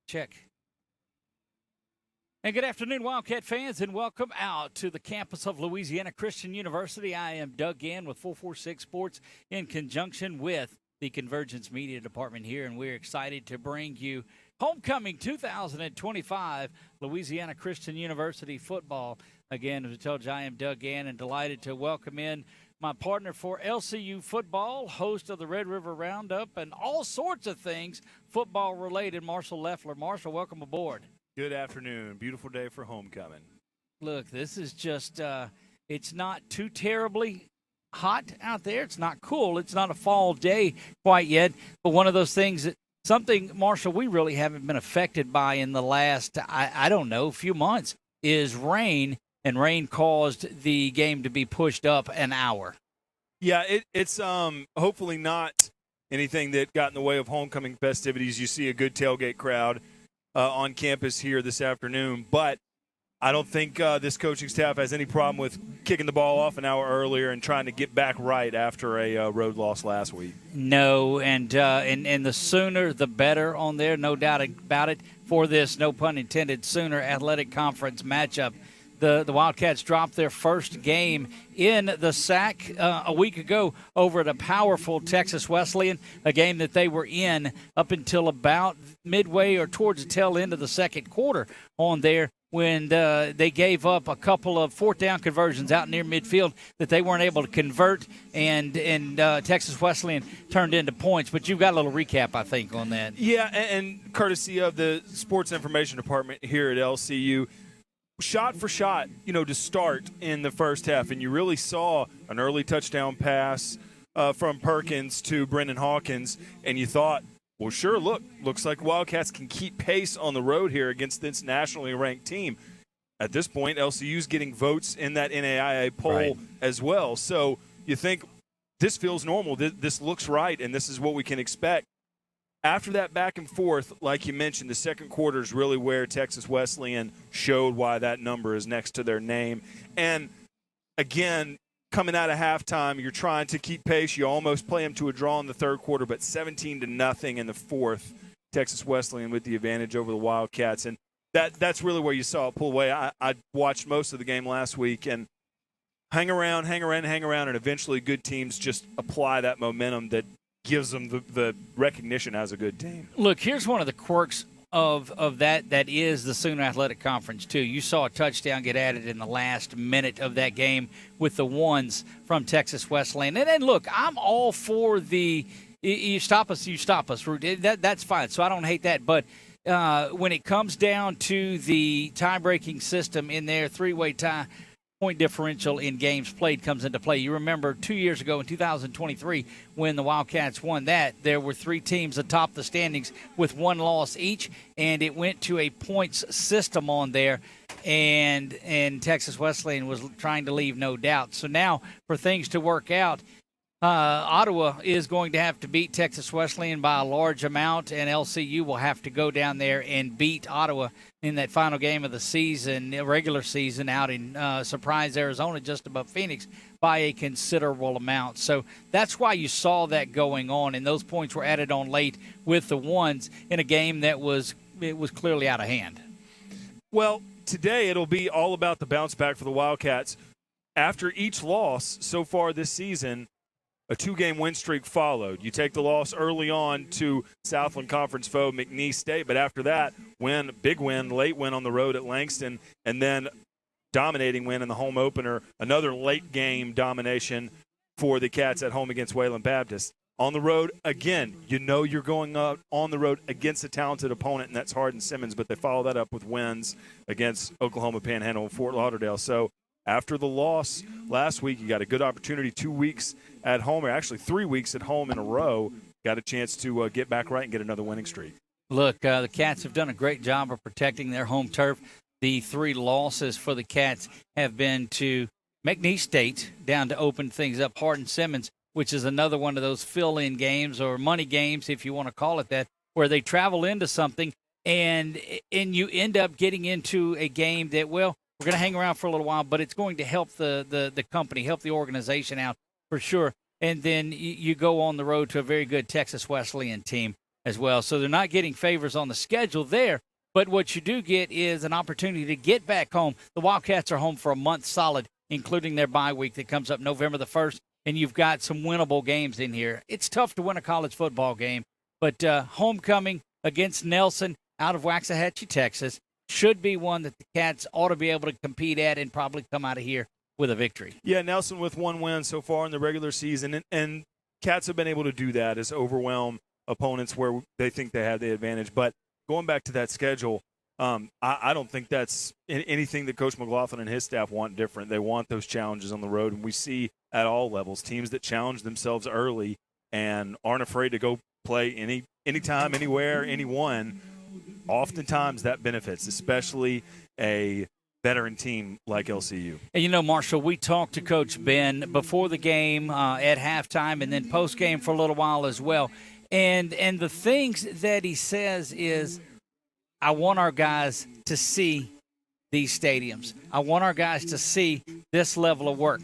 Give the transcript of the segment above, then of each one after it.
Check. And good afternoon, Wildcat fans, and welcome out to the campus of Louisiana Christian University. I am Doug Gann with 446 Sports in conjunction with the Convergence Media Department here, and we're excited to bring you Homecoming 2025 Louisiana Christian University football. Again, as I told you, I am Doug Gann, and delighted to welcome in my partner for LCU football, host of the Red River Roundup, and all sorts of things football-related, Marshall Leffler. Marshall, welcome aboard. Good afternoon. Beautiful day for homecoming. Look, this is just, it's not too terribly hot out there. It's not cool. It's not a fall day quite yet, but one of those things that something, Marshall, we really haven't been affected by in the last, I don't know, few months is rain, and rain caused the game to be pushed up an hour. Yeah, it's hopefully not anything that got in the way of homecoming festivities. You see a good tailgate crowd on campus here this afternoon, but I don't think this coaching staff has any problem with kicking the ball off an hour earlier and trying to get back right after a road loss last week. No, and the sooner the better on there, no doubt about it, for this, no pun intended, Sooner Athletic Conference matchup. The Wildcats dropped their first game in the SAC a week ago over at a powerful Texas Wesleyan, a game that they were in up until about midway or towards the tail end of the second quarter on there, when they gave up a couple of fourth down conversions out near midfield that they weren't able to convert, and Texas Wesleyan turned into points. But you've got a little recap, I think, on that. Yeah, and courtesy of the Sports Information Department here at LCU, shot for shot, to start in the first half, and you really saw an early touchdown pass from Perkins to Brendan Hawkins, and you thought, well, sure, looks like Wildcats can keep pace on the road here against this nationally ranked team. At this point, LCU's getting votes in that NAIA poll as well. So you think this feels normal, this looks right, and this is what we can expect. After that back and forth, like you mentioned, the second quarter is really where Texas Wesleyan showed why that number is next to their name. And, again, coming out of halftime, you're trying to keep pace. You almost play them to a draw in the third quarter, but 17-0 in the fourth. Texas Wesleyan with the advantage over the Wildcats. And that's really where you saw it pull away. I watched most of the game last week, and hang around, and eventually good teams just apply that momentum that gives them the recognition as a good team. Look, here's one of the quirks of that is the Sooner Athletic Conference, too. You saw a touchdown get added in the last minute of that game with the ones from Texas Wesleyan. And look, I'm all for the you stop us route. That's fine, so I don't hate that. But when it comes down to the tie-breaking system in there, three-way tie, point differential in games played comes into play. You remember 2 years ago in 2023 when the Wildcats won that, there were three teams atop the standings with one loss each, and it went to a points system on there, and Texas Wesleyan was trying to leave no doubt. So now for things to work out, Ottawa is going to have to beat Texas Wesleyan by a large amount, and LCU will have to go down there and beat Ottawa in that final game of the season, regular season, out in Surprise, Arizona, just above Phoenix, by a considerable amount. So that's why you saw that going on, and those points were added on late with the ones in a game that was clearly out of hand. Well, today it'll be all about the bounce back for the Wildcats. After each loss so far this season, a two-game win streak followed. You take the loss early on to Southland Conference foe McNeese State, but after that, big win, late win on the road at Langston, and then dominating win in the home opener, another late game domination for the Cats at home against Wayland Baptist. On the road, again, you're going out on the road against a talented opponent, and that's Hardin Simmons, but they follow that up with wins against Oklahoma Panhandle and Fort Lauderdale. So after the loss last week, you got a good opportunity, 2 weeks at home, or actually 3 weeks at home in a row. Got a chance to get back right and get another winning streak. Look, the Cats have done a great job of protecting their home turf. The three losses for the Cats have been to McNeese State, down to open things up, Hardin Simmons, which is another one of those fill-in games or money games, if you want to call it that, where they travel into something and you end up getting into a game that, well, we're going to hang around for a little while, but it's going to help the company, help the organization out for sure. And then you go on the road to a very good Texas Wesleyan team, as well. So they're not getting favors on the schedule there. But what you do get is an opportunity to get back home. The Wildcats are home for a month solid, including their bye week that comes up November the 1st, and you've got some winnable games in here. It's tough to win a college football game, but homecoming against Nelson out of Waxahachie, Texas, should be one that the Cats ought to be able to compete at and probably come out of here with a victory. Yeah, Nelson with one win so far in the regular season, and Cats have been able to do that, is overwhelm opponents where they think they have the advantage. But going back to that schedule, I don't think that's anything that Coach McLaughlin and his staff want different. They want those challenges on the road, and we see at all levels teams that challenge themselves early and aren't afraid to go play anytime, anywhere, anyone. Oftentimes that benefits, especially a veteran team like LCU. And Marshall, we talked to Coach Ben before the game, at halftime, and then post-game for a little while as well. And the things that he says is, I want our guys to see these stadiums. I want our guys to see this level of work.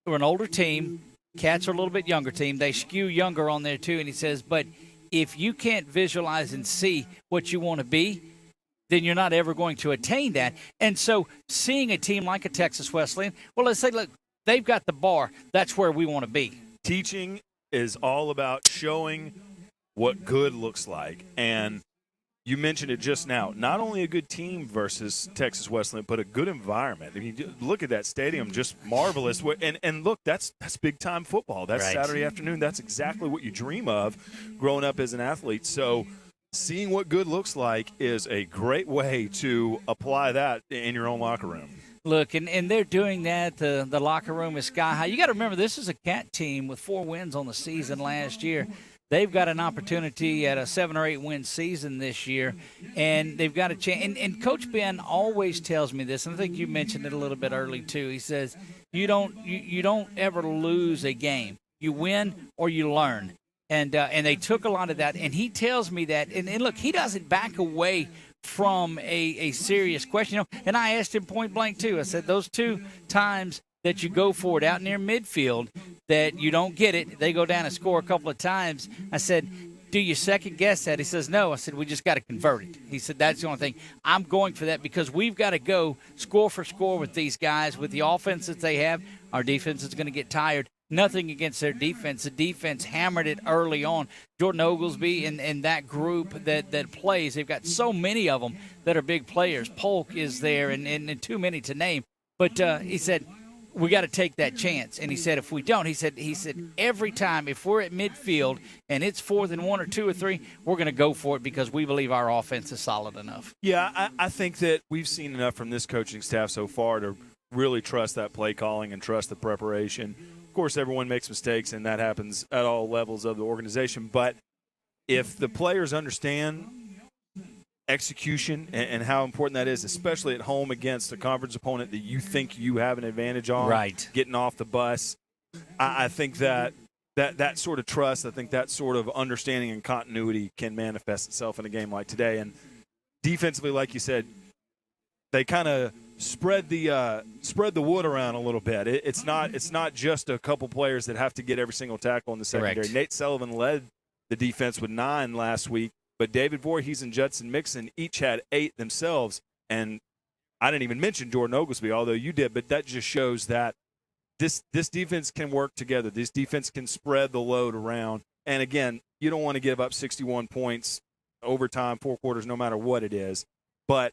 We're an older team. Cats are a little bit younger team. They skew younger on there too. And he says, but if you can't visualize and see what you want to be, then you're not ever going to attain that. And so seeing a team like a Texas Wesleyan, well, let's say, look, they've got the bar. That's where we want to be. Teaching is all about showing what good looks like. And you mentioned it just now. Not only a good team versus Texas Wesleyan, but a good environment. I mean, look at that stadium, just marvelous. And look, that's big-time football. That's right. Saturday afternoon. That's exactly what you dream of growing up as an athlete. So seeing what good looks like is a great way to apply that in your own locker room. Look, and they're doing that. The locker room is sky high. You got to remember, this is a Cat team with 4 wins on the season last year. They've got an opportunity at a 7 or 8 win season this year, and they've got a chance. And Coach Ben always tells me this, and I think you mentioned it a little bit early too. He says you don't ever lose a game. You win or you learn. And they took a lot of that, and he tells me that. And look, he doesn't back away from a serious question. And I asked him point blank too. I said those 2 times that you go for it out near midfield that you don't get it, they go down and score a couple of times. I said, do you second guess that? He says, no. I said, we just got to convert it. He said, that's the only thing. I'm going for that because we've got to go score for score with these guys. With the offense that they have, our defense is going to get tired. Nothing against their defense. The defense hammered it early on. Jordan Oglesby and that group that plays, they've got so many of them that are big players. Polk is there and too many to name. But he said, we got to take that chance. And he said, if we don't, he said every time, if we're at midfield and it's 4th and 1 or 2 or 3, we're going to go for it because we believe our offense is solid enough. Yeah, I think that we've seen enough from this coaching staff so far to really trust that play calling and trust the preparation. Of course, everyone makes mistakes, and that happens at all levels of the organization. But if the players understand execution and how important that is, especially at home against a conference opponent that you think you have an advantage on, right, getting off the bus, I think that sort of trust, I think that sort of understanding and continuity can manifest itself in a game like today. And defensively, like you said, they kind of spread the wood around a little bit. It's not just a couple players that have to get every single tackle in the secondary. Correct. Nate Sullivan led the defense with 9 last week. But David Voorhees and Judson Mixon each had 8 themselves. And I didn't even mention Jordan Oglesby, although you did. But that just shows that this defense can work together. This defense can spread the load around. And, again, you don't want to give up 61 points, overtime, 4 quarters, no matter what it is. But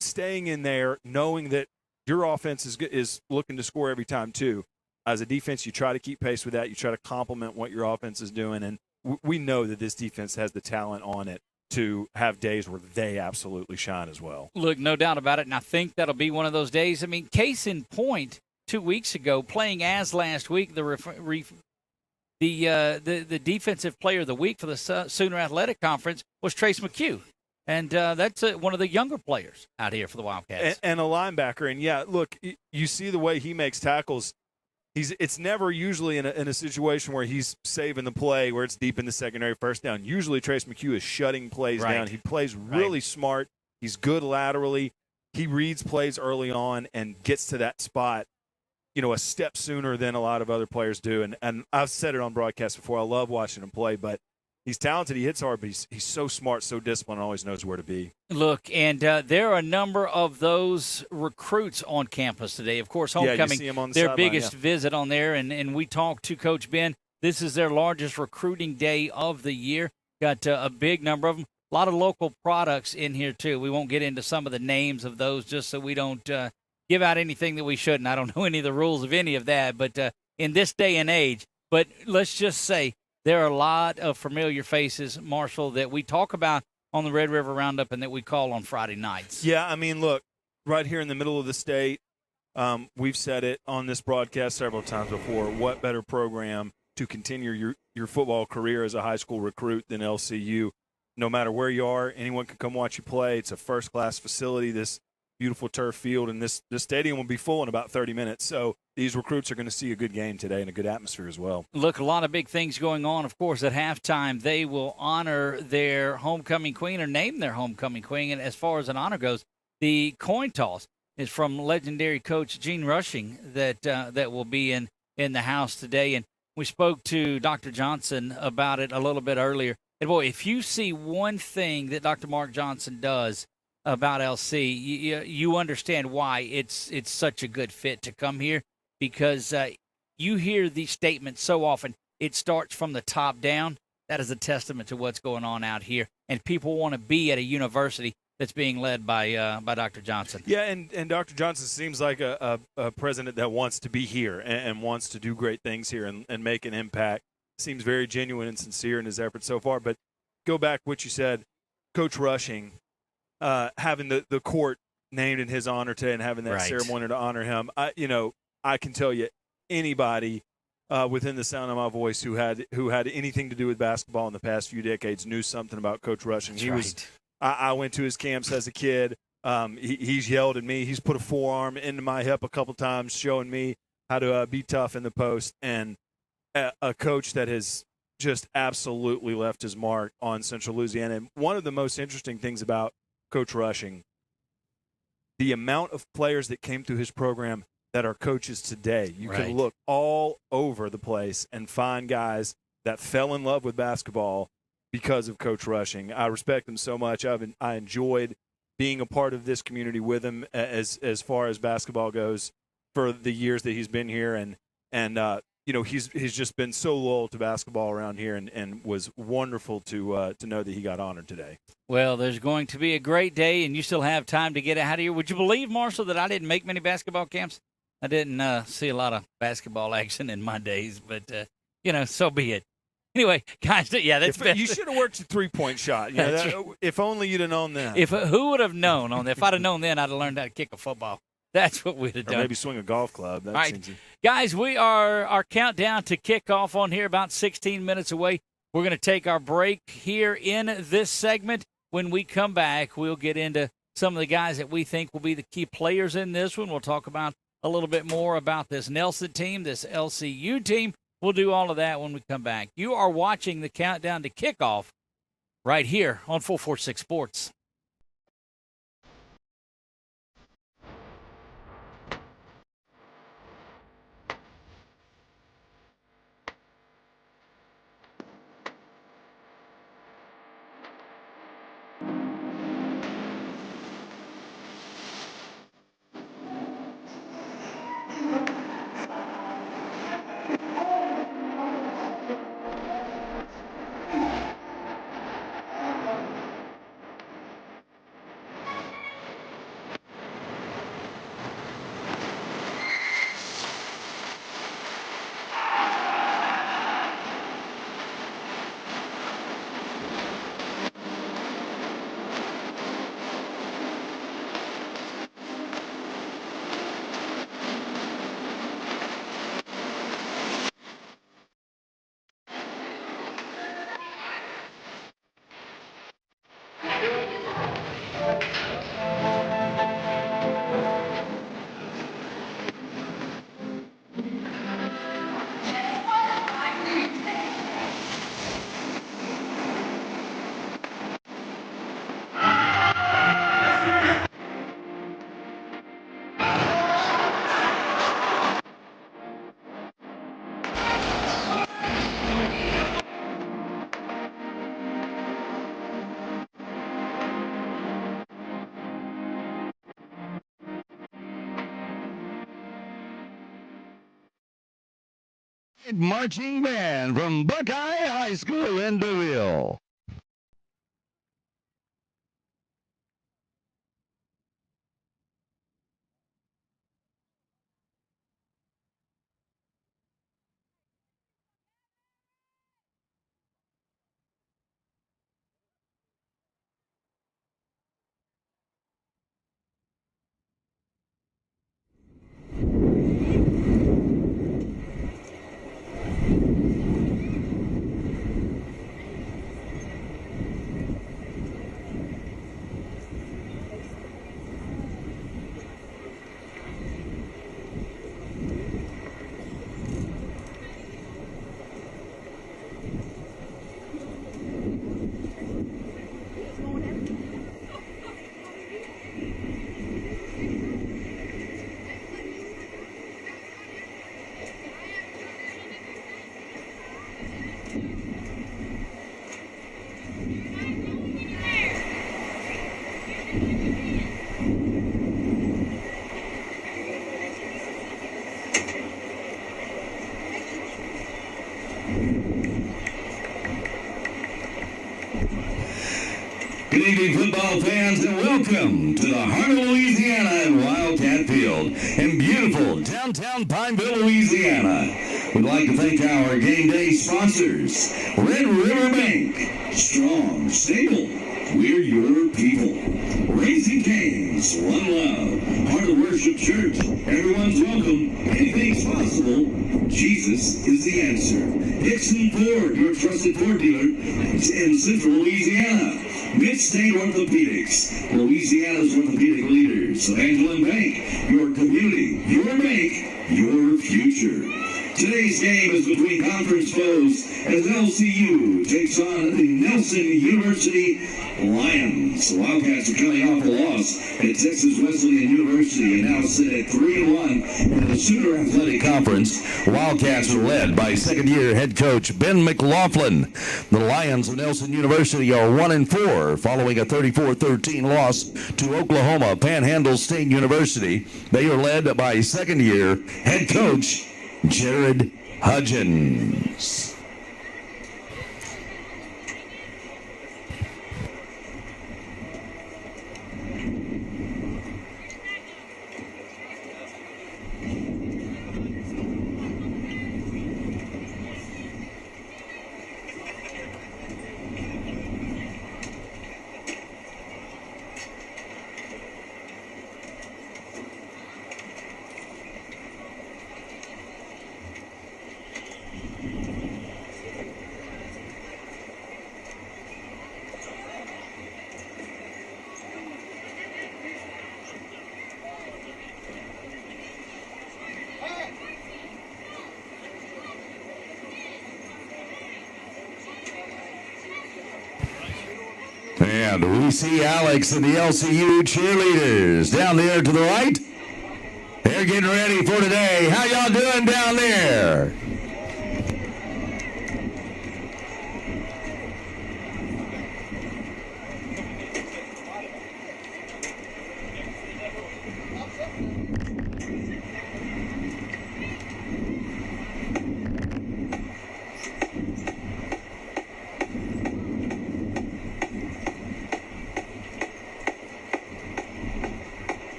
staying in there, knowing that your offense is looking to score every time too. As a defense, you try to keep pace with that. You try to complement what your offense is doing. And we know that this defense has the talent on it to have days where they absolutely shine as well. Look, no doubt about it, and I think that'll be one of those days. I mean, case in point, 2 weeks ago, playing as last week, the defensive player of the week for the Sooner Athletic Conference was Trace McHugh. And that's one of the younger players out here for the Wildcats. And a linebacker. And, yeah, look, you see the way he makes tackles. It's never usually in a situation where he's saving the play where it's deep in the secondary first down. Usually Trace McHugh is shutting plays down. He plays really smart. He's good laterally. He reads plays early on and gets to that spot, a step sooner than a lot of other players do. And I've said it on broadcast before. I love watching him play, but He's talented. He hits hard, but he's so smart, so disciplined, always knows where to be. Look, and there are a number of those recruits on campus today. Of course, homecoming, you see him on the their sideline, biggest visit on there, and we talked to Coach Ben. This is their largest recruiting day of the year. Got a big number of them. A lot of local products in here, too. We won't get into some of the names of those just so we don't give out anything that we shouldn't. I don't know any of the rules of any of that, but in this day and age, but let's just say there are a lot of familiar faces, Marshall, that we talk about on the Red River Roundup and that we call on Friday nights. Yeah, I mean, look, right here in the middle of the state, we've said it on this broadcast several times before, what better program to continue your football career as a high school recruit than LCU? No matter where you are, anyone can come watch you play. It's a first-class facility, this beautiful turf field, and this stadium will be full in about 30 minutes. So these recruits are going to see a good game today and a good atmosphere as well. Look, a lot of big things going on. Of course, at halftime, they will honor their homecoming queen or name their homecoming queen. And as far as an honor goes, the coin toss is from legendary coach Gene Rushing that will be in the house today. And we spoke to Dr. Johnson about it a little bit earlier. And, boy, if you see one thing that Dr. Mark Johnson does about LC, you understand why it's such a good fit to come here, because you hear these statements so often. It starts from the top down. That is a testament to what's going on out here, and people want to be at a university that's being led by Dr. Johnson. Yeah, and Dr. Johnson seems like a president that wants to be here and wants to do great things here and make an impact. Seems very genuine and sincere in his efforts so far. But go back to what you said, Coach Rushing, having the court named in his honor today and having that ceremony to honor him. I can tell you anybody within the sound of my voice who had anything to do with basketball in the past few decades knew something about Coach Rushing. I went to his camps as a kid. He's yelled at me. He's put a forearm into my hip a couple times, showing me how to be tough in the post. And a coach that has just absolutely left his mark on Central Louisiana. And one of the most interesting things about Coach Rushing, the amount of players that came through his program that are coaches today. You can look all over the place and find guys that fell in love with basketball because of Coach Rushing. I respect him so much. I enjoyed being a part of this community with him as far as basketball goes for the years that he's been here, and he's just been so loyal to basketball around here, and was wonderful to know that he got honored today. Well, there's going to be a great day, and you still have time to get out of here. Would you believe, Marshall, that I didn't make many basketball camps? I didn't see a lot of basketball action in my days, but so be it. Anyway, guys, you should have worked a three-point shot. If only you'd have known then. Who would have known? If I'd have known then, I'd have learned how to kick a football. That's what we'd have done. Or maybe swing a golf club. That seems guys, we are our countdown to kickoff on here, about 16 minutes away. We're going to take our break here in this segment. When we come back, we'll get into some of the guys that we think will be the key players in this one. We'll talk about a little bit more about this Nelson team, this LCU team. We'll do all of that when we come back. You are watching the countdown to kickoff right here on 446 Sports. Marching band from Buckeye High School in Pineville. Good evening, football fans, and welcome to the heart of Louisiana and Wildcat Field in beautiful downtown Pineville, Louisiana. We'd like to thank our game day sponsors, Red River Bank, strong, stable, we're your people. Raising Cane's, One Love, Heart of Worship Church, everyone's welcome, anything's possible, Jesus is the answer. Dixon Ford, your trusted Ford dealer in Central Louisiana. Mid-State Orthopedics, Louisiana's orthopedic leaders. Evangeline Bank, your community, your bank, your future. Today's game is between conference foes as LCU takes on the Nelson University Lions. The Wildcats are coming off a loss at Texas Wesleyan University and now sit at 3-1 in the Sooner Athletic Conference. Wildcats are led by second-year head coach Ben McLaughlin. The Lions of Nelson University are 1-4 following a 34-13 loss to Oklahoma Panhandle State University. They are led by second-year head coach Jared Hudgens. And we see Alex and the LCU cheerleaders down there to the right. They're getting ready for today. How y'all doing down there?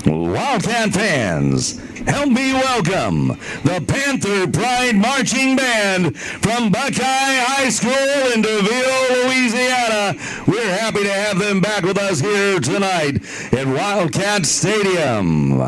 Wildcat fans, help me welcome the Panther Pride Marching Band from Buckeye High School in DeVille, Louisiana. We're happy to have them back with us here tonight at Wildcat Stadium.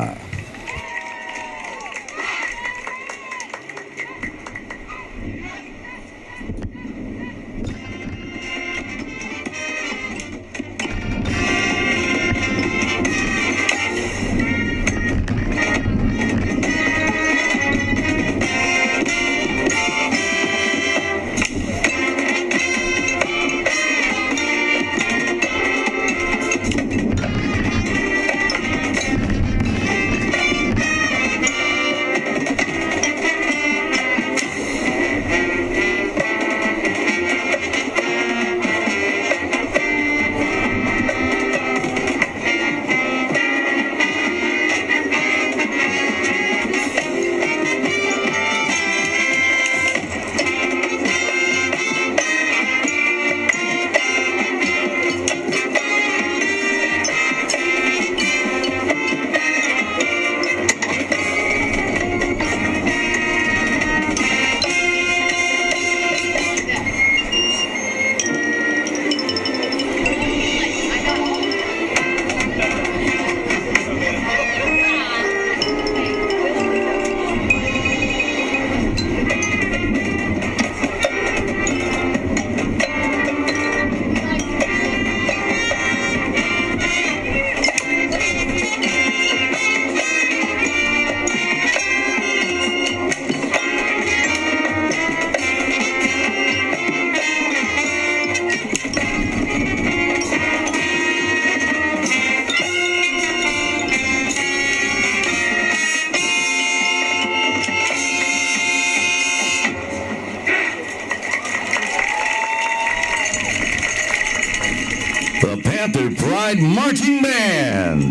Panther Pride Marching Band.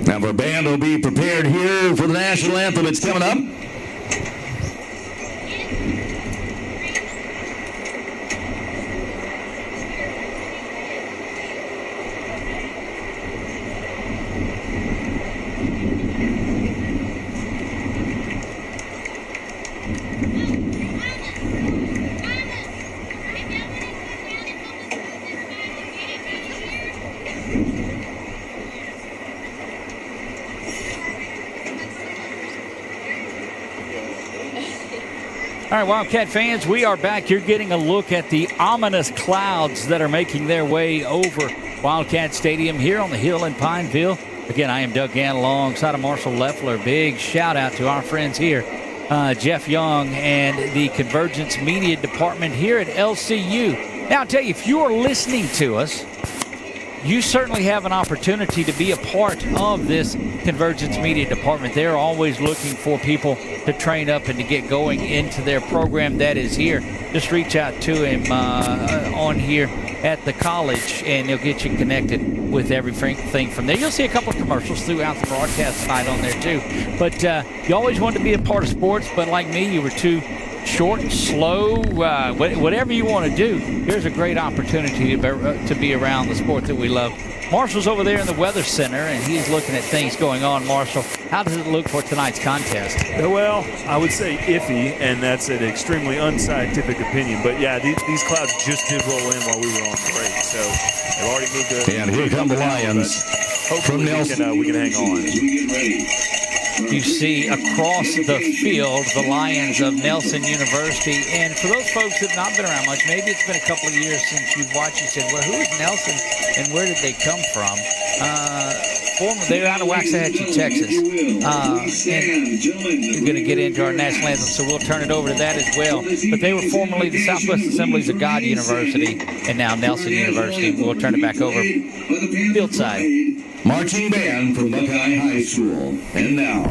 Now, our band will be prepared here for the national anthem. It's coming up. All right, Wildcat fans, we are back. You're getting a look at the ominous clouds that are making their way over Wildcat Stadium here on the hill in Pineville. Again, I am Doug Gann alongside of Marshall Leffler. Big shout out to our friends here, Jeff Young and the Convergence Media Department here at LCU. Now, I'll tell you, if you are listening to us, you certainly have an opportunity to be a part of this Convergence Media Department. They're always looking for people to train up and to get going into their program that is here. Just reach out to him on here at the college, and he'll get you connected with everything from there. You'll see a couple of commercials throughout the broadcast tonight on there too. But you always wanted to be a part of sports, but like me, you were too short, slow, whatever you want to do. Here's a great opportunity to be around the sport that we love. Marshall's over there in the Weather Center, and he's looking at things going on. Marshall, how does it look for tonight's contest? Well, I would say iffy, and that's an extremely unscientific opinion. But, yeah, these clouds just did roll in while we were on break. So they've already moved to. And here come the Lions. Hopefully we can hang on. You see across the field the Lions of Nelson University. And for those folks that have not been around much, maybe it's been a couple of years since you've watched, you said, well, who is Nelson and where did they come from? They're out of Waxahachie, Texas. And we're going to get into our national anthem, so we'll turn it over to that as well. But they were formerly the Southwest Assemblies of God University and now Nelson University. We'll turn it back over field side. Marching band from Buckeye High School. And now,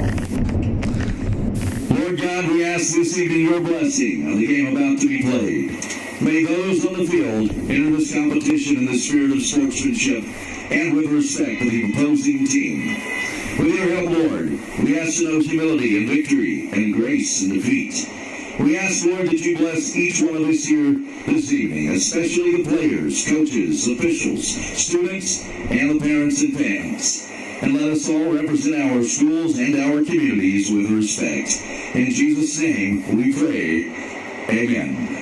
Lord God, we ask this evening your blessing on the game about to be played. May those on the field enter this competition in the spirit of sportsmanship and with respect for the opposing team. With your help, Lord, we ask to know humility and victory and grace in defeat. We ask, Lord, that you bless each one of us here this evening, especially the players, coaches, officials, students, and the parents and fans. And let us all represent our schools and our communities with respect. In Jesus' name we pray. Amen.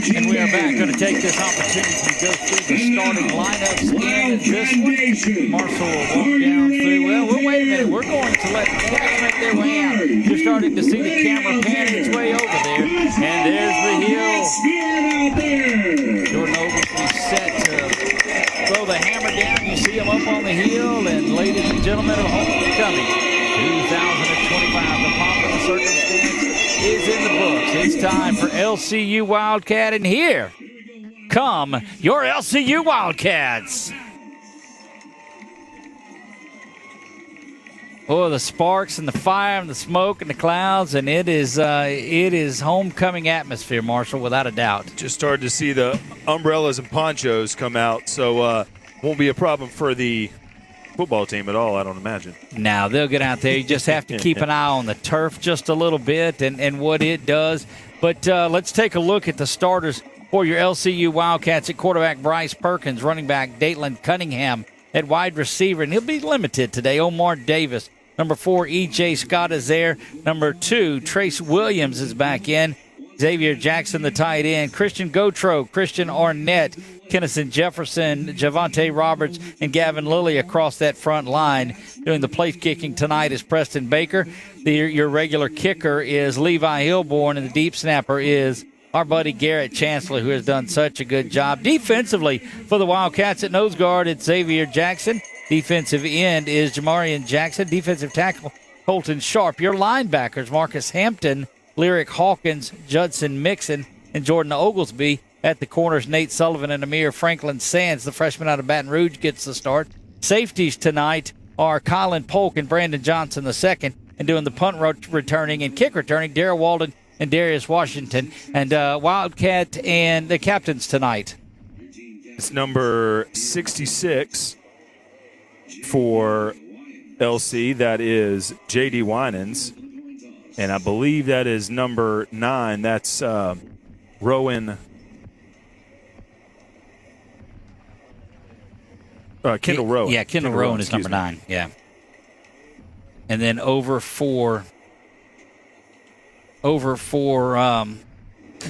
And we are back. Going to take this opportunity to go through the starting lineups in this one. Marshall will walk down through. Well, wait a minute. We're going to let the Cats make their way out. You're starting to see the camera pan its way over there. And there's the hill. Jordan Noble will be set to throw the hammer down. You see him up on the hill. And ladies and gentlemen of homecoming 2025, the pomp and the circumstance is in the book. It's time for LCU Wildcat, and here come your LCU Wildcats. Oh, the sparks and the fire and the smoke and the clouds, and it is homecoming atmosphere, Marshall, without a doubt. Just started to see the umbrellas and ponchos come out, so won't be a problem for the football team at all, I don't imagine. Now, they'll get out there. You just have to keep an eye on the turf just a little bit and what it does. But let's take a look at the starters for your LCU Wildcats. At quarterback, Bryce Perkins. Running back, Datelan Cunningham. At wide receiver, and he'll be limited today, Omar Davis. Number 4, E.J. Scott is there. Number 2, Trace Williams is back in. Xavier Jackson, the tight end. Christian Gautreaux, Christian Arnett, Kennison Jefferson, Javante Roberts, and Gavin Lilly across that front line. Doing the place kicking tonight is Preston Baker. Your regular kicker is Levi Hilborn, and the deep snapper is our buddy Garrett Chancellor, who has done such a good job. Defensively for the Wildcats at nose guard, it's Xavier Jackson. Defensive end is Jamarian Jackson. Defensive tackle, Colton Sharp. Your linebackers, Marcus Hampton, Lyric Hawkins, Judson Mixon, and Jordan Oglesby. At the corners, Nate Sullivan and Amir Franklin Sands, the freshman out of Baton Rouge, gets the start. Safeties tonight are Colin Polk and Brandon Johnson II. And doing the punt returning and kick returning, Darrell Walden and Darius Washington. And Wildcat and the captains tonight. It's number 66 for LC. That is J.D. Winans. And I believe that is number 9. That's Rowan. Kendall Rowan. Yeah, Kendall Rowan is number 9. Yeah. And then over for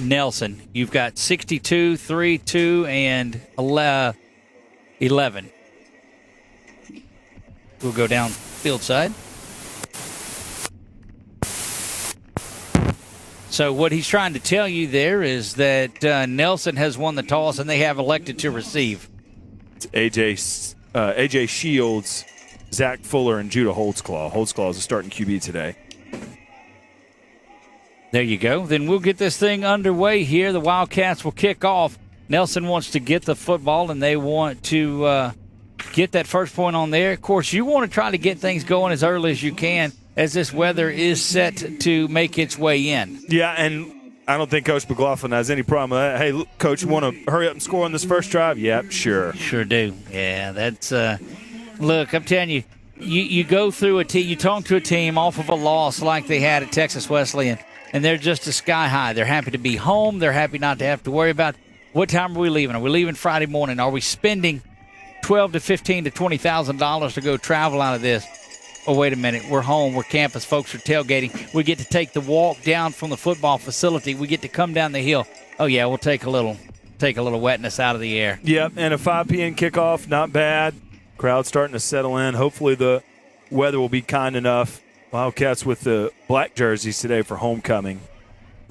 Nelson, you've got 62, 3, 2, and 11. We'll go down field side. So what he's trying to tell you there is that Nelson has won the toss and they have elected to receive. It's AJ Shields, Zach Fuller, and Judah Holtzclaw. Holtzclaw is a starting QB today. There you go. Then we'll get this thing underway here. The Wildcats will kick off. Nelson wants to get the football, and they want to get that first point on there. Of course, you want to try to get things going as early as you can as this weather is set to make its way in. Yeah, and I don't think Coach McLaughlin has any problem with that. Hey, look, Coach, you want to hurry up and score on this first drive? Yep, sure. Sure do. Yeah, that's look, I'm telling you, you go through a team, you talk to a team off of a loss like they had at Texas Wesleyan, and they're just a sky high. They're happy to be home. They're happy not to have to worry about what time are we leaving. Are we leaving Friday morning? Are we spending $12,000 to $15,000 to $20,000 to go travel out of this? Oh, wait a minute. We're home. We're campus. Folks are tailgating. We get to take the walk down from the football facility. We get to come down the hill. Oh, yeah, we'll take a little wetness out of the air. Yep, and a 5 p.m. kickoff, not bad. Crowd starting to settle in. Hopefully the weather will be kind enough. Wildcats with the black jerseys today for homecoming.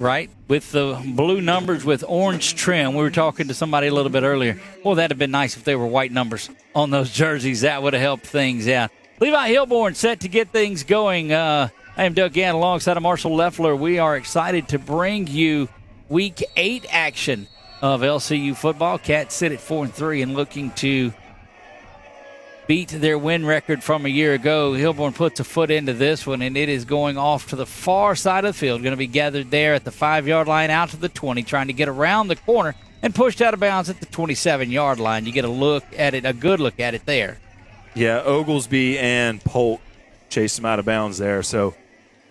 Right, with the blue numbers with orange trim. We were talking to somebody a little bit earlier. Well, that would have been nice if they were white numbers on those jerseys. That would have helped things out. Levi Hilborn set to get things going. I am Doug Gann alongside of Marshall Leffler. We are excited to bring you Week 8 action of LCU football. Cats sit at 4-3 and looking to beat their win record from a year ago. Hilborn puts a foot into this one, and it is going off to the far side of the field. Going to be gathered there at the 5-yard line out to the 20, trying to get around the corner and pushed out of bounds at the 27-yard line. You get a look at it, a good look at it there. Yeah, Oglesby and Polk chased him out of bounds there, so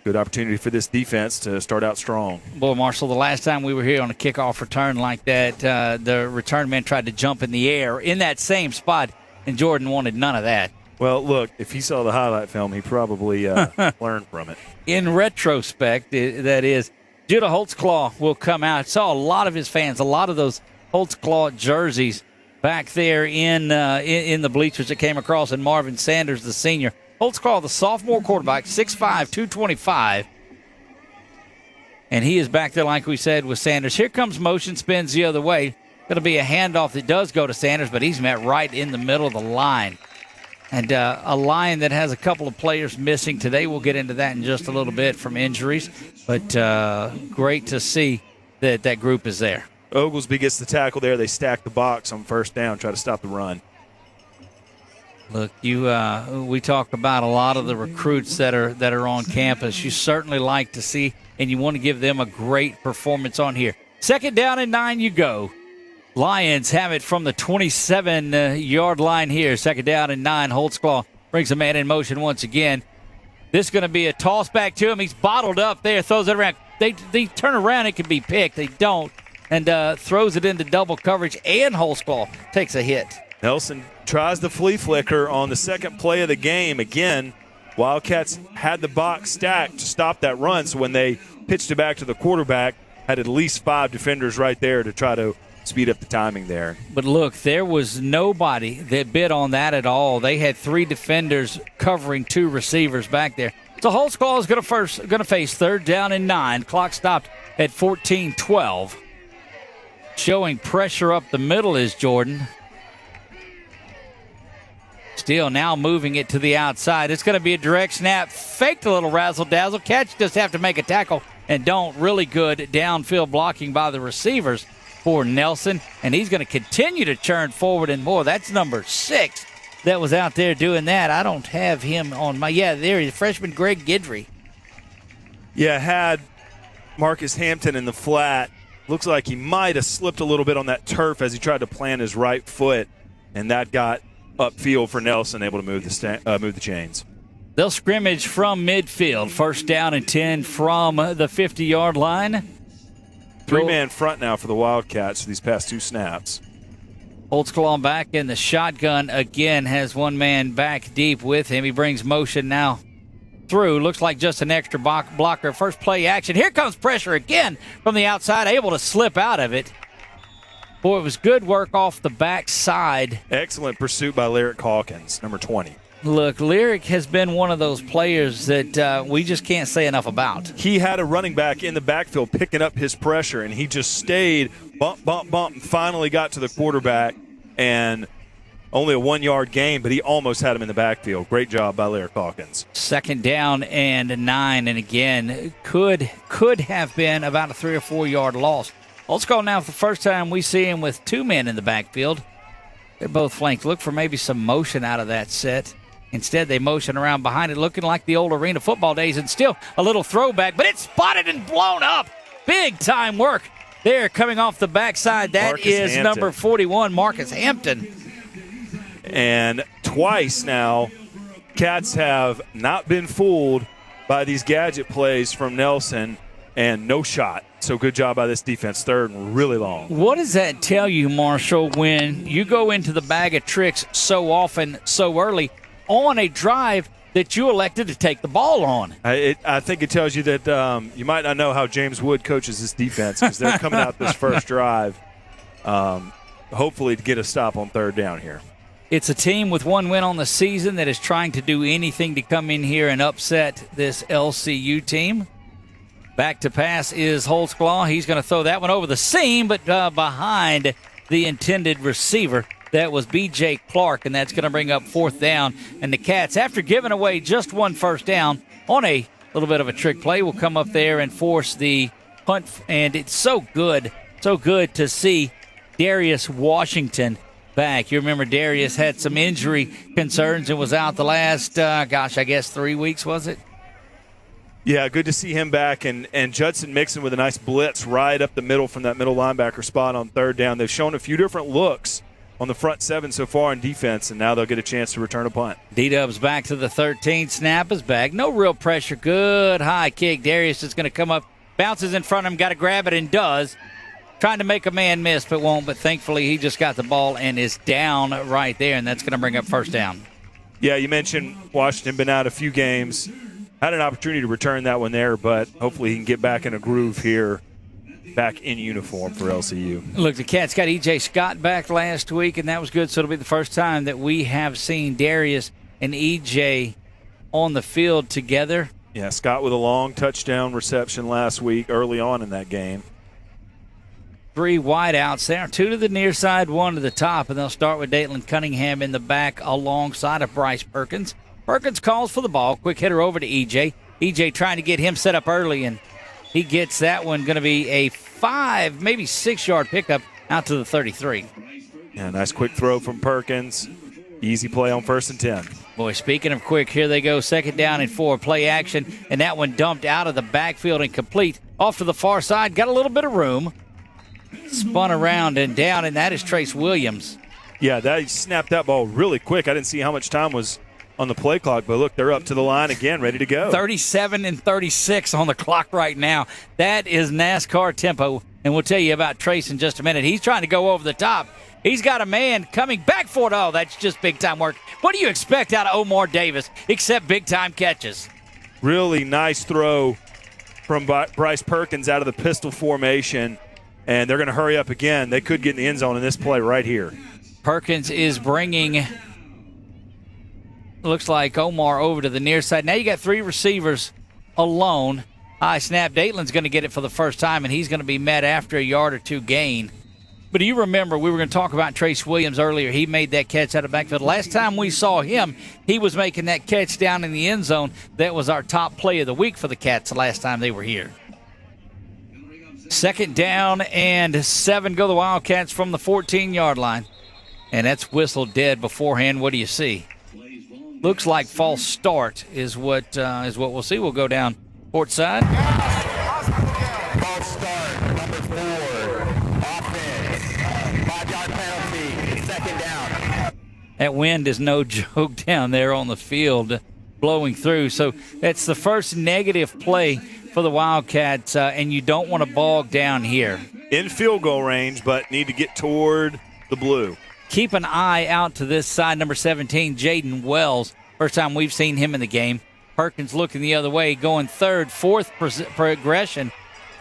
good opportunity for this defense to start out strong. Boy, Marshall, the last time we were here on a kickoff return like that, the return man tried to jump in the air in that same spot, and Jordan wanted none of that. Well, look, if he saw the highlight film, he probably learned from it. In retrospect, that is, Judah Holtzclaw will come out. I saw a lot of his fans, a lot of those Holtzclaw jerseys back there in the bleachers that came across, and Marvin Sanders, the senior. Holtzclaw, the sophomore quarterback, 6'5", 225. And he is back there, like we said, with Sanders. Here comes motion, spins the other way. Going to be a handoff that does go to Sanders, but he's met right in the middle of the line. And a Lion that has a couple of players missing today. We'll get into that in just a little bit from injuries. But great to see that group is there. Oglesby gets the tackle there. They stack the box on first down, try to stop the run. Look, we talk about a lot of the recruits that are on campus. You certainly like to see, and you want to give them a great performance on here. 2nd down and 9 you go. Lions have it from the 27-yard line here. 2nd down and 9. Holtzclaw brings a man in motion once again. This is going to be a toss back to him. He's bottled up there, throws it around. They turn around, it can be picked. They don't, and throws it into double coverage, and Holtzclaw takes a hit. Nelson tries the flea flicker on the second play of the game. Again, Wildcats had the box stacked to stop that run, so when they pitched it back to the quarterback, had at least 5 defenders right there to try to speed up the timing there. But look, there was nobody that bid on that at all. They had 3 defenders covering 2 receivers back there. So Holtzclaw is going to face 3rd down and 9. Clock stopped at 14-12. Showing pressure up the middle is Jordan. Still now moving it to the outside. It's going to be a direct snap. Faked a little razzle-dazzle. Catch, just have to make a tackle and don't. Really good downfield blocking by the receivers for Nelson. And he's going to continue to churn forward and more. That's number 6 that was out there doing that. I don't have him on my – yeah, there he is, freshman Greg Guidry. Yeah, had Marcus Hampton in the flat. Looks like he might have slipped a little bit on that turf as he tried to plant his right foot, and that got upfield for Nelson, able to move the chains. They'll scrimmage from midfield. 1st down and 10 from the 50-yard line. 3-man front now for the Wildcats for these past 2 snaps. Holtzclaw back in the shotgun again, has one man back deep with him. He brings motion now through. Looks like just an extra blocker. First play action. Here comes pressure again from the outside, able to slip out of it. Boy, it was good work off the backside. Excellent pursuit by Lyric Hawkins, number 20. Look, Lyric has been one of those players that we just can't say enough about. He had a running back in the backfield picking up his pressure, and he just stayed bump, and finally got to the quarterback, and only a 1-yard gain, but he almost had him in the backfield. Great job by Lyric Hawkins. 2nd down and 9, and again, could have been about a 3 or 4 yard loss. Holtzclaw now for the first time we see him with 2 men in the backfield. They're both flanked. Look for maybe some motion out of that set. Instead, they motion around behind it, looking like the old arena football days, and still a little throwback, but it's spotted and blown up. Big time work there coming off the backside. That Marcus is Hampton. number 41, Marcus Hampton. And twice now, Cats have not been fooled by these gadget plays from Nelson, and no shot. So good job by this defense. 3rd and really long. What does that tell you, Marshall, when you go into the bag of tricks so often, so early, on a drive that you elected to take the ball on? I think it tells you that you might not know how James Wood coaches this defense, because they're coming out this first drive, hopefully to get a stop on 3rd down here. It's a team with 1 win on the season that is trying to do anything to come in here and upset this LCU team. Back to pass is Holtzclaw. He's going to throw that one over the seam, but behind the intended receiver. That was B.J. Clark, and that's going to bring up 4th down. And the Cats, after giving away just 1 first down on a little bit of a trick play, will come up there and force the punt. And it's so good to see Darius Washington back. You remember Darius had some injury concerns and was out the last, 3 weeks, was it? Yeah, good to see him back, and Judson Mixon with a nice blitz right up the middle from that middle linebacker spot on 3rd down. They've shown a few different looks on the front 7 so far in defense, and now they'll get a chance to return a punt. D-Dub's back to the 13. Snap is back. No real pressure. Good high kick. Darius is going to come up, bounces in front of him, got to grab it and does. Trying to make a man miss but won't, but thankfully he just got the ball and is down right there, and that's going to bring up 1st down. Yeah, you mentioned Washington been out a few games. Had an opportunity to return that one there, but hopefully he can get back in a groove here, back in uniform for LCU. Look, the Cats got E.J. Scott back last week, and that was good, so it'll be the first time that we have seen Darius and E.J. on the field together. Yeah, Scott with a long touchdown reception last week early on in that game. Three wideouts there, two to the near side, one to the top, and they'll start with Dayton Cunningham in the back alongside of Bryce Perkins. Perkins calls for the ball. Quick hitter over to EJ. EJ trying to get him set up early, and he gets that one. Going to be a 5, maybe 6-yard pickup out to the 33. Yeah, nice quick throw from Perkins. Easy play on 1st and 10. Boy, speaking of quick, here they go. 2nd down and 4. Play action, and that one dumped out of the backfield and complete. Off to the far side. Got a little bit of room. Spun around and down, and that is Trace Williams. Yeah, he snapped that ball really quick. I didn't see how much time was on the play clock, but look, they're up to the line again, ready to go. 37 and 36 on the clock right now. That is NASCAR tempo, and we'll tell you about Trace in just a minute. He's trying to go over the top. He's got a man coming back for it. Oh, that's just big-time work. What do you expect out of Omar Davis except big-time catches? Really nice throw from Bryce Perkins out of the pistol formation. And they're going to hurry up again. They could get in the end zone in this play right here. Perkins is bringing, looks like Omar over to the near side. Now you got 3 receivers alone. High snap. Dateland's going to get it for the first time, and he's going to be met after a yard or 2 gain. But do you remember, we were going to talk about Trace Williams earlier. He made that catch out of backfield. Last time we saw him, he was making that catch down in the end zone. That was our top play of the week for the Cats the last time they were here. 2nd down and 7 go the Wildcats from the 14-yard line. And that's whistled dead beforehand. What do you see? Looks like false start is what we'll see. We'll go down port side. False start, number 4. Offense. 5-yard penalty. 2nd down. That wind is no joke down there on the field, blowing through. So that's the first negative play for the Wildcats, and you don't want to bog down here. In field goal range, but need to get toward the blue. Keep an eye out to this side, number 17, Jaden Wells. First time we've seen him in the game. Perkins looking the other way, going 3rd, 4th progression.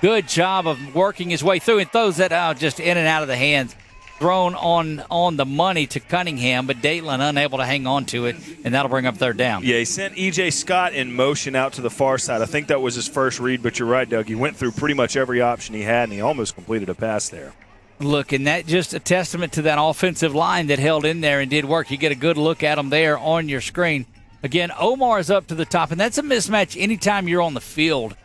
Good job of working his way through and throws that out just in and out of the hands. Thrown on the money to Cunningham, but Dayton unable to hang on to it, and that'll bring up 3rd down. Yeah, he sent E.J. Scott in motion out to the far side. I think that was his first read, but you're right, Doug. He went through pretty much every option he had, and he almost completed a pass there. Look, and that just a testament to that offensive line that held in there and did work. You get a good look at them there on your screen. Again, Omar is up to the top, and that's a mismatch anytime you're on the field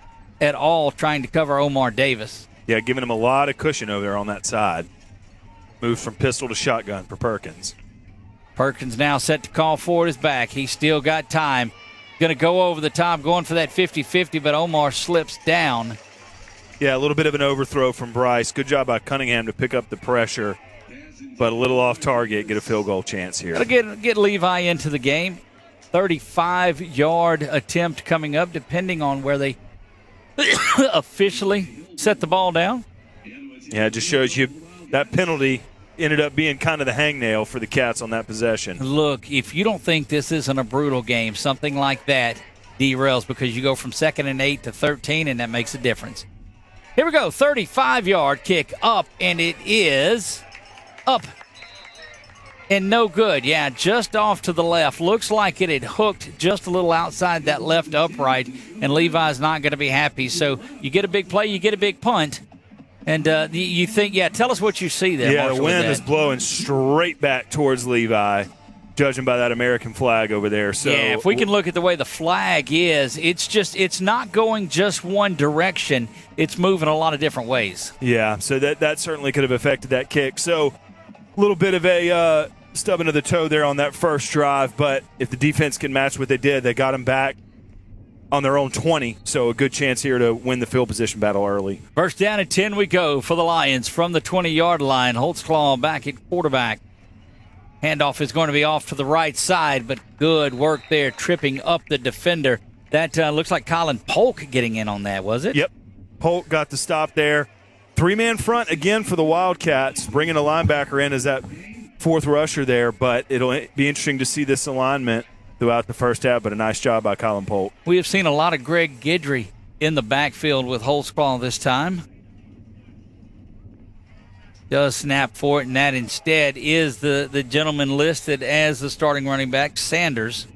at all trying to cover Omar Davis. Yeah, giving him a lot of cushion over there on that side. Moved from pistol to shotgun for Perkins. Perkins now set to call forward his back. He's still got time. Going to go over the top, going for that 50-50, but Omar slips down. Yeah, a little bit of an overthrow from Bryce. Good job by Cunningham to pick up the pressure, but a little off target, get a field goal chance here. Gotta get Levi into the game. 35-yard attempt coming up, depending on where they officially set the ball down. Yeah, it just shows you that penalty ended up being kind of the hangnail for the Cats on that possession. Look, if you don't think this isn't a brutal game, something like that derails because you go from 2nd and 8 to 13, and that makes a difference. Here we go, 35-yard kick up, and it is up and no good. Yeah, just off to the left. Looks like it had hooked just a little outside that left upright, and Levi's not going to be happy. So you get a big play, you get a big punt. And you think, tell us what you see there. Yeah, Marshall, the wind is blowing straight back towards Levi, judging by that American flag over there. So yeah, if we can look at the way the flag is, it's not going just one direction. It's moving a lot of different ways. Yeah, so that certainly could have affected that kick. So a little bit of a stubbing of the toe there on that first drive, but if the defense can match what they did, they got him back on their own 20, so a good chance here to win the field position battle early. 1st down and 10 we go for the Lions from the 20-yard line. Holtzclaw back at quarterback. Handoff is going to be off to the right side, but good work there, tripping up the defender. That looks like Colin Polk getting in on that, was it? Yep. Polk got the stop there. 3-man front again for the Wildcats, bringing a linebacker in as that 4th rusher there, but it'll be interesting to see this alignment throughout the first half, but a nice job by Colin Polk. We have seen a lot of Greg Guidry in the backfield with Holtzclaw this time. Does snap for it, and that instead is the gentleman listed as the starting running back, Sanders.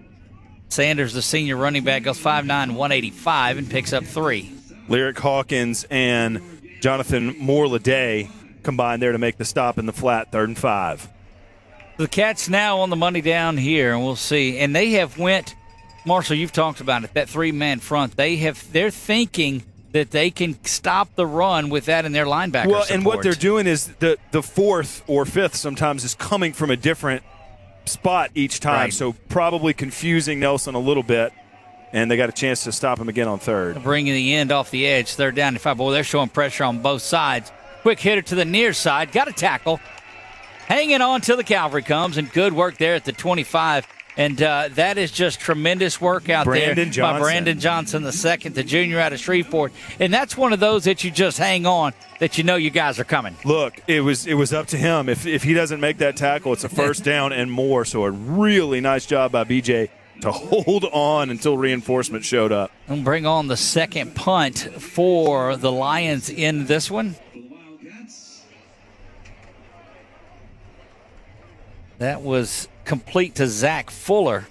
Sanders, the senior running back, goes 5'9", 185, and picks up 3. Lyric Hawkins and Jonathan Morladay combined there to make the stop in the flat, 3rd and 5. The Cats now on the money down here, and we'll see. And they have went, Marshall, you've talked about it, that 3-man front. They're thinking that they can stop the run with that in their linebacker Well, support. and what they're doing is the 4th or 5th sometimes is coming from a different spot each time, Right. so probably confusing Nelson a little bit, and they got a chance to stop him again on 3rd. Bringing the end off the edge, 3rd down and 5. Boy, they're showing pressure on both sides. Quick hitter to the near side, got a tackle. Hanging on till the cavalry comes, and good work there at the 25. And that is just tremendous work out there by Brandon Johnson, the second, the junior out of Shreveport. And that's one of those that you just hang on, that you know you guys are coming. Look, it was up to him. If he doesn't make that tackle, it's a 1st down and more. So a really nice job by BJ to hold on until reinforcement showed up. And bring on the second punt for the Lions in this one. That was complete to Zach Fuller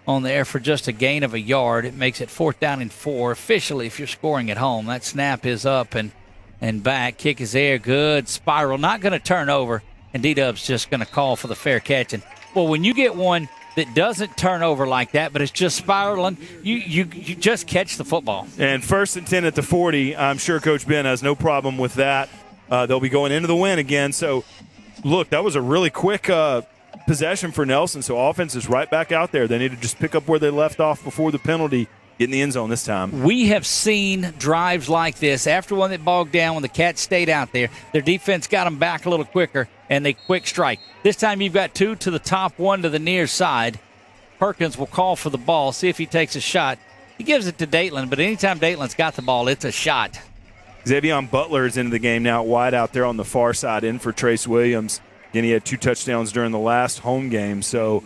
on there for just a gain of a yard. It makes it 4th down and 4 officially if you're scoring at home. That snap is up and back. Kick is there. Good spiral. Not going to turn over. And D-Dub's just going to call for the fair catch. And, well, when you get one that doesn't turn over like that, but it's just spiraling, you just catch the football. And 1st and 10 at the 40. I'm sure Coach Ben has no problem with that. They'll be going into the win again. So, look, that was a really quick possession for Nelson. So offense is right back out there. They need to just pick up where they left off before the penalty, get in the end zone this time. We have seen drives like this. After one that bogged down when the Cats stayed out there, their defense got them back a little quicker, and they quick strike. This time you've got 2 to the top, 1 to the near side. Perkins will call for the ball, see if he takes a shot. He gives it to Dayton, but anytime Dayton's got the ball, it's a shot. Xavion Butler is into the game now, wide out there on the far side, in for Trace Williams. Again, he had 2 touchdowns during the last home game, so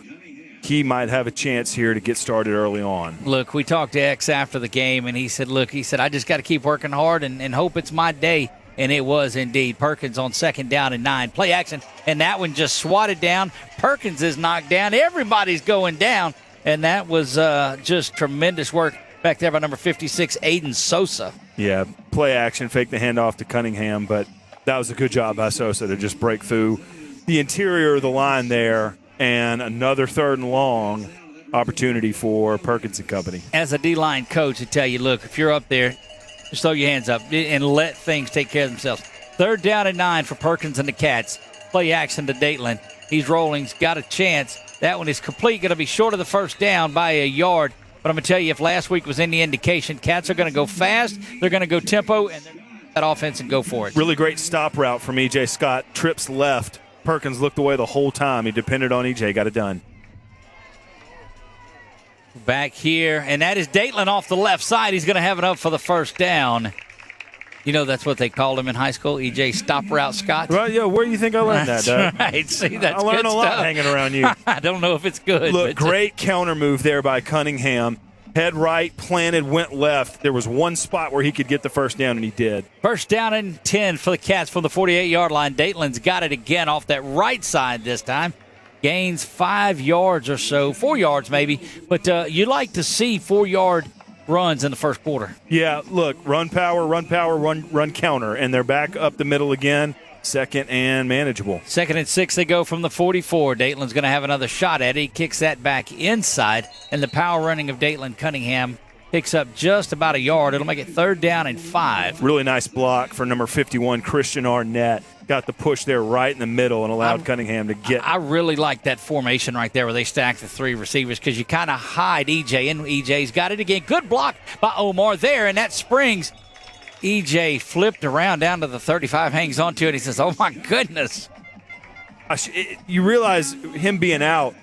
he might have a chance here to get started early on. Look, we talked to X after the game, and he said, I just got to keep working hard and hope it's my day. And it was indeed. Perkins on 2nd down and 9. Play action, and that one just swatted down. Perkins is knocked down. Everybody's going down, and that was just tremendous work back there by number 56, Aiden Sosa. Yeah, play action, fake the handoff to Cunningham, but that was a good job by Sosa to just break through the interior of the line there, and another 3rd and long opportunity for Perkins and company. As a D-line coach, I tell you, look, if you're up there, just throw your hands up and let things take care of themselves. 3rd down and 9 for Perkins and the Cats. Play action to Dayton. He's rolling. He's got a chance. That one is complete. Going to be short of the 1st down by a yard. But I'm going to tell you, if last week was any indication, Cats are going to go fast. They're going to go tempo, and they're going to that offense and go for it. Really great stop route from E.J. Scott. Trips left. Perkins looked away the whole time. He depended on E.J. Got it done. Back here, and that is Dayton off the left side. He's going to have it up for the 1st down. You know that's what they called him in high school, E.J. Stop Route Scott. Well, yeah, where do you think I learned that, Doug? Right. See, that's I learned good a lot stuff. hanging around you. I don't know if it's good. Look, great counter move there by Cunningham. Head right, planted, went left. There was one spot where he could get the 1st down, and he did. 1st down and 10 for the Cats from the 48-yard line. Dayton's got it again off that right side this time. Gains 5 yards or so, 4 yards maybe. But you like to see 4-yard runs in the first quarter. Yeah, look, run power, run counter, and they're back up the middle again. 2nd and manageable. 2nd and 6 they go from the 44. Dayton's going to have another shot at it. He kicks that back inside, and the power running of Dayton Cunningham picks up just about a yard. It'll make it 3rd down and 5. Really nice block for number 51, Christian Arnett. Got the push there right in the middle and allowed Cunningham to get. I really like that formation right there where they stack the 3 receivers because you kind of hide EJ, and EJ's got it again. Good block by Omar there, and that springs. EJ flipped around down to the 35, hangs on to it. He says, oh, my goodness. You realize him being out,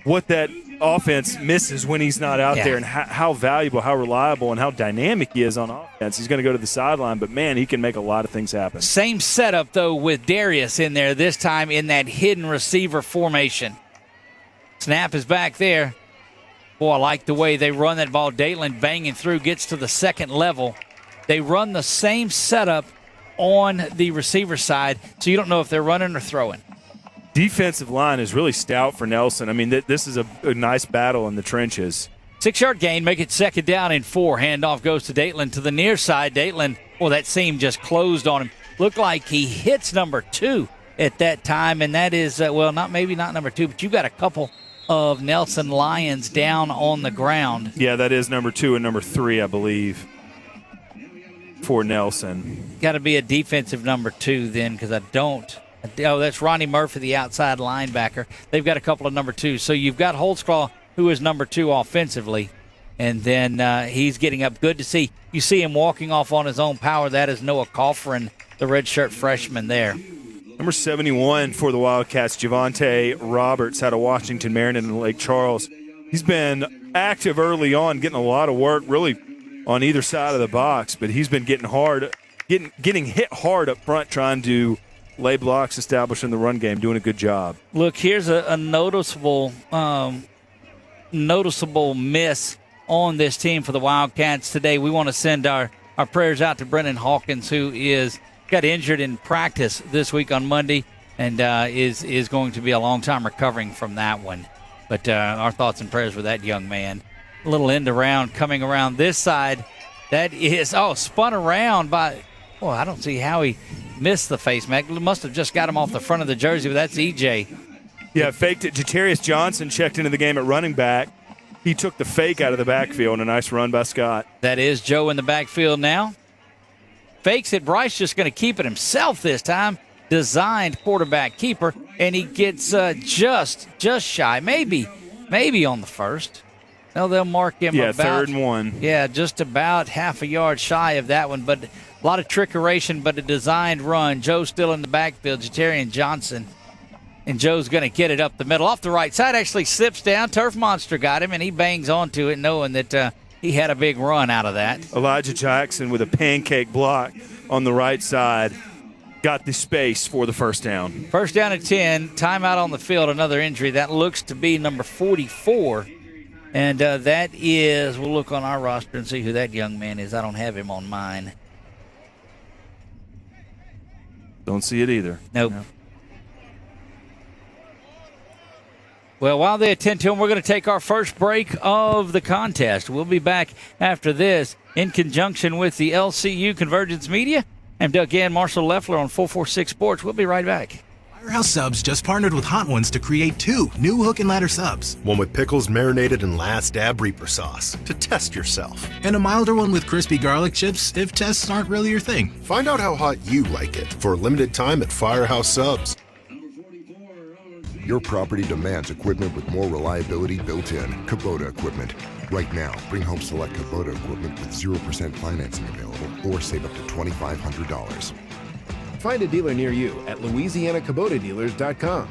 what that offense misses when he's not out there, and how valuable, how reliable, and how dynamic he is on offense. He's going to go to the sideline, but, man, he can make a lot of things happen. Same setup, though, with Darius in there, this time in that hidden receiver formation. Snap is back there. Boy, I like the way they run that ball. Dayton banging through, gets to the 2nd level. They run the same setup on the receiver side, so you don't know if they're running or throwing. Defensive line is really stout for Nelson. I mean, this is a nice battle in the trenches. 6-yard gain, make it 2nd down and 4. Handoff goes to Dayton to the near side. Dayton, well, that seam just closed on him. looked like he hits number 2 at that time, and that is, maybe not number 2, but you got a couple of Nelson Lyons down on the ground. Yeah, that is number 2 and number 3, I believe, for Nelson. Got to be a defensive number 2 then, because I don't. Oh, that's Ronnie Murphy, the outside linebacker. They've got a couple of number 2s. So you've got Holtzclaw, who is number 2 offensively, and then he's getting up. Good to see. You see him walking off on his own power. That is Noah Coffrin, the redshirt freshman there. Number 71 for the Wildcats, Javante Roberts, out of Washington, Marion, and Lake Charles. He's been active early on, getting a lot of work, really on either side of the box, but he's been getting hit hard up front, trying to lay blocks, establishing the run game, doing a good job. Look, here's a noticeable miss on this team for the Wildcats today. We want to send our prayers out to Brennan Hawkins, who got injured in practice this week on Monday and is going to be a long time recovering from that one. But our thoughts and prayers with that young man. A little end around coming around this side. That is, spun around by, I don't see how he missed the face mask. Must have just got him off the front of the jersey, but that's EJ. Yeah, faked it. Jatarius Johnson checked into the game at running back. He took the fake out of the backfield, and a nice run by Scott. That is Joe in the backfield now. Fakes it. Bryce just going to keep it himself this time. Designed quarterback keeper, and he gets just shy. Maybe on the first. No, they'll mark him about 3rd and 1. Yeah, just about half a yard shy of that one, but a lot of trickeration, but a designed run. Joe's still in the backfield, Jatarian Johnson. And Joe's going to get it up the middle. Off the right side, actually slips down. Turf Monster got him, and he bangs onto it, knowing that he had a big run out of that. Elijah Jackson with a pancake block on the right side. Got the space for the first down. First down at 10. Timeout on the field, another injury. That looks to be number 44. And that is, we'll look on our roster and see who that young man is. I don't have him on mine. Don't see it either. Nope. No. Well, while they attend to him, we're going to take our first break of the contest. We'll be back after this in conjunction with the LCU Convergence Media. I'm Doug Gann, Marshall Leffler on 446 Sports. We'll be right back. Firehouse Subs just partnered with Hot Ones to create 2 new hook and ladder subs. One with pickles marinated in Last Dab Reaper sauce to test yourself. And a milder one with crispy garlic chips if tests aren't really your thing. Find out how hot you like it for a limited time at Firehouse Subs. Your property demands equipment with more reliability built in. Kubota equipment. Right now, bring home select Kubota equipment with 0% financing available or save up to $2,500. Find a dealer near you at LouisianaKubotaDealers.com.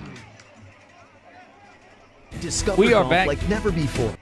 We are back like never before.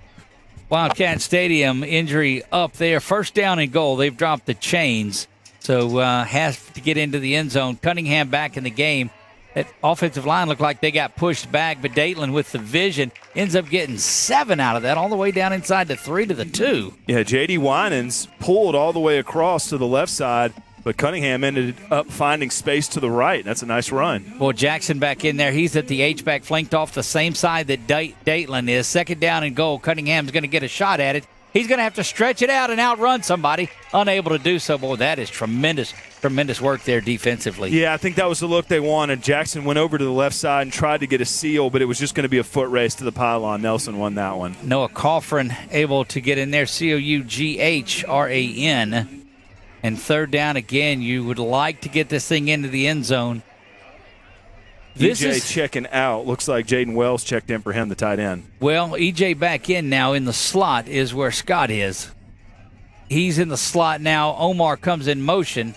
Wildcat Stadium, injury up there. First down and goal. They've dropped the chains, so has to get into the end zone. Cunningham back in the game. That offensive line looked like they got pushed back, but Datelin with the vision ends up getting 7 out of that, all the way down inside the 3 to the 2. Yeah, J.D. Winans pulled all the way across to the left side, but Cunningham ended up finding space to the right. That's a nice run. Well, Jackson back in there. He's at the H-back, flanked off the same side that Datelin is. Second down and goal. Cunningham's going to get a shot at it. He's going to have to stretch it out and outrun somebody. Unable to do so. Boy, that is tremendous work there defensively. Yeah, I think that was the look they wanted. Jackson went over to the left side and tried to get a seal, but it was just going to be a foot race to the pylon. Nelson won that one. Noah Coffrin able to get in there, Coughran. And third down again, you would like to get this thing into the end zone. EJ checking out. Looks like Jaden Wells checked in for him, the tight end. Well, EJ back in now in the slot is where Scott is. He's in the slot now. Omar comes in motion.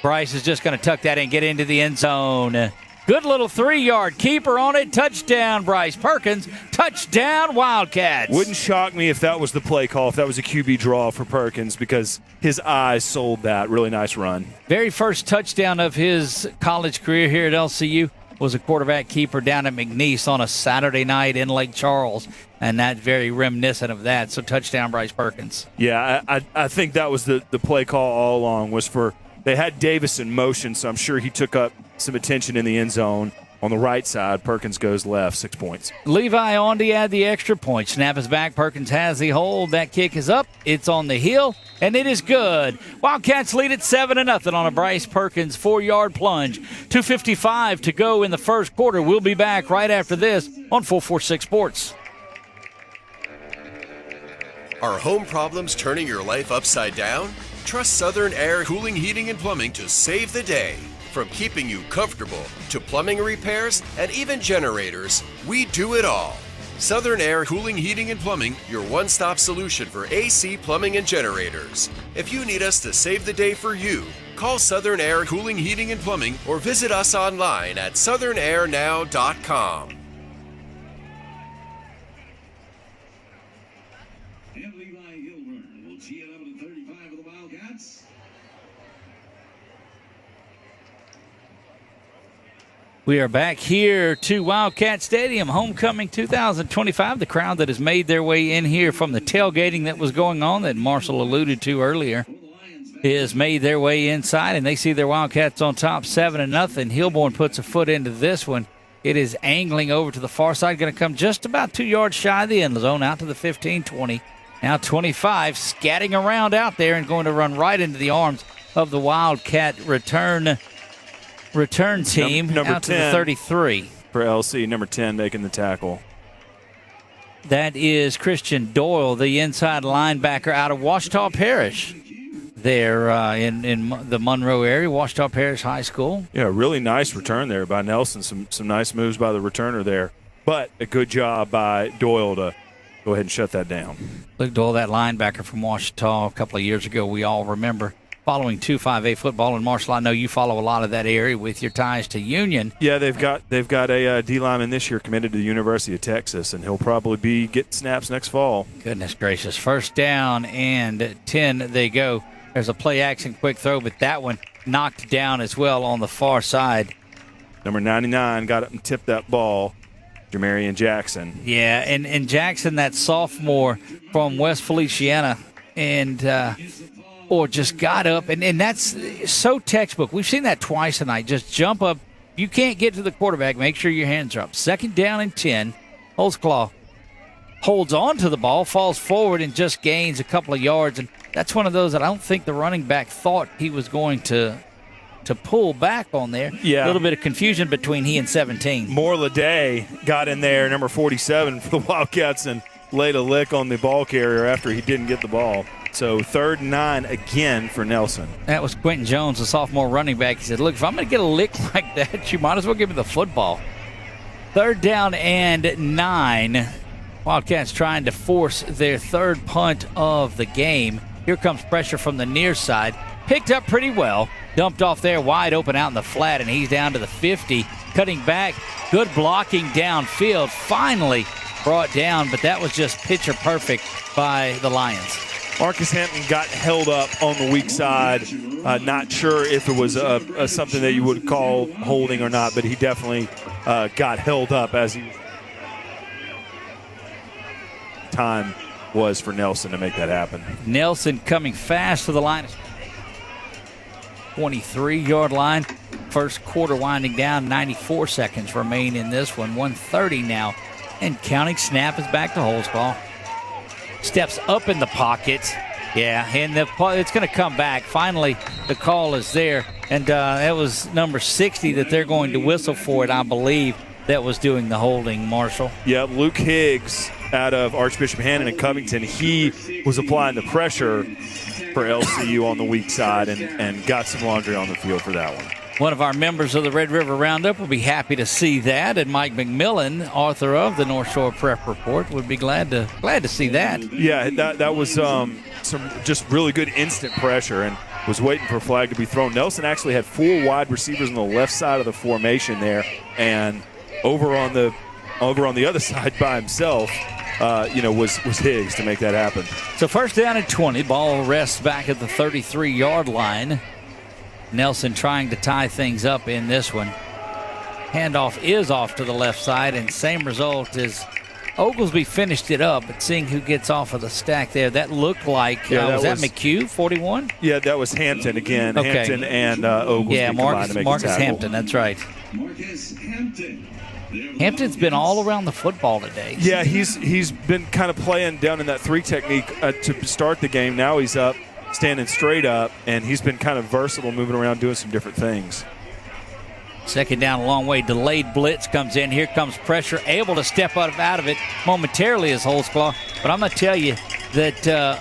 Bryce is just going to tuck that in, get into the end zone. Good little 3-yard keeper on it. Touchdown, Bryce Perkins. Touchdown, Wildcats. Wouldn't shock me if that was the play call, if that was a QB draw for Perkins, because his eyes sold that. Really nice run. Very first touchdown of his college career here at LCU was a quarterback keeper down at McNeese on a Saturday night in Lake Charles, and that's very reminiscent of that. So touchdown, Bryce Perkins. Yeah, I think that was the play call all along, was for – they had Davis in motion, so I'm sure he took up some attention in the end zone. On the right side, Perkins goes left, 6 points. Levi on to add the extra point. Snap is back. Perkins has the hold. That kick is up. It's on the hill, and it is good. Wildcats lead it 7-0 on a Bryce Perkins 4-yard plunge. 2:55 to go in the first quarter. We'll be back right after this on 446 Sports. Are home problems turning your life upside down? Trust Southern Air Cooling, Heating, and Plumbing to save the day. From keeping you comfortable to plumbing repairs and even generators, we do it all. Southern Air Cooling, Heating, and Plumbing, your one-stop solution for AC, plumbing, and generators. If you need us to save the day for you, call Southern Air Cooling, Heating, and Plumbing or visit us online at southernairnow.com. And Levi Gilbert will tee it up at 35 of the Wildcats. We are back here to Wildcat Stadium, homecoming 2025. The crowd that has made their way in here from the tailgating that was going on that Marshall alluded to earlier has made their way inside, and they see their Wildcats on top 7-0. Hilborn puts a foot into this one. It is angling over to the far side, going to come just about 2 yards shy of the end zone, out to the 15-20. Now 25, scatting around out there and going to run right into the arms of the Wildcat return team, number out 10 to the 33. For LC, number 10 making the tackle. That is Christian Doyle, the inside linebacker out of Ouachita Parish. There in the Monroe area, Ouachita Parish High School. Yeah, really nice return there by Nelson. Some nice moves by the returner there. But a good job by Doyle to go ahead and shut that down. Luke Doyle, that linebacker from Ouachita a couple of years ago, we all remember. Following 2-5A football in Marshall, I know you follow a lot of that area with your ties to Union. Yeah, they've got a D lineman this year committed to the University of Texas, and he'll probably be getting snaps next fall. Goodness gracious. First down and 10 they go. There's a play action quick throw, but that one knocked down as well on the far side. Number 99 got up and tipped that ball, Jamarian Jackson. Yeah, and Jackson, that sophomore from West Feliciana, and or just got up, and that's so textbook. We've seen that twice tonight. Just jump up. You can't get to the quarterback. Make sure your hands are up. Second down and 10. Holtzclaw holds on to the ball, falls forward, and just gains a couple of yards. And that's one of those that I don't think the running back thought he was going to pull back on there. Yeah. A little bit of confusion between he and 17. Morladay got in there, number 47 for the Wildcats, and laid a lick on the ball carrier after he didn't get the ball. So 3rd and 9 again for Nelson. That was Quentin Jones, the sophomore running back. He said, look, if I'm going to get a lick like that, you might as well give me the football. 3rd down and 9. Wildcats trying to force their third punt of the game. Here comes pressure from the near side. Picked up pretty well. Dumped off there wide open out in the flat, and he's down to the 50. Cutting back. Good blocking downfield. Finally brought down, but that was just picture perfect by the Lions. Marcus Hampton got held up on the weak side. Not sure if it was something that you would call holding or not, but he definitely got held up as he time was for Nelson to make that happen. Nelson coming fast to the line. 23-yard line. First quarter winding down. 94 seconds remain in this one. 1:30 now. And counting. Snap is back to Holtzclaw. Steps up in the pocket. Yeah, and it's going to come back. Finally, the call is there. And that was number 60 that they're going to whistle for it, I believe, that was doing the holding, Marshall. Yeah, Luke Higgs out of Archbishop Hannon and Covington. He was applying the pressure for LCU on the weak side and got some laundry on the field for that one. One of our members of the Red River Roundup will be happy to see that, and Mike McMillan, author of the North Shore Prep Report, would be glad to see that. Yeah, that was some just really good instant pressure and was waiting for a flag to be thrown. Nelson actually had 4 wide receivers on the left side of the formation there, and over on the other side by himself, was Higgs to make that happen. So first down and 20, ball rests back at the 33-yard line. Nelson trying to tie things up in this one. Handoff is off to the left side, and same result as Oglesby finished it up, but seeing who gets off of the stack there, that looked like, was that McHugh, 41? Yeah, that was Hampton again. Okay. Hampton and Oglesby yeah, combined to make Marcus the tackle. Hampton, that's right. Hampton's been all around the football today. Yeah, he's been kind of playing down in that 3 technique to start the game. Now he's up, standing straight up, and he's been kind of versatile, moving around, doing some different things. Second down a long way. Delayed blitz comes in. Here comes pressure. Able to step out of it momentarily is Holtzclaw. But I'm going to tell you that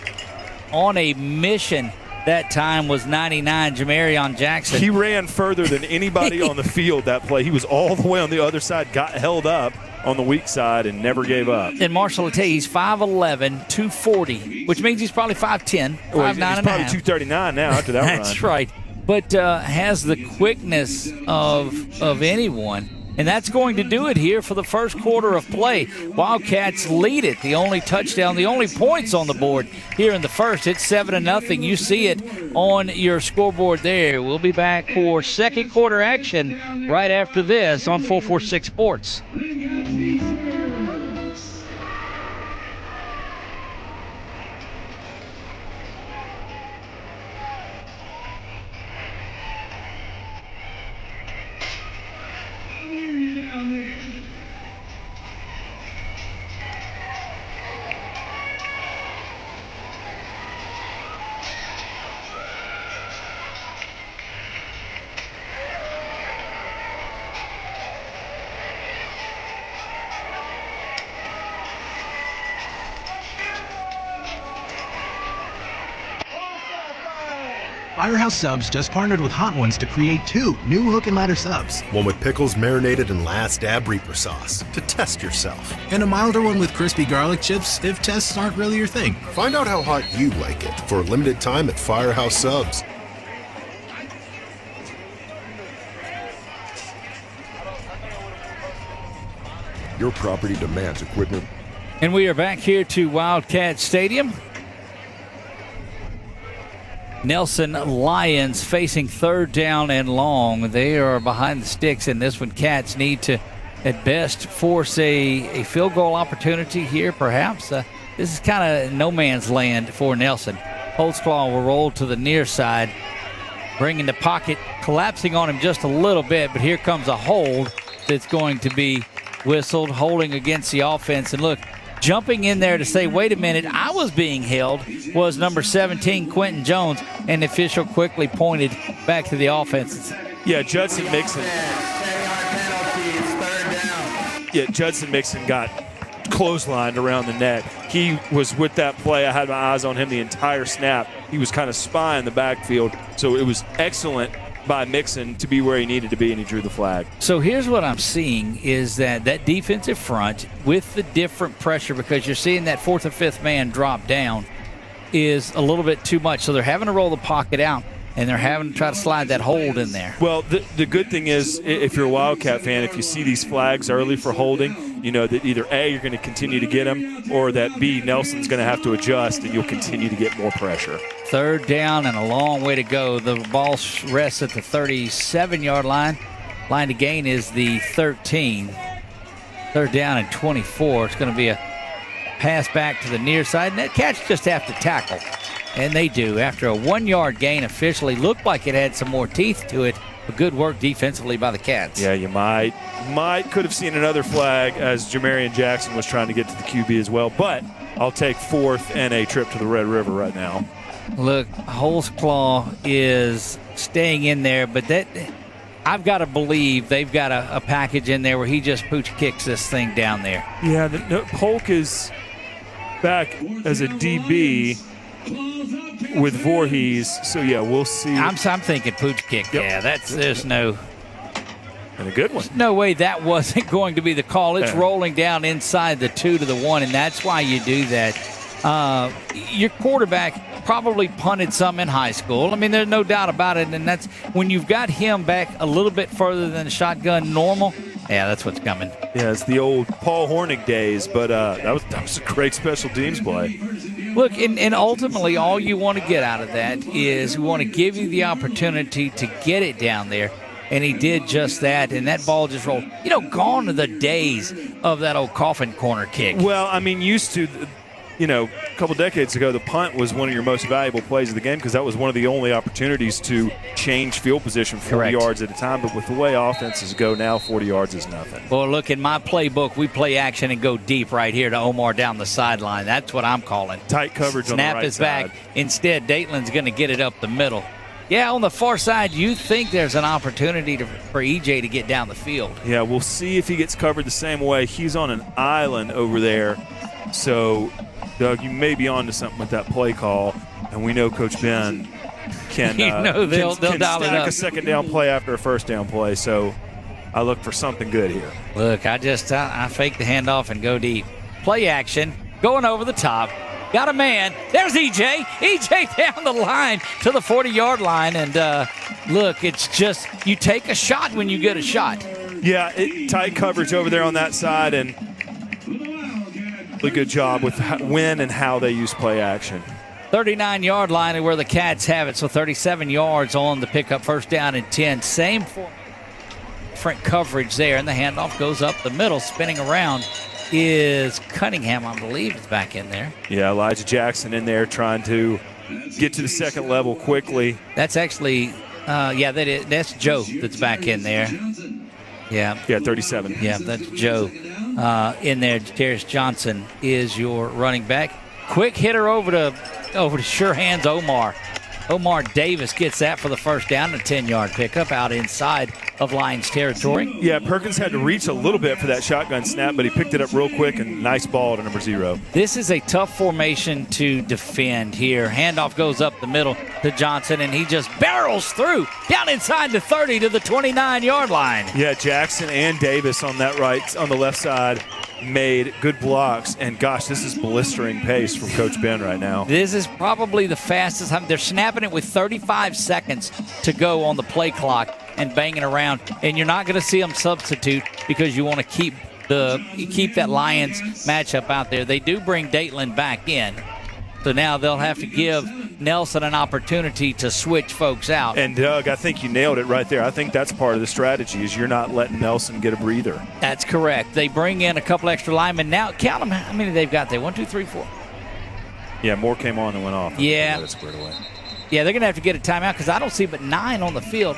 on a mission that time was 99, Jamarion Jackson. He ran further than anybody on the field that play. He was all the way on the other side, got held up on the weak side, and never gave up. And Marshall will tell you he's 5'11", 240, which means he's probably 5'10", 5'9", he's probably 239 now after that run. That's right. But has the quickness of anyone. And that's going to do it here for the first quarter of play. Wildcats lead it. The only touchdown, the only points on the board here in the first. It's 7-0. You see it on your scoreboard there. We'll be back for second quarter action right after this on 446 Sports. Firehouse Subs just partnered with Hot Ones to create 2 new hook and ladder subs. One with pickles marinated in last dab reaper sauce to test yourself. And a milder one with crispy garlic chips if tests aren't really your thing. Find out how hot you like it for a limited time at Firehouse Subs. Your property demands equipment. And we are back here to Wildcat Stadium. Nelson Lions facing third down and long. They are behind the sticks in this one. Cats need to, at best, force a field goal opportunity here, perhaps. This is kind of no man's land for Nelson. Holtzclaw will roll to the near side, bringing the pocket, collapsing on him just a little bit, but here comes a hold that's going to be whistled, holding against the offense. And look, jumping in there to say, wait a minute, I was being held, was number 17, Quentin Jones, and the official quickly pointed back to the offense. Yeah, Judson Mixon. Yeah, Judson Mixon got clotheslined around the neck. He was with that play. I had my eyes on him the entire snap. He was kind of spying the backfield, so it was excellent by Mixon to be where he needed to be, and he drew the flag. So here's what I'm seeing is that defensive front with the different pressure, because you're seeing that 4th or 5th man drop down, is a little bit too much. So they're having to roll the pocket out, and they're having to try to slide that hold in there. Well, the good thing is, if you're a Wildcat fan, if you see these flags early for holding, you know that either A, you're going to continue to get them, or that B, Nelson's going to have to adjust, and you'll continue to get more pressure. Third down and a long way to go. The ball rests at the 37-yard line. Line to gain is the 13. Third down and 24. It's going to be a pass back to the near side, and that Cats just have to tackle. And they do. After a 1-yard gain officially, looked like it had some more teeth to it. But good work defensively by the Cats. Yeah, you could have seen another flag as Jamarion Jackson was trying to get to the QB as well. But I'll take 4th and a trip to the Red River right now. Look, Holtzclaw is staying in there, but that I've got to believe they've got a package in there where he just pooch kicks this thing down there. Yeah, Polk is back as a DB with Voorhees, so yeah, we'll see. I'm thinking pooch kick. Yep. Yeah, there's no. And a good one. No way that wasn't going to be the call. It's rolling down inside the 2 to the 1, and that's why you do that. Your quarterback probably punted some in high school. I mean, there's no doubt about it, and that's when you've got him back a little bit further than shotgun normal. Yeah, that's what's coming. Yeah, it's the old Paul Hornig days, but that was a great special teams play. Look, and ultimately all you want to get out of that is we want to give you the opportunity to get it down there, and he did just that, and that ball just rolled. You know, gone are the days of that old coffin corner kick. Well, I mean, used to a couple decades ago, the punt was one of your most valuable plays of the game because that was one of the only opportunities to change field position 40 yards at a time. But with the way offenses go now, 40 yards is nothing. Well, look, in my playbook, we play action and go deep right here to Omar down the sideline. That's what I'm calling. Tight coverage on the right side. Snap is back. Instead, Dateland's going to get it up the middle. Yeah, on the far side, you think there's an opportunity for EJ to get down the field. Yeah, we'll see if he gets covered the same way. He's on an island over there. So, Doug, you may be on to something with that play call. And we know Coach Ben can, they'll can dial it stack up. a second down play after a first down play. So I look for something good here. Look, I fake the handoff and go deep. Play action, going over the top. Got a man. There's EJ. EJ down the line to the 40-yard line. And, look, it's just you take a shot when you get a shot. Yeah, tight coverage over there on that side. And really good job with when and how they use play action. 39-yard line is where the Cats have it. So 37 yards on the pickup, first down and 10. Same different coverage there. And the handoff goes up the middle, spinning around. Is Cunningham, I believe, is back in there. Yeah, Elijah Jackson in there trying to get to the second level quickly. That's actually, that's Joe that's back in there. Yeah, 37. Yeah, that's Joe in there. Darius Johnson is your running back. Quick hitter over to sure hands Omar. Omar Davis gets that for the first down, a 10-yard pickup out inside of Lions territory. Yeah, Perkins had to reach a little bit for that shotgun snap, but he picked it up real quick, and nice ball to number 0. This is a tough formation to defend here. Handoff goes up the middle to Johnson, and he just barrels through down inside the 30 to the 29-yard line. Yeah, Jackson and Davis on the left side made good blocks, and gosh, this is blistering pace from Coach Ben right now. This is probably the fastest time. They're snapping it with 35 seconds to go on the play clock and banging around, and you're not going to see them substitute because you want to keep that Lions matchup out there. They do bring Dateland back in, so now they'll have to give Nelson an opportunity to switch folks out. And Doug, I think you nailed it right there. I think that's part of the strategy is you're not letting Nelson get a breather. That's correct. They bring in a couple extra linemen. Now, count them. How many they've got there? 1, 2, 3, 4. Yeah, more came on than went off. Yeah. Yeah, they're going to have to get a timeout because I don't see but 9 on the field.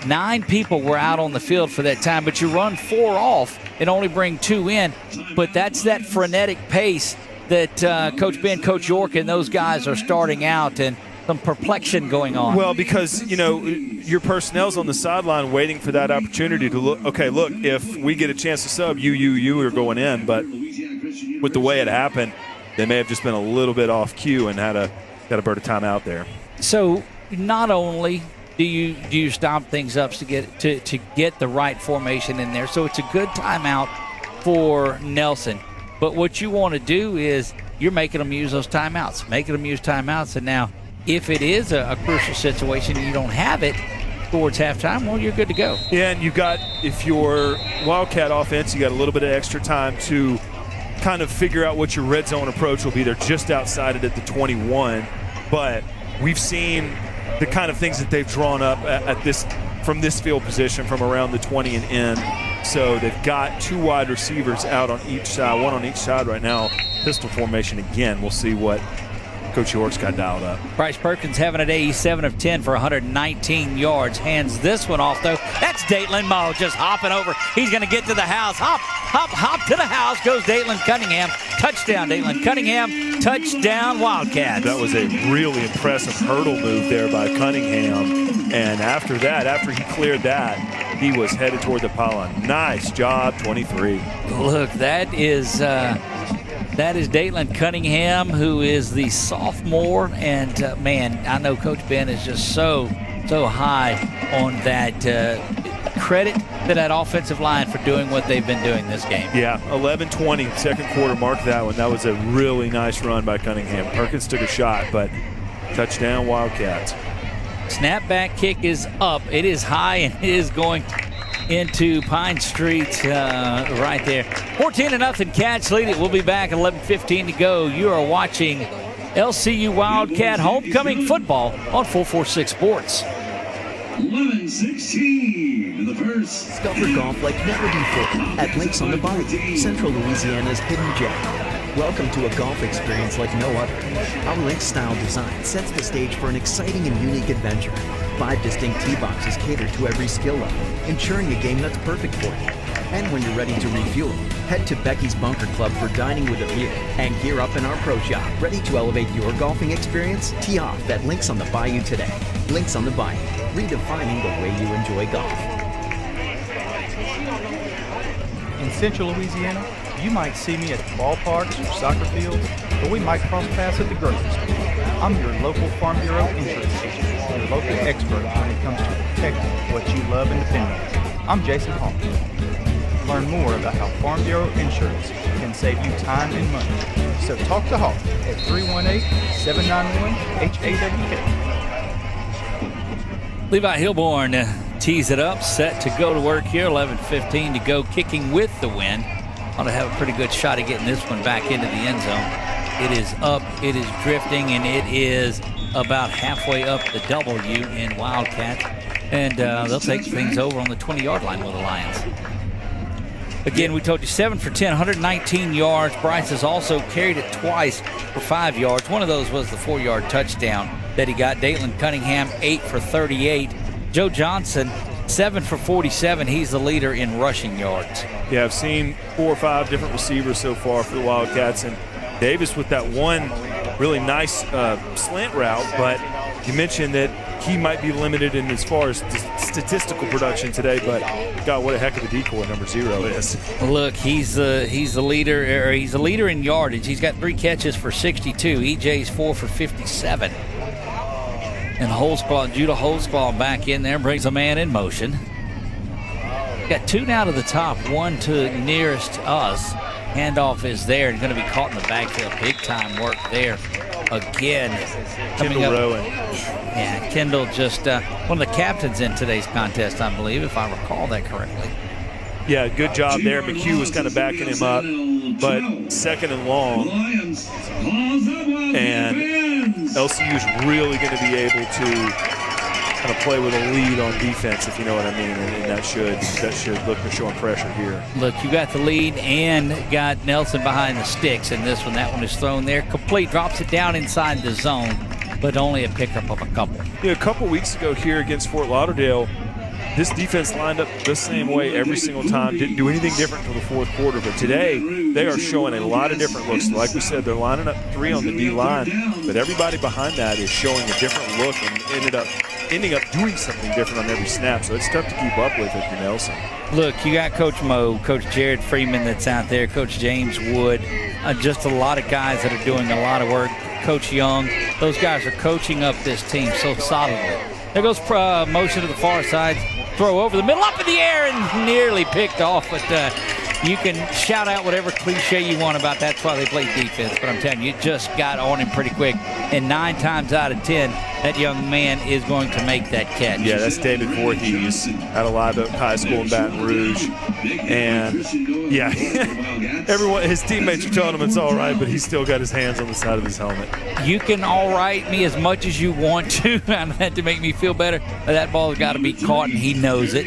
9 people were out on the field for that time, but you run 4 off and only bring 2 in. But that's that frenetic pace that Coach Ben, Coach York, and those guys are starting out, and some perplexion going on. Well, because, your personnel's on the sideline waiting for that opportunity to look, if we get a chance to sub, you are going in. But with the way it happened, they may have just been a little bit off cue and got to burn a timeout there. So not only do you stop things up to get the right formation in there, so it's a good timeout for Nelson. But what you want to do is you're making them use those timeouts. And now if it is a crucial situation and you don't have it towards halftime, well, you're good to go. Yeah, and if you're Wildcat offense, you got a little bit of extra time to kind of figure out what your red zone approach will be. They're just outside it at the 21, but we've seen the kind of things that they've drawn up from this field position from around the 20 and in. So they've got 2 wide receivers out on each side, 1 on each side right now. Pistol formation again. We'll see what Coach York's got dialed up. Bryce Perkins having a day. He's 7 of 10 for 119 yards. Hands this one off, though. That's Dateland Moe just hopping over. He's going to get to the house. Hop to the house goes Dateland Cunningham. Touchdown, Dateland Cunningham. Touchdown, Wildcats. That was a really impressive hurdle move there by Cunningham. And after he cleared that, he was headed toward the pylon. Nice job, 23. Look, that is Dateland Cunningham, who is the sophomore. And, man, I know Coach Ben is just so high on that credit to that offensive line for doing what they've been doing this game. Yeah, 11-20, second quarter, mark that one. That was a really nice run by Cunningham. Perkins took a shot, but touchdown Wildcats. Snapback kick is up. It is high, and it is going into Pine Street right there. 14-0 Cats lead it. We'll be back at 11:15 to go. You are watching LCU Wildcat homecoming football on 446 Sports. 11-16 in the first. Discover golf like never before at Lakes on the Bike, Central Louisiana's hidden gem. Welcome to a golf experience like no other. Our Link-style design sets the stage for an exciting and unique adventure. 5 distinct tee boxes cater to every skill level, ensuring a game that's perfect for you. And when you're ready to refuel, head to Becky's Bunker Club for dining with a view. And gear up in our pro shop, ready to elevate your golfing experience? Tee off at Links on the Bayou today. Links on the Bayou, redefining the way you enjoy golf. In Central Louisiana, you might see me at ballparks or soccer fields, or we might cross paths at the grocery store. I'm your local Farm Bureau insurance agent, your local expert when it comes to protecting what you love and depend on. I'm Jason Hall. Learn more about how Farm Bureau Insurance can save you time and money. So talk to Hall at 318-791-HAWK. Levi Hilborn tees it up, set to go to work here. 11:15 to go, kicking with the wind. Ought to have a pretty good shot at getting this one back into the end zone. It is up, it is drifting, and it is about halfway up the W in Wildcat. And they'll take things over on the 20-yard line with the Lions. Again, we told you 7 for 10, 119 yards. Bryce has also carried it twice for 5 yards. One of those was the 4-yard touchdown that he got. Dayton Cunningham, 8 for 38. Joe Johnson, 7 for 47. He's the leader in rushing yards. Yeah, I've seen 4 or 5 different receivers so far for the Wildcats, and Davis with that one really nice slant route, but you mentioned that he might be limited in as far as statistical production today, but God, what a heck of a decoy number 0 is. Look, he's the leader, or he's the leader in yardage. He's got 3 catches for 62. EJ's 4 for 57. And Judah Holzclaw back in there, brings a man in motion. Got 2 now to the top, 1 to nearest us. Handoff is there and going to be caught in the backfield. Big time work there again. Kendall Rowan. Yeah, Kendall just one of the captains in today's contest, I believe, if I recall that correctly. Yeah, good job there. McHugh was kind of backing him up, but 2nd and long. And LCU's really going to be able to kind of play with a lead on defense, if you know what I mean, and that should look for showing pressure here. Look, you got the lead and got Nelson behind the sticks in this one. That one is thrown there. Complete, drops it down inside the zone, but only a pickup of a couple. Yeah, a couple weeks ago here against Fort Lauderdale, this defense lined up the same way every single time, didn't do anything different until the 4th quarter. But today, they are showing a lot of different looks. Like we said, they're lining up 3 on the D-line, but everybody behind that is showing a different look and ending up doing something different on every snap. So it's tough to keep up with if you're Nelson. Look, you got Coach Moe, Coach Jared Freeman that's out there, Coach James Wood, just a lot of guys that are doing a lot of work. Coach Young, those guys are coaching up this team so solidly. There goes motion to the far side, throw over the middle, up in the air, and nearly picked off. But you can shout out whatever cliche you want about that's why they play defense. But I'm telling you, it just got on him pretty quick. And 9 times out of 10, that young man is going to make that catch. Yeah, that's David Voorhees out of Live Oak High School in Baton Rouge. And, yeah, his teammates are telling him it's all right, but he's still got his hands on the side of his helmet. You can all right me as much as you want to, and that to make me feel better. But that ball's got to be caught, and he knows it.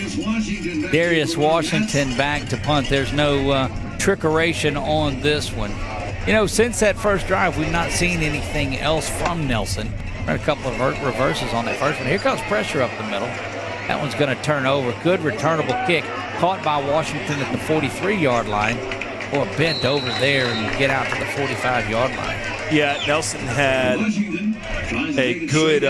Darius Washington back to punt. There's no trickeration on this one. You know, since that first drive, we've not seen anything else from Nelson. Had a couple of reverses on that first one. Here comes pressure up the middle. That one's going to turn over. Good returnable kick. Caught by Washington at the 43-yard line. Or bent over there and get out to the 45-yard line. Yeah, Nelson had a good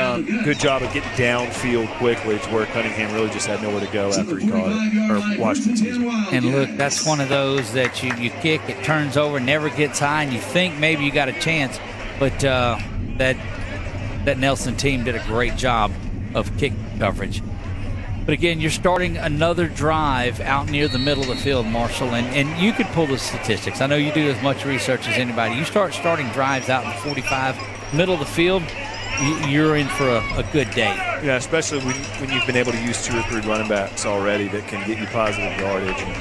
job of getting downfield quickly to where Cunningham really just had nowhere to go after he caught it, or Washington season. And look, that's one of those that you kick, it turns over, never gets high, and you think maybe you got a chance, but that Nelson team did a great job of kick coverage. But again, you're starting another drive out near the middle of the field, Marshall, and you could pull the statistics. I know you do as much research as anybody. You start starting drives out in the 45, middle of the field, you're in for a good day. Yeah, especially when you've been able to use 2 or 3 running backs already that can get you positive yardage, and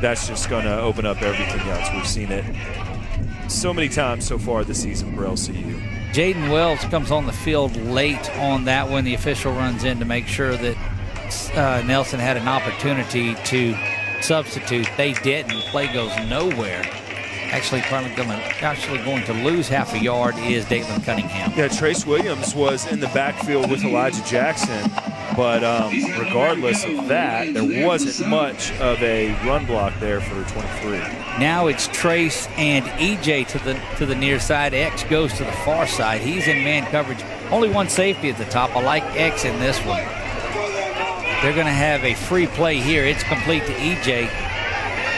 that's just going to open up everything else. We've seen it so many times so far this season for LCU. Jaden Wells comes on the field late on that one. The official runs in to make sure that Nelson had an opportunity to substitute. They didn't. Play goes nowhere. actually going to lose half a yard is Dayton Cunningham. Yeah, Trace Williams was in the backfield with Elijah Jackson, but regardless of that, there wasn't much of a run block there for 23. Now it's Trace and EJ to the near side. X goes to the far side. He's in man coverage. Only one safety at the top. I like X in this one. They're going to have a free play here. It's complete to EJ.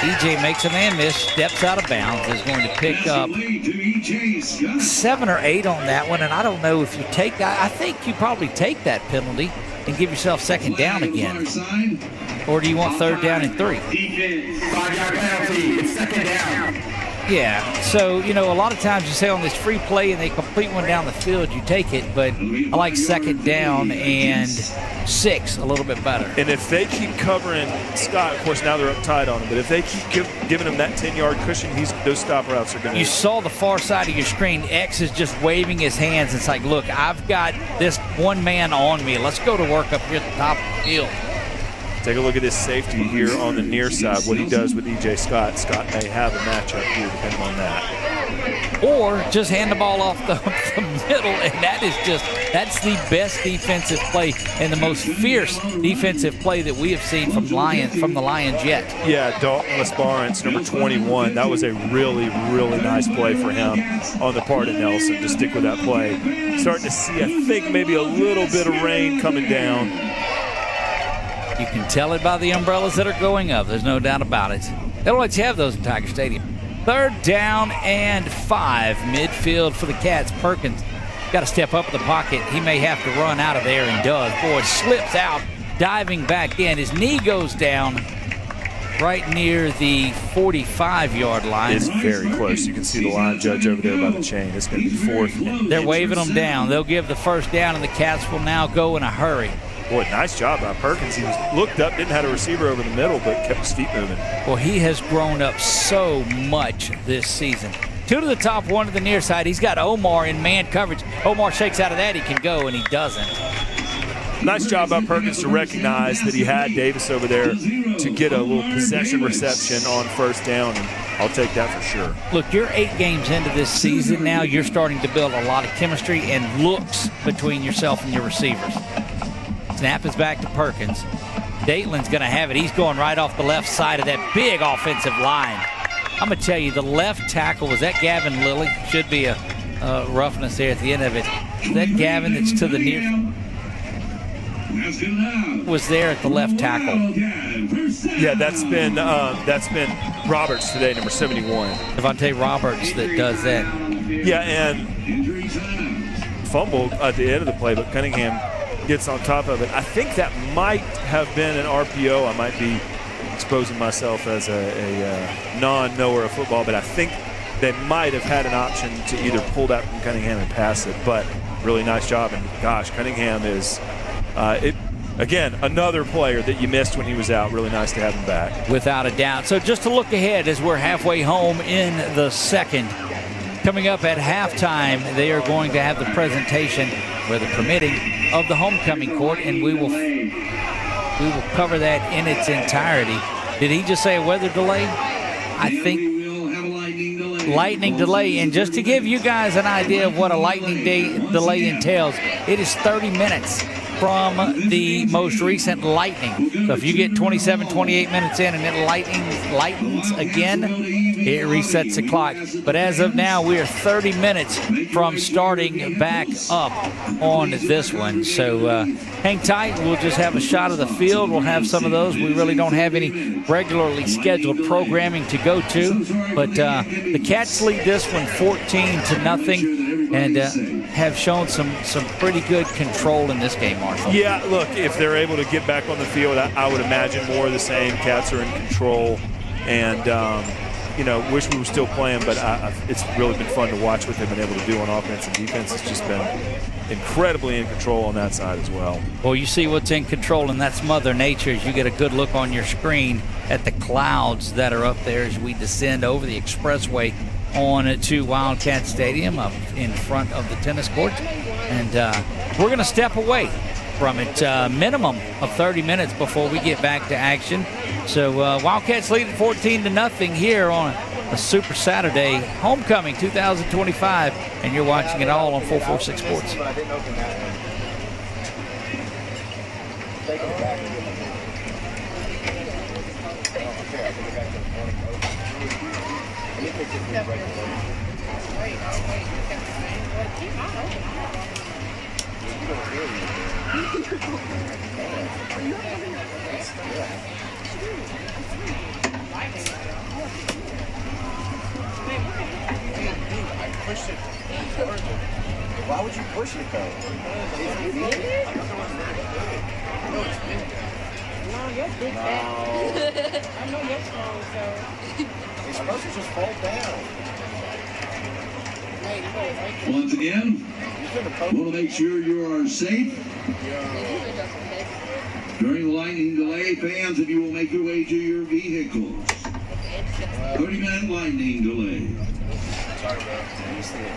EJ makes a man miss, steps out of bounds, is going to pick up 7 or 8 on that one, and I don't know if you take that. I think you probably take that penalty and give yourself second down again. Or do you want third down and 3? 5-yard penalty. It's second down. Yeah, so, a lot of times you say on this free play and they complete one down the field, you take it, but I like second down and 6 a little bit better. And if they keep covering Scott, of course, now they're up tight on him, but if they keep giving him that 10-yard cushion, those stop routes are going to... You saw the far side of your screen. X is just waving his hands. It's like, look, I've got this one man on me. Let's go to work up here at the top of the field. Take a look at this safety here on the near side, what he does with E.J. Scott. Scott may have a matchup here depending on that. Or just hand the ball off the middle, and that's the best defensive play and the most fierce defensive play that we have seen from the Lions yet. Yeah, Dalton Lesbarance, number 21. That was a really, really nice play for him on the part of Nelson to stick with that play. Starting to see, I think, maybe a little bit of rain coming down. You can tell it by the umbrellas that are going up. There's no doubt about it. They don't let you have those in Tiger Stadium. Third down and 5. Midfield for the Cats. Perkins got to step up in the pocket. He may have to run out of there and does. Boy, slips out, diving back in. His knee goes down right near the 45-yard line. It's very close. You can see the line judge over there by the chain. It's going to be 4th. They're waving them down. They'll give the first down, and the Cats will now go in a hurry. Boy, nice job by Perkins. He looked up, didn't have a receiver over the middle, but kept his feet moving. Well, he has grown up so much this season. 2 to the top, 1 to the near side. He's got Omar in man coverage. Omar shakes out of that. He can go, and he doesn't. Nice job by Perkins to recognize that he had Davis over there to get a little possession reception on first down, and I'll take that for sure. Look, you're 8 games into this season now. You're starting to build a lot of chemistry and looks between yourself and your receivers. Snap is back to Perkins. Dateland's going to have it. He's going right off the left side of that big offensive line. I'm going to tell you, the left tackle, was that Gavin Lilly? Should be a roughness there at the end of it. Is that Gavin that's to the near? Was there at the left tackle. Yeah, that's been Roberts today, number 71. Devontae Roberts that does that. Yeah, and fumbled at the end of the play, but Cunningham gets on top of it. I think that might have been an RPO. I might be exposing myself as a non-knower of football, but I think they might have had an option to either pull that from Cunningham and pass it, but really nice job. And gosh, Cunningham is, again, another player that you missed when he was out. Really nice to have him back. Without a doubt. So just to look ahead as we're halfway home in the second. Coming up at halftime, they are going to have the presentation, weather permitting, of the homecoming court, and we will cover that in its entirety. Did he just say a weather delay? I think lightning delay. And just to give you guys an idea of what a lightning delay entails, it is 30 minutes from the most recent lightning. So if you get 27, 28 minutes in and it lightens again, it resets the clock. But as of now, we are 30 minutes from starting back up on this one. So hang tight. We'll just have a shot of the field. We'll have some of those. We really don't have any regularly scheduled programming to go to. But the Cats lead this one 14-0 and have shown some pretty good control in this game, Marshall. Yeah, look, if they're able to get back on the field, I would imagine more of the same. Cats are in control, and wish we were still playing, but it's really been fun to watch what they've been able to do on offense, and defense has just been incredibly in control on that side as well. Well, you see what's in control, and that's Mother Nature. As you get a good look on your screen at the clouds that are up there as we descend over the expressway on to Wildcat Stadium up in front of the tennis court. And we're going to step away from it, minimum of 30 minutes before we get back to action. So Wildcats lead at 14-0 here on a Super Saturday Homecoming 2025, and you're watching it all on 446 Sports. Why would you push it though? No, you're big fat. I know you're strong, so. It's supposed to just fall down. Once again, want to make sure you are safe. During the lightning delay, fans, if you will make your way to your vehicles. 30-minute lightning delay. Sorry, bro. You see it.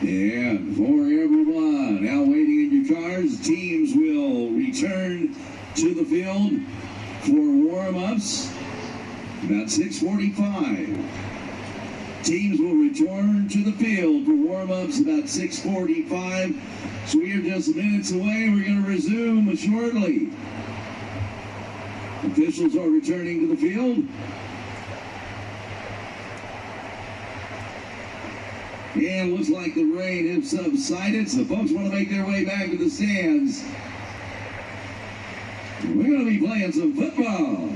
And for everyone now waiting in your cars, teams will return to the field for warm-ups about 6:45. Teams will return to the field for warm-ups about 6:45. So we are just minutes away. We're going to resume shortly. Officials are returning to the field. And looks like the rain has subsided, so folks want to make their way back to the stands. We're going to be playing some football.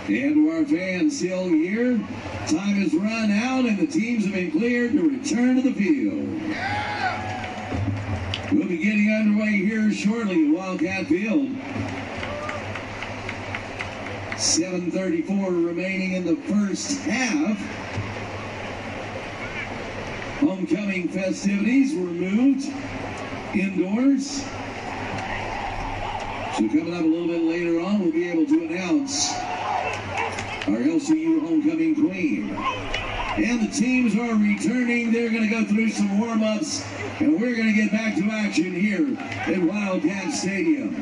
And to our fans still here, time has run out and the teams have been cleared to return to the field. We'll be getting underway here shortly at Wildcat Field. 7:34 remaining in the first half. Homecoming festivities were moved indoors. So coming up a little bit later on, we'll be able to announce our LCU homecoming queen. And the teams are returning. They're going to go through some warm-ups, and we're going to get back to action here at Wildcat Stadium.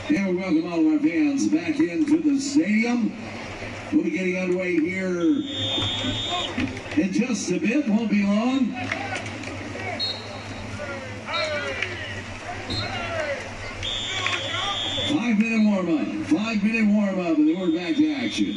And we welcome all of our fans back into the stadium. We'll be getting underway here in just a bit. Won't be long. Five-minute warm-up, and then we're back to action.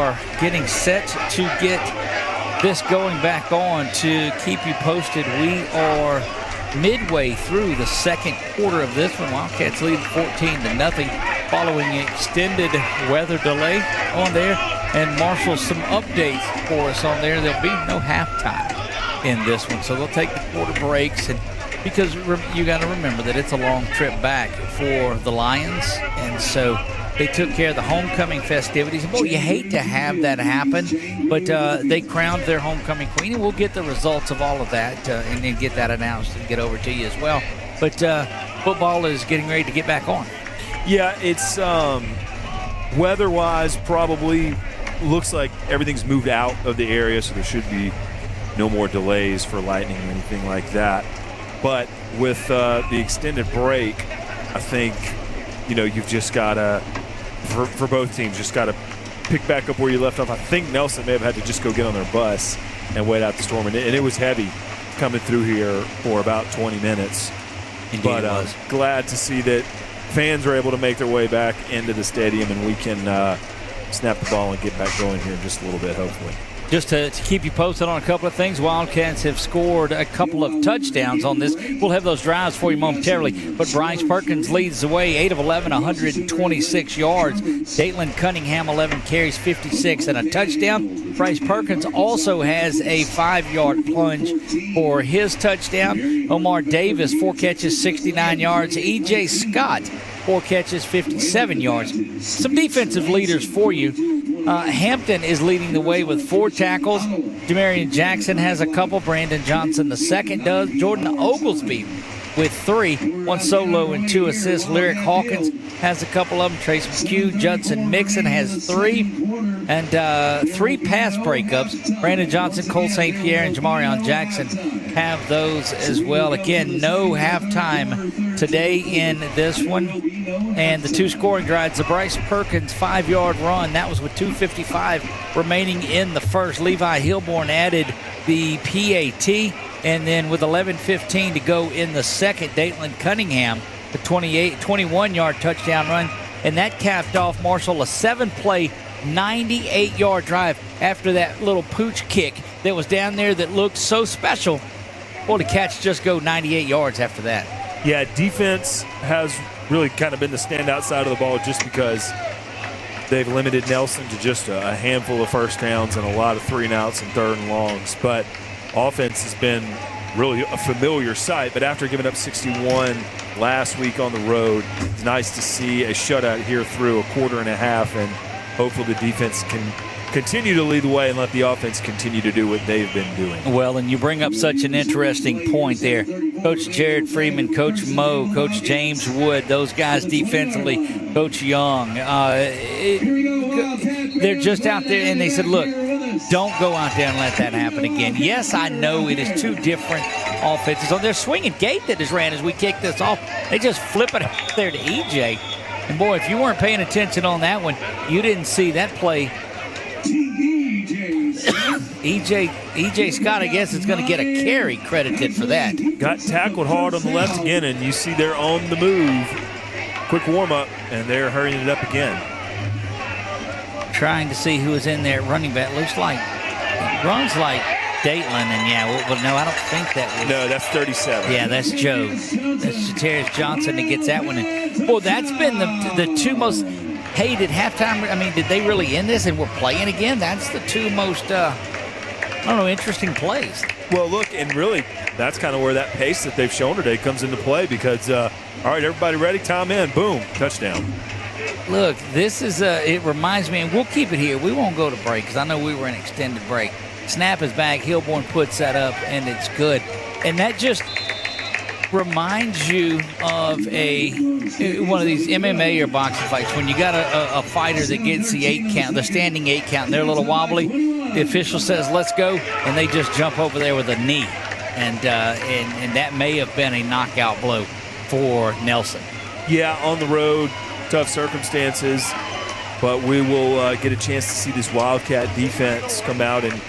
are getting set to get this going back on to keep you posted. We are midway through the second quarter of this one. Wildcats lead 14-0 following an extended weather delay on there. And Marshall, some updates for us on there. There'll be no halftime in this one, so they'll take the quarter breaks. And because you got to remember that it's a long trip back for the Lions, and so they took care of the homecoming festivities. Boy, you hate to have that happen, but they crowned their homecoming queen, and we'll get the results of all of that and then get that announced and get over to you as well. But football is getting ready to get back on. Yeah, it's weather-wise probably looks like everything's moved out of the area, so there should be no more delays for lightning or anything like that. But with the extended break, I think, you've just got to, for both teams, just got to pick back up where you left off. I think Nelson may have had to just go get on their bus and wait out the storm. And it was heavy coming through here for about 20 minutes. Indeed, but it was. Glad to see that fans are able to make their way back into the stadium, and we can snap the ball and get back going here in just a little bit, hopefully. Just to keep you posted on a couple of things, Wildcats have scored a couple of touchdowns on this. We'll have those drives for you momentarily. But Bryce Perkins leads the way, 8 of 11, 126 yards. Datelin Cunningham, 11 carries, 56, and a touchdown. Bryce Perkins also has a 5-yard plunge for his touchdown. Omar Davis, 4 catches, 69 yards. E.J. Scott, 4 catches, 57 yards. Some defensive leaders for you. Hampton is leading the way with 4 tackles. Demarion Jackson has a couple. Brandon Johnson the second does. Jordan Oglesby with 3, 1 solo and 2 assists. Lyric Hawkins has a couple of them. Trace McHugh, Judson Mixon has 3, and 3 pass breakups. Brandon Johnson, Cole St. Pierre, and Jamarion Jackson have those as well. Again, no halftime today in this one. And the 2 scoring drives, the Bryce Perkins 5-yard run, that was with 2:55 remaining in the first. Levi Hilborn added the PAT, and then with 11:15 to go in the second, Datelin Cunningham, the 21-yard touchdown run, and that capped off, Marshall, a 7-play, 98-yard drive after that little pooch kick that was down there that looked so special. Well, the Cats just go 98 yards after that. Yeah, defense has really kind of been the standout side of the ball just because they've limited Nelson to just a handful of first downs and a lot of 3-and-outs and 3rd and longs. But offense has been really a familiar sight. But after giving up 61 last week on the road, it's nice to see a shutout here through a quarter and a half, and hopefully the defense can continue to lead the way and let the offense continue to do what they've been doing. Well, and you bring up such an interesting point there. Coach Jared Freeman, Coach Moe, Coach James Wood, those guys defensively, Coach Young, they're just out there, and they said, look, don't go out there and let that happen again. Yes, I know it is 2 different offenses. On their swinging gate that just ran as we kick this off, they just flip it out there to EJ. And, boy, if you weren't paying attention on that one, you didn't see that play. EJ Scott, I guess, is going to get a carry credited for that. Got tackled hard on the left again, and you see they're on the move. Quick warm-up, and they're hurrying it up again. Trying to see who is in there running back. Looks like, runs like Datelin, and well, no, I don't think that was. No, that's 37. Yeah, that's Joe. That's Jatarius Johnson that gets that one. And, well, that's been the 2 most hated halftime. I mean, did they really end this and we're playing again? That's the 2 most, interesting plays. Well, look, and really, that's kind of where that pace that they've shown today comes into play because, all right, everybody ready? Time in. Boom. Touchdown. Look, this is, it reminds me, and we'll keep it here. We won't go to break because I know we were in extended break. Snap is back. Hilborn puts that up, and it's good. And that just reminds you of one of these MMA or boxing fights when you got a fighter that gets the 8 count, the standing 8 count, and they're a little wobbly. The official says, let's go, and they just jump over there with a knee. And that may have been a knockout blow for Nelson. Yeah, on the road, tough circumstances, but we will get a chance to see this Wildcat defense come out and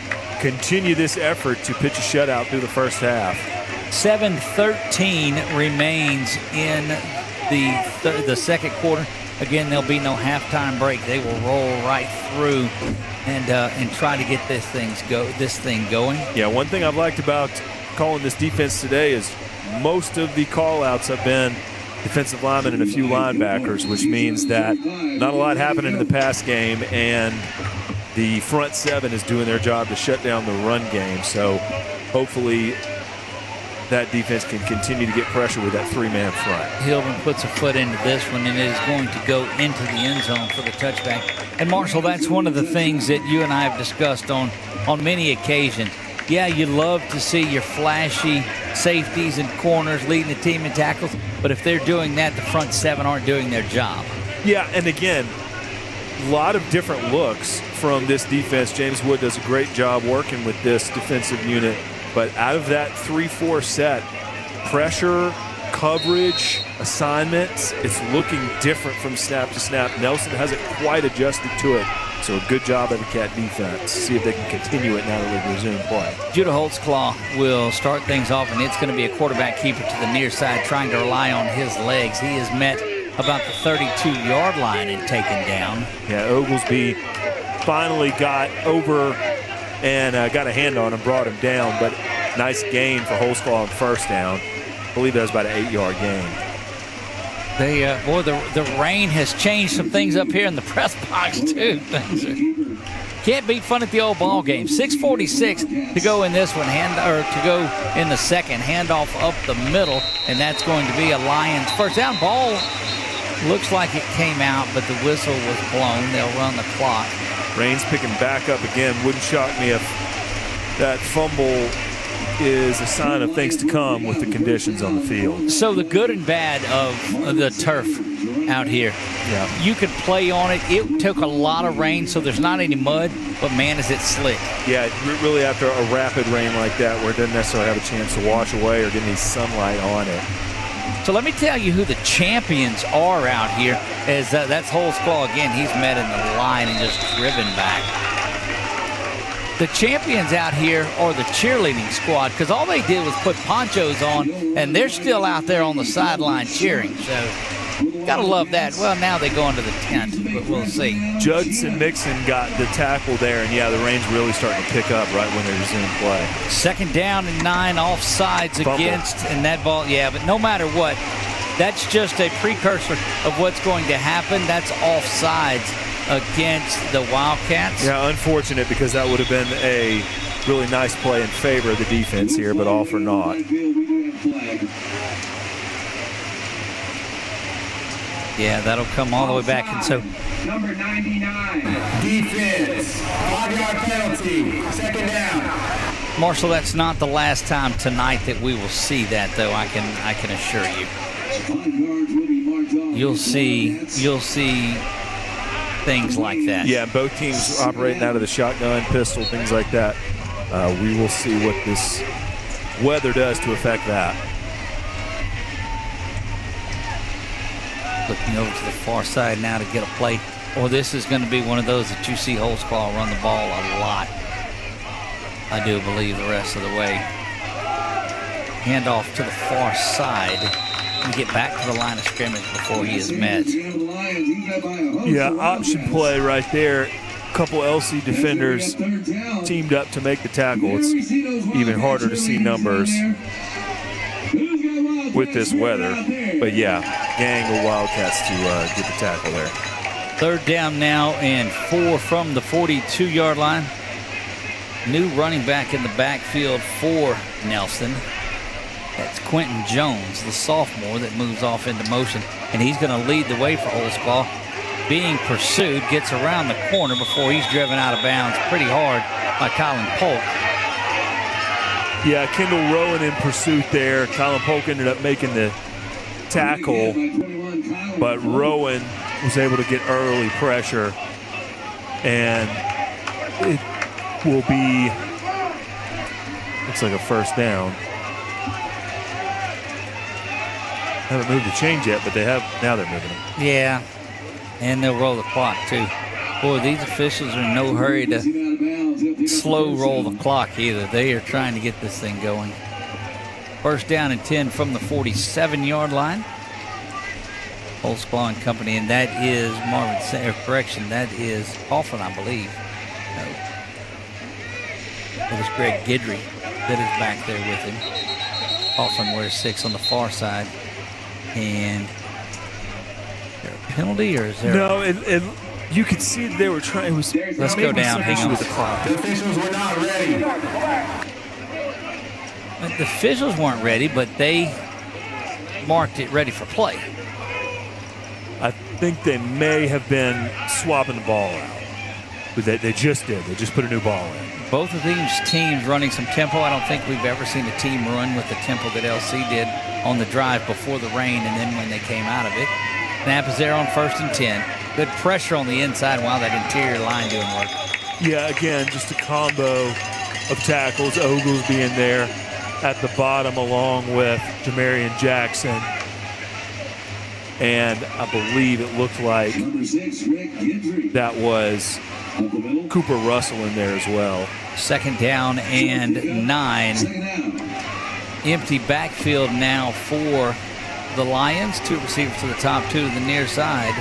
continue this effort to pitch a shutout through the first half. 7:13 remains in the second quarter. Again, there'll be no halftime break. They will roll right through and try to get this thing going. Yeah, one thing I've liked about calling this defense today is most of the call-outs have been defensive linemen and a few linebackers, which means that not a lot happening in the pass game, and the front seven is doing their job to shut down the run game. So hopefully that defense can continue to get pressure with that three-man front. Hillman puts a foot into this one, and it is going to go into the end zone for the touchback. And Marshall, that's one of the things that you and I have discussed on many occasions. Yeah, you love to see your flashy safeties and corners leading the team in tackles, but if they're doing that, the front seven aren't doing their job. Yeah, and again, a lot of different looks from this defense. James Wood does a great job working with this defensive unit, but out of that 3-4 set, pressure, coverage, assignments, it's looking different from snap to snap. Nelson hasn't quite adjusted to it. So a good job by the Cat defense. See if they can continue it now that we've resumed play. Judah Holtzclaw will start things off, and it's going to be a quarterback keeper to the near side, trying to rely on his legs. He is met about the 32-yard line and taken down. Yeah, Oglesby finally got over and got a hand on him, brought him down, but nice gain for Holtzclaw on first down. I believe that was about an 8-yard gain. The rain has changed some things up here in the press box too. Can't beat fun at the old ball game. 6:46 to go in this one, to go in the second. Handoff up the middle, and that's going to be a Lions first down. Ball looks like it came out, but the whistle was blown. They'll run the clock. Rain's picking back up again. Wouldn't shock me if that fumble is a sign of things to come with the conditions on the field. So the good and bad of the turf out here. Yeah. You could play on it. It took a lot of rain, so there's not any mud, but man, is it slick. Yeah, really after a rapid rain like that where it doesn't necessarily have a chance to wash away or get any sunlight on it. So let me tell you who the champions are out here. As that's Holtzclaw again. He's met in the line and just driven back. The champions out here are the cheerleading squad, because all they did was put ponchos on, and they're still out there on the sideline cheering. So gotta love that. Well, now they go into the tent, but we'll see. Judson Mixon got the tackle there, and yeah, the rain's really starting to pick up right when they resume play. Second down and 9, offsides against, and that ball, yeah, but no matter what, that's just a precursor of what's going to happen. That's offsides against the Wildcats. Yeah, unfortunate, because that would have been a really nice play in favor of the defense here, but all for naught. Yeah, that'll come all the way back. And so number 99, defense, 5-yard penalty, second down. Marshall, that's not the last time tonight that we will see that, though. I can assure you. You'll see things like that. Yeah, both teams operating out of the shotgun, pistol, things like that. We will see what this weather does to affect that. Looking over to the far side now to get a play. Or this is going to be one of those that you see Holtzclaw run the ball a lot. I do believe the rest of the way. Handoff to the far side. And get back to the line of scrimmage before he is met. Yeah, option play right there. A couple LC defenders teamed up to make the tackle. It's even harder to see numbers with this weather. But yeah, gang of Wildcats to get the tackle there. Third down now and 4 from the 42-yard line. New running back in the backfield for Nelson. That's Quentin Jones, the sophomore that moves off into motion, and he's going to lead the way for Holtzclaw. Being pursued, gets around the corner before he's driven out of bounds pretty hard by Colin Polk. Yeah, Kendall Rowan in pursuit there. Colin Polk ended up making the tackle, but Rowan was able to get early pressure, and it will be, looks like a first down. Haven't moved the chains yet, but they have, now they're moving them. Yeah, and they'll roll the clock too. Boy, these officials are in no hurry to slow roll the clock either. They are trying to get this thing going. First down and 10 from the 47-yard line. Holzclaw and company, and that is correction, that is Coughlin, I believe. No. It is Greg Guidry that is back there with him. Coughlin wears 6 on the far side. And is there a penalty or is there? No, you could see that they were trying. Let's go down. Hang on. The officials were not ready. The officials weren't ready, but they marked it ready for play. I think they may have been swapping the ball out. But they just did. They just put a new ball in. Both of these teams running some tempo. I don't think we've ever seen a team run with the tempo that LC did on the drive before the rain and then when they came out of it. Snap is there on 1st and 10. Good pressure on the inside while that interior line doing work. Yeah, again, just a combo of tackles. Ogles being there at the bottom along with Jamarian Jackson. And I believe it looked like that was Cooper Russell in there as well. 2nd down and 9. Empty backfield now for the Lions. 2 receivers to the top, 2 to the near side.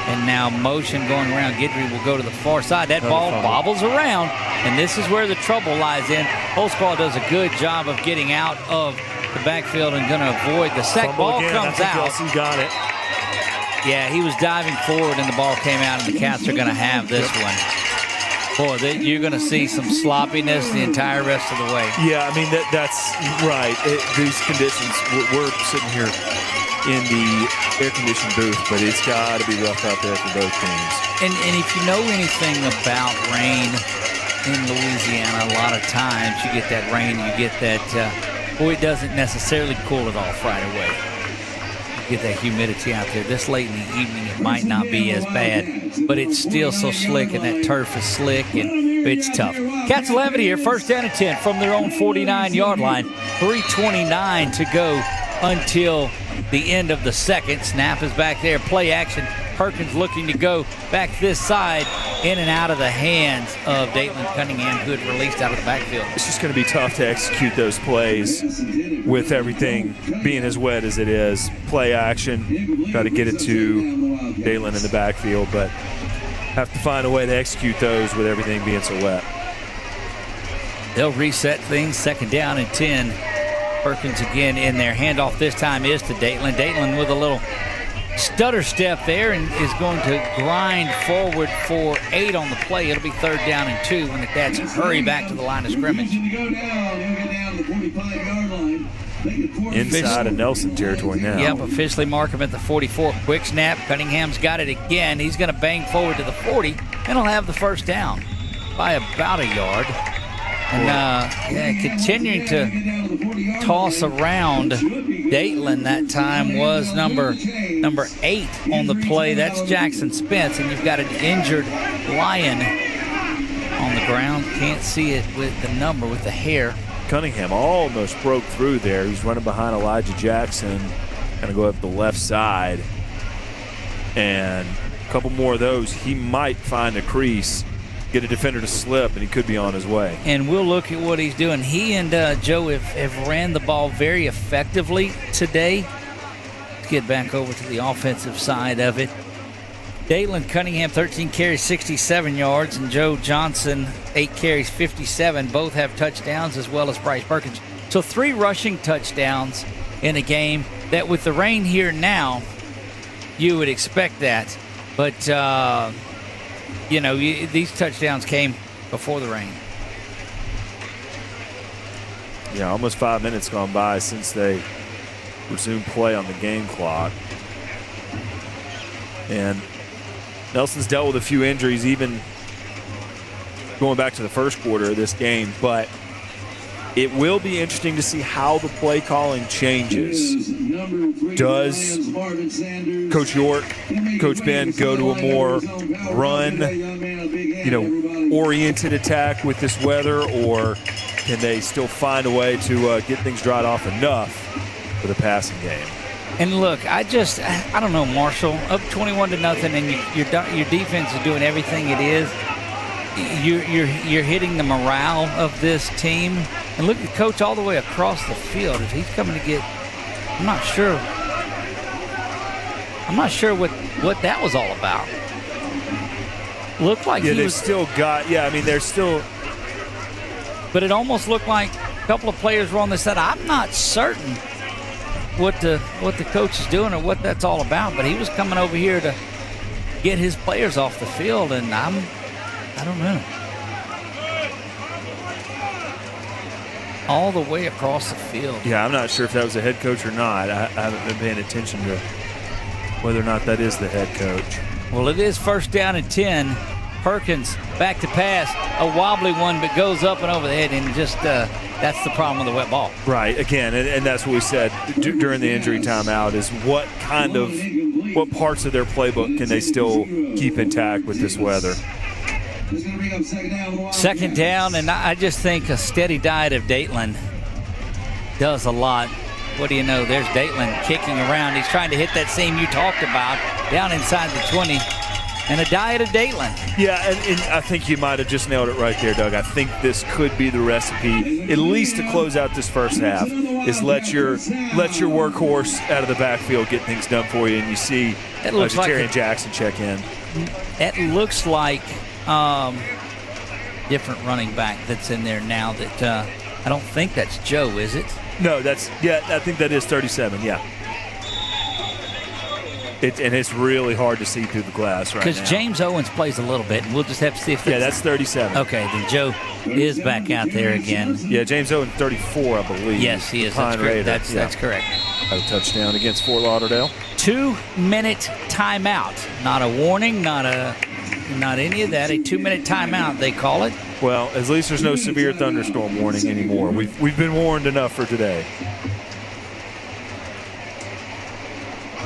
And now motion going around. Guidry will go to the far side. That ball bobbles around, and this is where the trouble lies in. Holzclaw does a good job of getting out of the backfield and going to avoid the sack. Fumble Ball again. comes out. Kelsey got it. Yeah, he was diving forward, and the ball came out, and the Cats are going to have this one. Boy, you're going to see some sloppiness the entire rest of the way. Yeah, I mean, that's right. These conditions, we're sitting here in the air-conditioned booth, but it's got to be rough out there for both teams. And if you know anything about rain in Louisiana, a lot of times you get that rain, you get that, it doesn't necessarily cool it off right away. You get that humidity out there. This late in the evening, it might not be as bad, but it's still so slick, and that turf is slick, and it's tough. Cats 11 here, 1st down and 10 from their own 49-yard line. 3:29 to go until the end of the 2nd. Snap is back there. Play action. Perkins looking to go back this side, in and out of the hands of Dayton Cunningham, who had released out of the backfield. It's just going to be tough to execute those plays with everything being as wet as it is. Play action, got to get it to Dayton in the backfield, but have to find a way to execute those with everything being so wet. They'll reset things. 2nd down and 10. Perkins again in there. Handoff this time is to Dayton. Dayton with a little stutter step there and is going to grind forward for 8 on the play. It'll be 3rd down and 2 when the Cats hurry back to the line of scrimmage. Inside of Nelson territory now. Yep, officially mark him at the 44. Quick snap. Cunningham's got it again. He's going to bang forward to the 40, and he'll have the 1st down by about a yard. And continuing to toss around. Dayton that time was number 8 on the play. That's Jackson Spence, and you've got an injured Lion on the ground. Can't see it with the number, with the hair. Cunningham almost broke through there. He's running behind Elijah Jackson. Going to go up the left side. And a couple more of those, he might find a crease, get a defender to slip, and he could be on his way. And we'll look at what he's doing. He and Joe have ran the ball very effectively today. Let's get back over to the offensive side of it. Dayton Cunningham, 13 carries, 67 yards, and Joe Johnson, 8 carries, 57. Both have touchdowns, as well as Bryce Perkins. So 3 rushing touchdowns in a game that, with the rain here now, you would expect that. But, these touchdowns came before the rain. Yeah, almost 5 minutes gone by since they resumed play on the game clock. And Nelson's dealt with a few injuries, even going back to the first quarter of this game, but it will be interesting to see how the play calling changes. Does Coach York, Coach Ben go to a more run-oriented attack with this weather, or can they still find a way to get things dried off enough for the passing game? And look, I don't know, Marshall, up 21-0, and your defense is doing everything it is. You're hitting the morale of this team. And look at Coach all the way across the field. If he's coming to get, I'm not sure. I'm not sure what that was all about. Looked like they've still got. Yeah, I mean they're still. But it almost looked like a couple of players were on the side. I'm not certain what the coach is doing or what that's all about. But he was coming over here to get his players off the field, and I don't know. All the way across the field. Yeah, I'm not sure if that was a head coach or not. I haven't been paying attention to whether or not that is the head coach. Well, it is 1st down and 10. Perkins back to pass, a wobbly one, but goes up and over the head, and just that's the problem with the wet ball. Right, again, and that's what we said during the injury timeout is what parts of their playbook can they still keep intact with this weather. 2nd down, and I just think a steady diet of Datelin does a lot. What do you know? There's Datelin kicking around. He's trying to hit that seam you talked about down inside the 20. And a diet of Datelin. Yeah, and I think you might have just nailed it right there, Doug. I think this could be the recipe, at least to close out this first half, is let your workhorse out of the backfield get things done for you, and you see Ja'Tarian Jackson check in. It looks like different running back that's in there now that I don't think that's Joe, is it? No, I think that is 37, yeah. And it's really hard to see through the glass right now. Because James Owens plays a little bit, and we'll just have to see if that's 37. Okay, then Joe is back out there again. Yeah, James Owens 34, I believe. Yes, he is. That's correct. That's correct. A touchdown against Fort Lauderdale. 2-minute timeout. Not a warning, not any of that. A 2-minute timeout, they call it. Well, at least there's no severe thunderstorm warning anymore. We've been warned enough for today.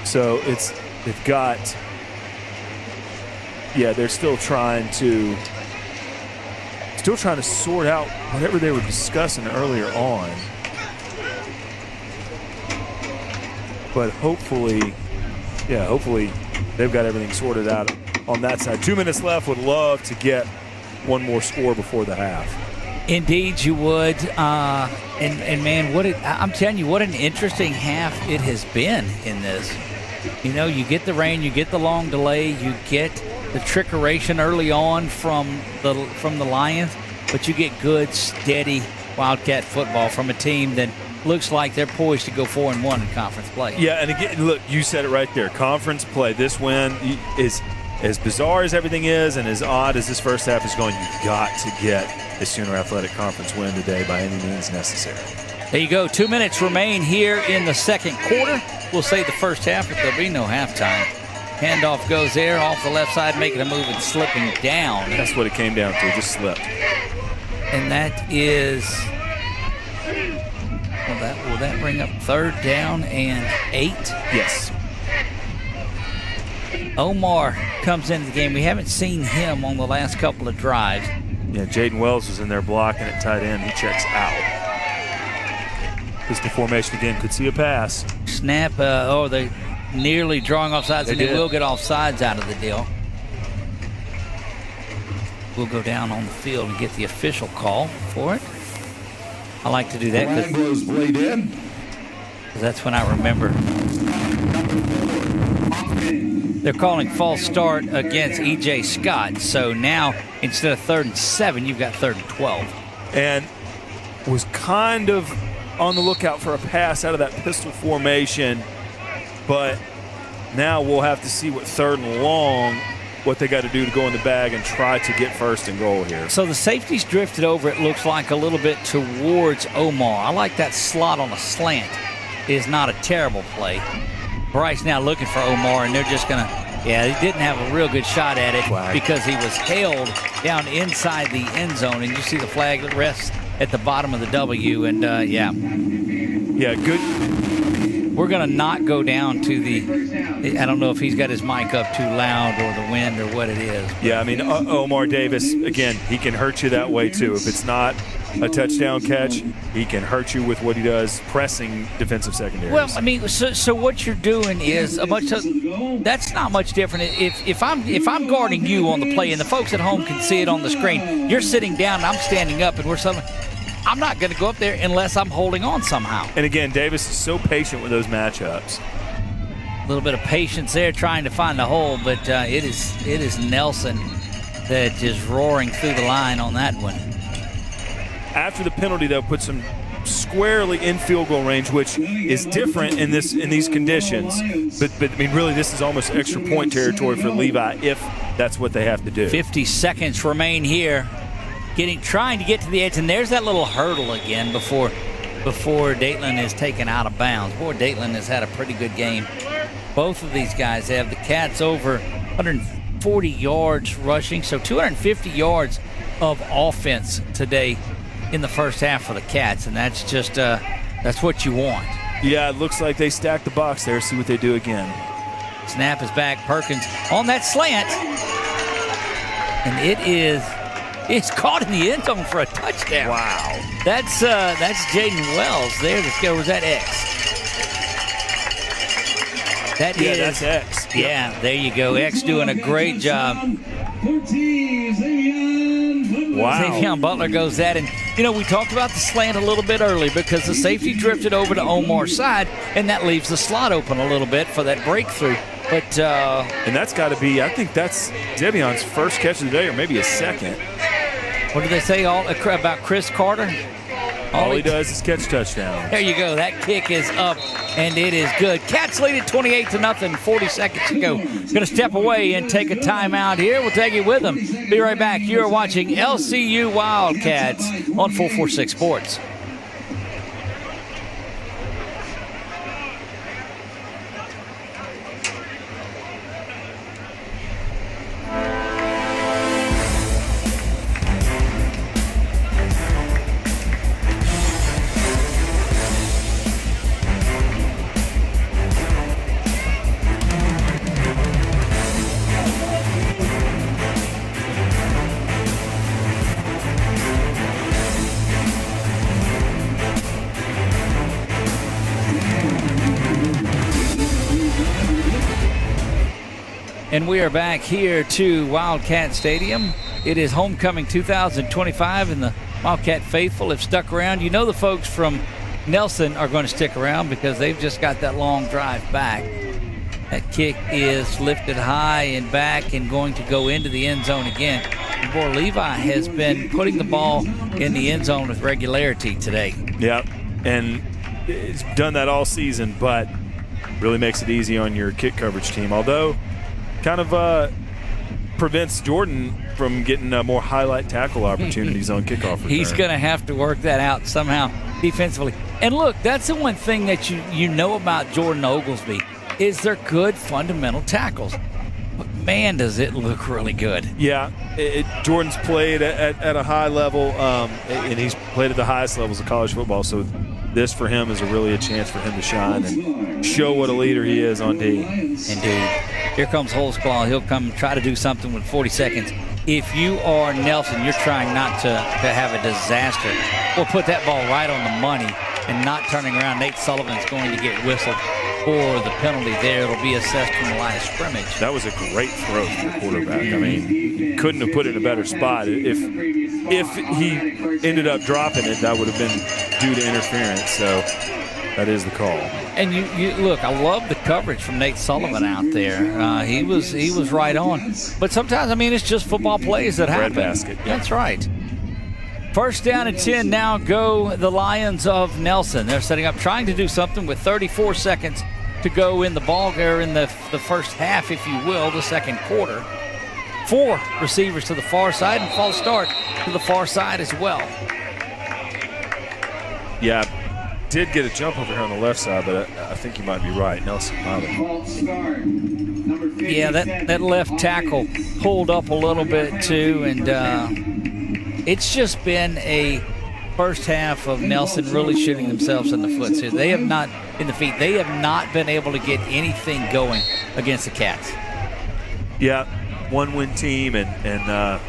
So they've got, they're still trying to sort out whatever they were discussing earlier on. But hopefully they've got everything sorted out on that side. 2 minutes left. Would love to get one more score before the half. Indeed, you would. And man, I'm telling you, what an interesting half it has been in this. You know, you get the rain, you get the long delay, you get the trickeration early on from the Lions, but you get good, steady Wildcat football from a team that looks like they're poised to go 4-1 in conference play. Yeah, and again, look, you said it right there. Conference play. This win is as bizarre as everything is, and as odd as this first half is going. You've got to get a Sooner Athletic Conference win today by any means necessary. There you go. 2 minutes remain here in the second quarter. We'll say the first half, but there'll be no halftime. Handoff goes there off the left side, making a move and slipping down. That's what it came down to, just slipped. And that is, will that bring up 3rd down and 8? Yes. Omar comes into the game. We haven't seen him on the last couple of drives. Yeah, Jaden Wells was in there blocking at tight end. He checks out. Pistol formation again. Could see a pass. Snap. They nearly drawing off sides, and they will get off sides out of the deal. We'll go down on the field and get the official call for it. I like to do that because that's when I remember. They're calling false start against E.J. Scott. So now, instead of 3rd and 7, you've got 3rd and 12. And was kind of on the lookout for a pass out of that pistol formation. But now we'll have to see what 3rd and long, what they got to do to go in the bag and try to get 1st and goal here. So the safety's drifted over, it looks like, a little bit towards Omar. I like that slot on a slant. It is not a terrible play. Bryce now looking for Omar, and they're just going to, he didn't have a real good shot at it because he was held down inside the end zone, and you see the flag that rests at the bottom of the W, and good. We're going to not go down to I don't know if he's got his mic up too loud or the wind or what it is. Yeah, I mean, Omar Davis, again, he can hurt you that way too. If it's not a touchdown catch, he can hurt you with what he does, pressing defensive secondaries. Well, I mean, so what you're doing is that's not much different. If I'm guarding you on the play and the folks at home can see it on the screen, you're sitting down and I'm standing up, and I'm not going to go up there unless I'm holding on somehow. And again, Davis is so patient with those matchups. little bit of patience there trying to find the hole, but it is Nelson that is roaring through the line on that one. After the penalty, they'll put some squarely in field goal range, which is different in these conditions. But I mean, really, this is almost extra point territory for Levi if that's what they have to do. 50 seconds remain here. Trying to get to the edge, and there's that little hurdle again before Dateland is taken out of bounds. Boy, Dateland has had a pretty good game. Both of these guys have. The Cats over 140 yards rushing, so 250 yards of offense today in the first half for the Cats, and that's just that's what you want. Yeah, it looks like they stacked the box there. See what they do again. Snap is back. Perkins on that slant, and it's caught in the end zone for a touchdown. Wow. That's Jaden Wells there. Was that X? That's X. Yeah, there you go. X doing a great job. 14, Xavier Wow. Xavier Butler goes that. And, we talked about the slant a little bit early because the safety drifted over to Omar's side, and that leaves the slot open a little bit for that breakthrough. But and that's got to be, I think that's Devion's first catch of the day, or maybe a second. What did they say about Chris Carter? All he does is catch touchdowns. There you go. That kick is up, and it is good. Cats lead it 28-0, 40 seconds to go. Going to step away and take a timeout here. We'll take you with them. Be right back. You're watching LCU Wildcats on 446 Sports. And we are back here to Wildcat Stadium. It is homecoming 2025, and the Wildcat faithful have stuck around. The folks from Nelson are going to stick around because they've just got that long drive back. That kick is lifted high and back and going to go into the end zone again. And boy, Levi has been putting the ball in the end zone with regularity today. Yep, and it's done that all season, but really makes it easy on your kick coverage team. Although, kind of prevents Jordan from getting more highlight tackle opportunities on kickoff return. He's going to have to work that out somehow defensively. And look, that's the one thing that you know about Jordan Oglesby is they're good fundamental tackles. But man, does it look really good. Yeah, Jordan's played at a high level, and he's played at the highest levels of college football. So this for him is really a chance for him to shine and show what a leader he is on D. Indeed. Here comes Holzclaw. He'll come try to do something with 40 seconds. If you are Nelson, you're trying not to have a disaster or put that ball right on the money and not turning around. Nate Sullivan's going to get whistled for the penalty there. It'll be assessed from the line of scrimmage. That was a great throw from the quarterback. I mean, couldn't have put it in a better spot. If he ended up dropping it, that would have been due to interference. So that is the call. And you look, I love the coverage from Nate Sullivan out there. He was right on. But sometimes, it's just football plays that happen. Breadbasket. Yeah. That's right. First down and 10 now go the Lions of Nelson. They're setting up, trying to do something with 34 seconds to go in the ball, or in the first half, if you will, the second quarter. 4 receivers to the far side and false start to the far side as well. Yeah, did get a jump over here on the left side, but I think you might be right. Nelson might have. Yeah, that left tackle pulled up a little bit too, and it's just been a first half of Nelson really shooting themselves in the foot here. They have not They have not been able to get anything going against the Cats. Yeah, one-win team and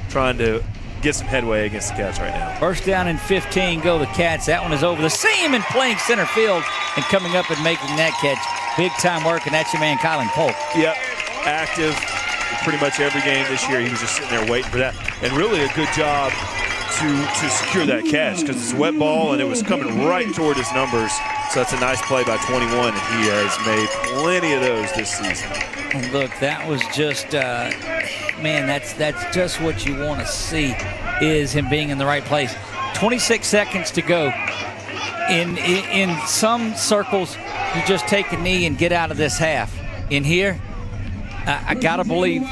trying to get some headway against the Cats right now. First down and 15, go the Cats. That one is over the seam and playing center field and coming up and making that catch. Big time work, and that's your man, Kylan Polk. Yep, active pretty much every game this year. He was just sitting there waiting for that. And really a good job to secure that catch because it's a wet ball and it was coming right toward his numbers. So that's a nice play by 21, and he has made plenty of those this season. And look, that was just, man, that's just what you want to see is him being in the right place. 26 seconds to go. In some circles, you just take a knee and get out of this half. In here, I got to believe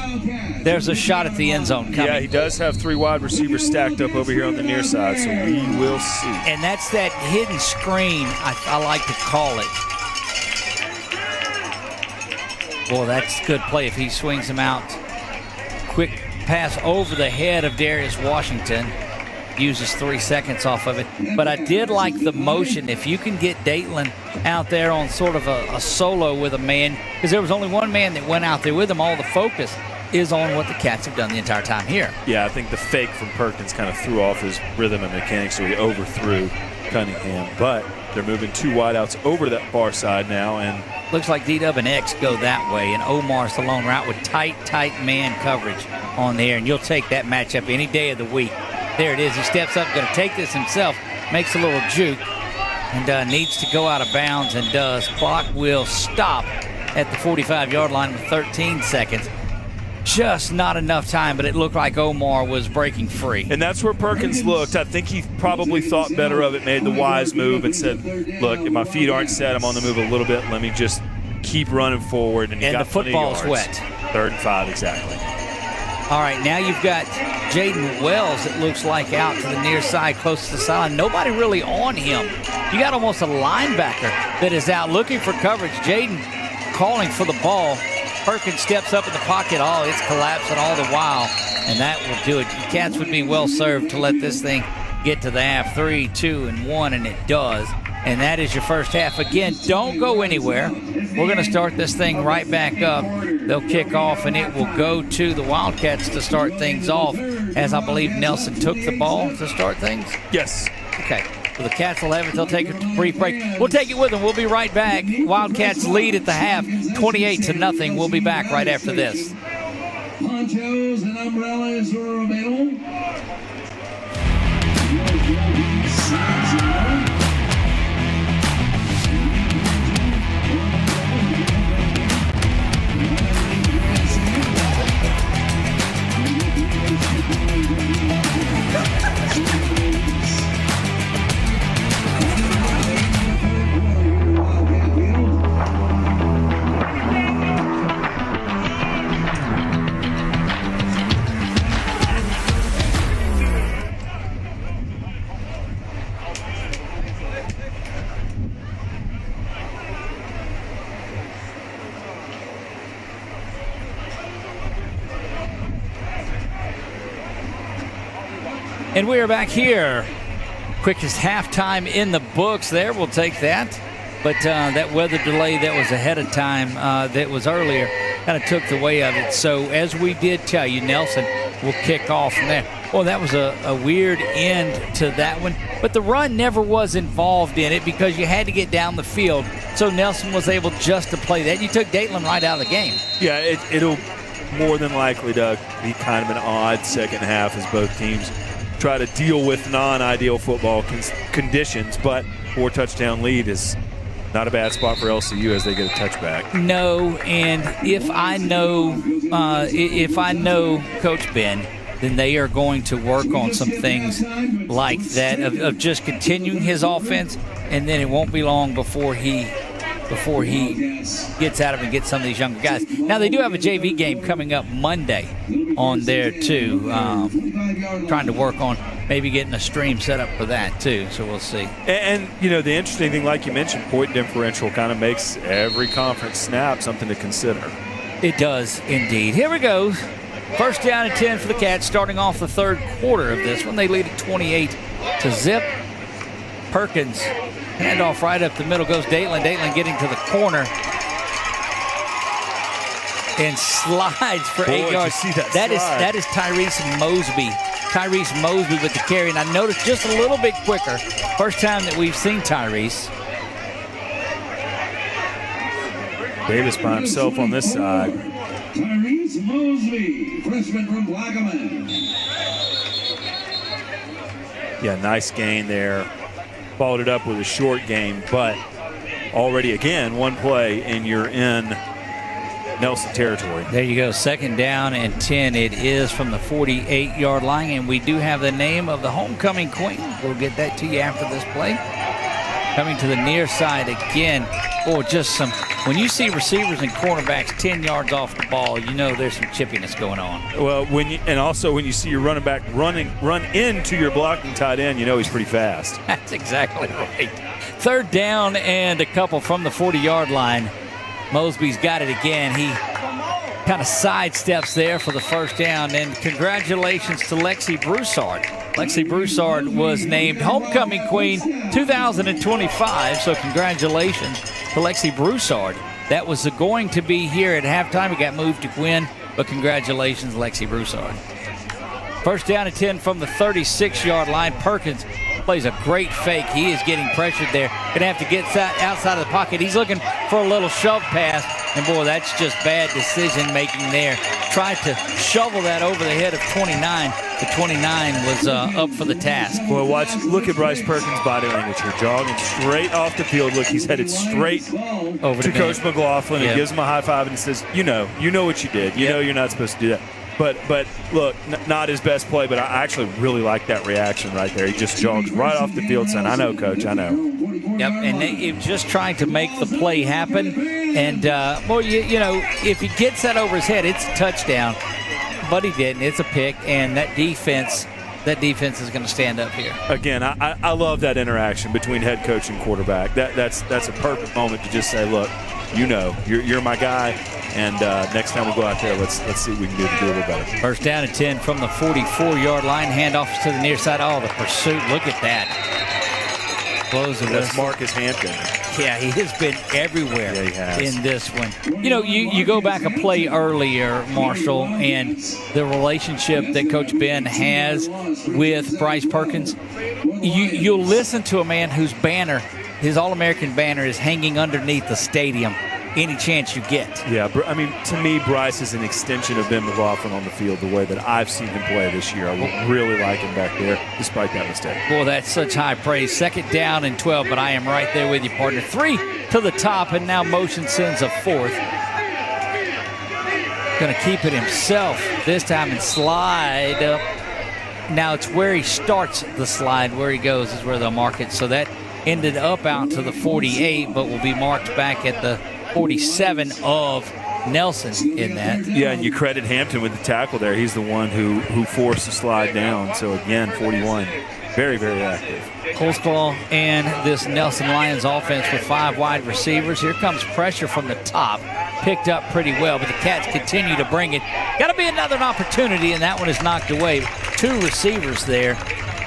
there's a shot at the end zone coming. Yeah, he does have 3 wide receivers stacked up over here on the near side, so we will see. And that's that hidden screen, I like to call it. Boy, that's a good play if he swings him out. Quick pass over the head of Darius Washington. Uses 3 seconds off of it. But I did like the motion. If you can get Datelin out there on sort of a solo with a man, because there was only one man that went out there with him, all the focus is on what the Cats have done the entire time here. Yeah, I think the fake from Perkins kind of threw off his rhythm and mechanics, so he overthrew Cunningham. But they're moving 2 wideouts over to that far side now, and looks like D-Dub and X go that way, and Omar's the lone route with tight man coverage on there, and you'll take that matchup any day of the week. There it is. He steps up, going to take this himself, makes a little juke, and needs to go out of bounds and does. Clock will stop at the 45-yard line with 13 seconds. Just not enough time, but it looked like Omar was breaking free. And that's where Perkins looked. I think he probably thought better of it, made the wise move and said, look, if my feet aren't set, I'm on the move a little bit. Let me just keep running forward. And the football's wet. 3rd and 5, exactly. All right, now you've got Jaden Wells, it looks like, out to the near side, close to the sideline. Nobody really on him. You got almost a linebacker that is out looking for coverage. Jaden calling for the ball. Perkins steps up in the pocket. Oh, it's collapsing all the while, and that will do it. The Cats would be well served to let this thing get to the half. 3, 2, and 1, and it does. And that is your first half. Again, don't go anywhere. We're going to start this thing right back up. They'll kick off, and it will go to the Wildcats to start things off, as I believe Nelson took the ball to start things. Yes. Okay. So the Cats will have it. They'll take a brief break. We'll take it with them. We'll be right back. Wildcats lead at the half, 28-0. We'll be back right after this. Ponchos and umbrellas are available. And we are back here. Quickest halftime in the books there. We'll take that. But that weather delay that was ahead of time, that was earlier, kind of took the way of it. So as we did tell you, Nelson will kick off from there. Well, that was a weird end to that one. But the run never was involved in it because you had to get down the field. So Nelson was able just to play that. You took Datelin right out of the game. Yeah, it'll more than likely, Doug, be kind of an odd second half as both teams try to deal with non-ideal football conditions, but 4-touchdown lead is not a bad spot for LCU as they get a touchback. No, and if I know Coach Ben, then they are going to work on some things like that of just continuing his offense, and then it won't be long before he gets out of it and gets some of these younger guys. Now, they do have a JV game coming up Monday on there, too. Trying to work on maybe getting a stream set up for that, too. So we'll see. And you know, the interesting thing, like you mentioned, point differential kind of makes every conference snap something to consider. It does, indeed. Here we go. First down and 10 for the Cats, starting off the third quarter of this one. They lead at 28-0. Perkins, handoff right up the middle, goes Datelin. Datelin getting to the corner and slides for 8 yards. That is Tyrese Mosby. Tyrese Mosby with the carry, and I noticed just a little bit quicker. First time that we've seen Tyrese. Davis by himself on this side. Tyrese Mosby, freshman from Plaquemine. Yeah, nice gain there. Followed it up with a short game, but already, again, one play and you're in Nelson territory. There you go, 2nd down and 10. It is from the 48-yard line, and we do have the name of the homecoming queen. We'll get that to you after this play. Coming to the near side again. Oh, just some, when you see receivers and cornerbacks 10 yards off the ball, you know there's some chippiness going on. Well, when you see your running back run into your blocking tight end, you know he's pretty fast. That's exactly right. 3rd down and a couple from the 40-yard line. Mosby's got it again. He kind of sidesteps there for the 1st down. And congratulations to Lexi Broussard. Lexi Broussard was named Homecoming Queen 2025. So congratulations to Lexi Broussard. That was going to be here at halftime. It got moved to Quinn, but congratulations, Lexi Broussard. 1st down and 10 from the 36-yard line. Perkins plays a great fake. He is getting pressured there. Going to have to get outside of the pocket. He's looking for a little shove pass. And, boy, that's just bad decision-making there. Tried to shovel that over the head of 29. The 29 was up for the task. Well, look at Bryce Perkins' body language here. Jogging straight off the field. Look, he's headed straight over to Coach McLaughlin and gives him a high five and says, you know what you did. You know you're not supposed to do that. But look, not his best play, but I actually really like that reaction right there. He just jogs right off the field saying, I know, Coach, I know. Yep, and they just trying to make the play happen. And, if he gets that over his head, it's a touchdown. But he didn't. It's a pick, and that defense is going to stand up here. Again, I love that interaction between head coach and quarterback. That's a perfect moment to just say, look, you're my guy, and next time we go out there, let's see what we can do to do a little better. 1st down and 10 from the 44-yard line. Handoff to the near side. Oh, the pursuit. Look at that. Blows the whistle. That's Marcus Hampton. Yeah, he has been everywhere in this one. You go back a play earlier, Marshall, and the relationship that Coach Ben has with Bryce Perkins. You'll listen to a man whose banner, his All-American banner, is hanging underneath the stadium any chance you get. Yeah, I mean, to me, Bryce is an extension of Ben McLaughlin on the field the way that I've seen him play this year. I really like him back there, despite that mistake. Boy, that's such high praise. 2nd down and 12, but I am right there with you, partner. 3 to the top, and now motion sends a 4th. Going to keep it himself this time and slide up. Now it's where he starts the slide. Where he goes is where they'll mark it. So that ended up out to the 48, but will be marked back at the 47 of Nelson in that. Yeah, and you credit Hampton with the tackle there. He's the one who forced the slide down. So, again, 41, very, very active. Holtzclaw and this Nelson Lions offense with 5 wide receivers. Here comes pressure from the top. Picked up pretty well, but the Cats continue to bring it. Got to be another opportunity, and that one is knocked away. 2 receivers there.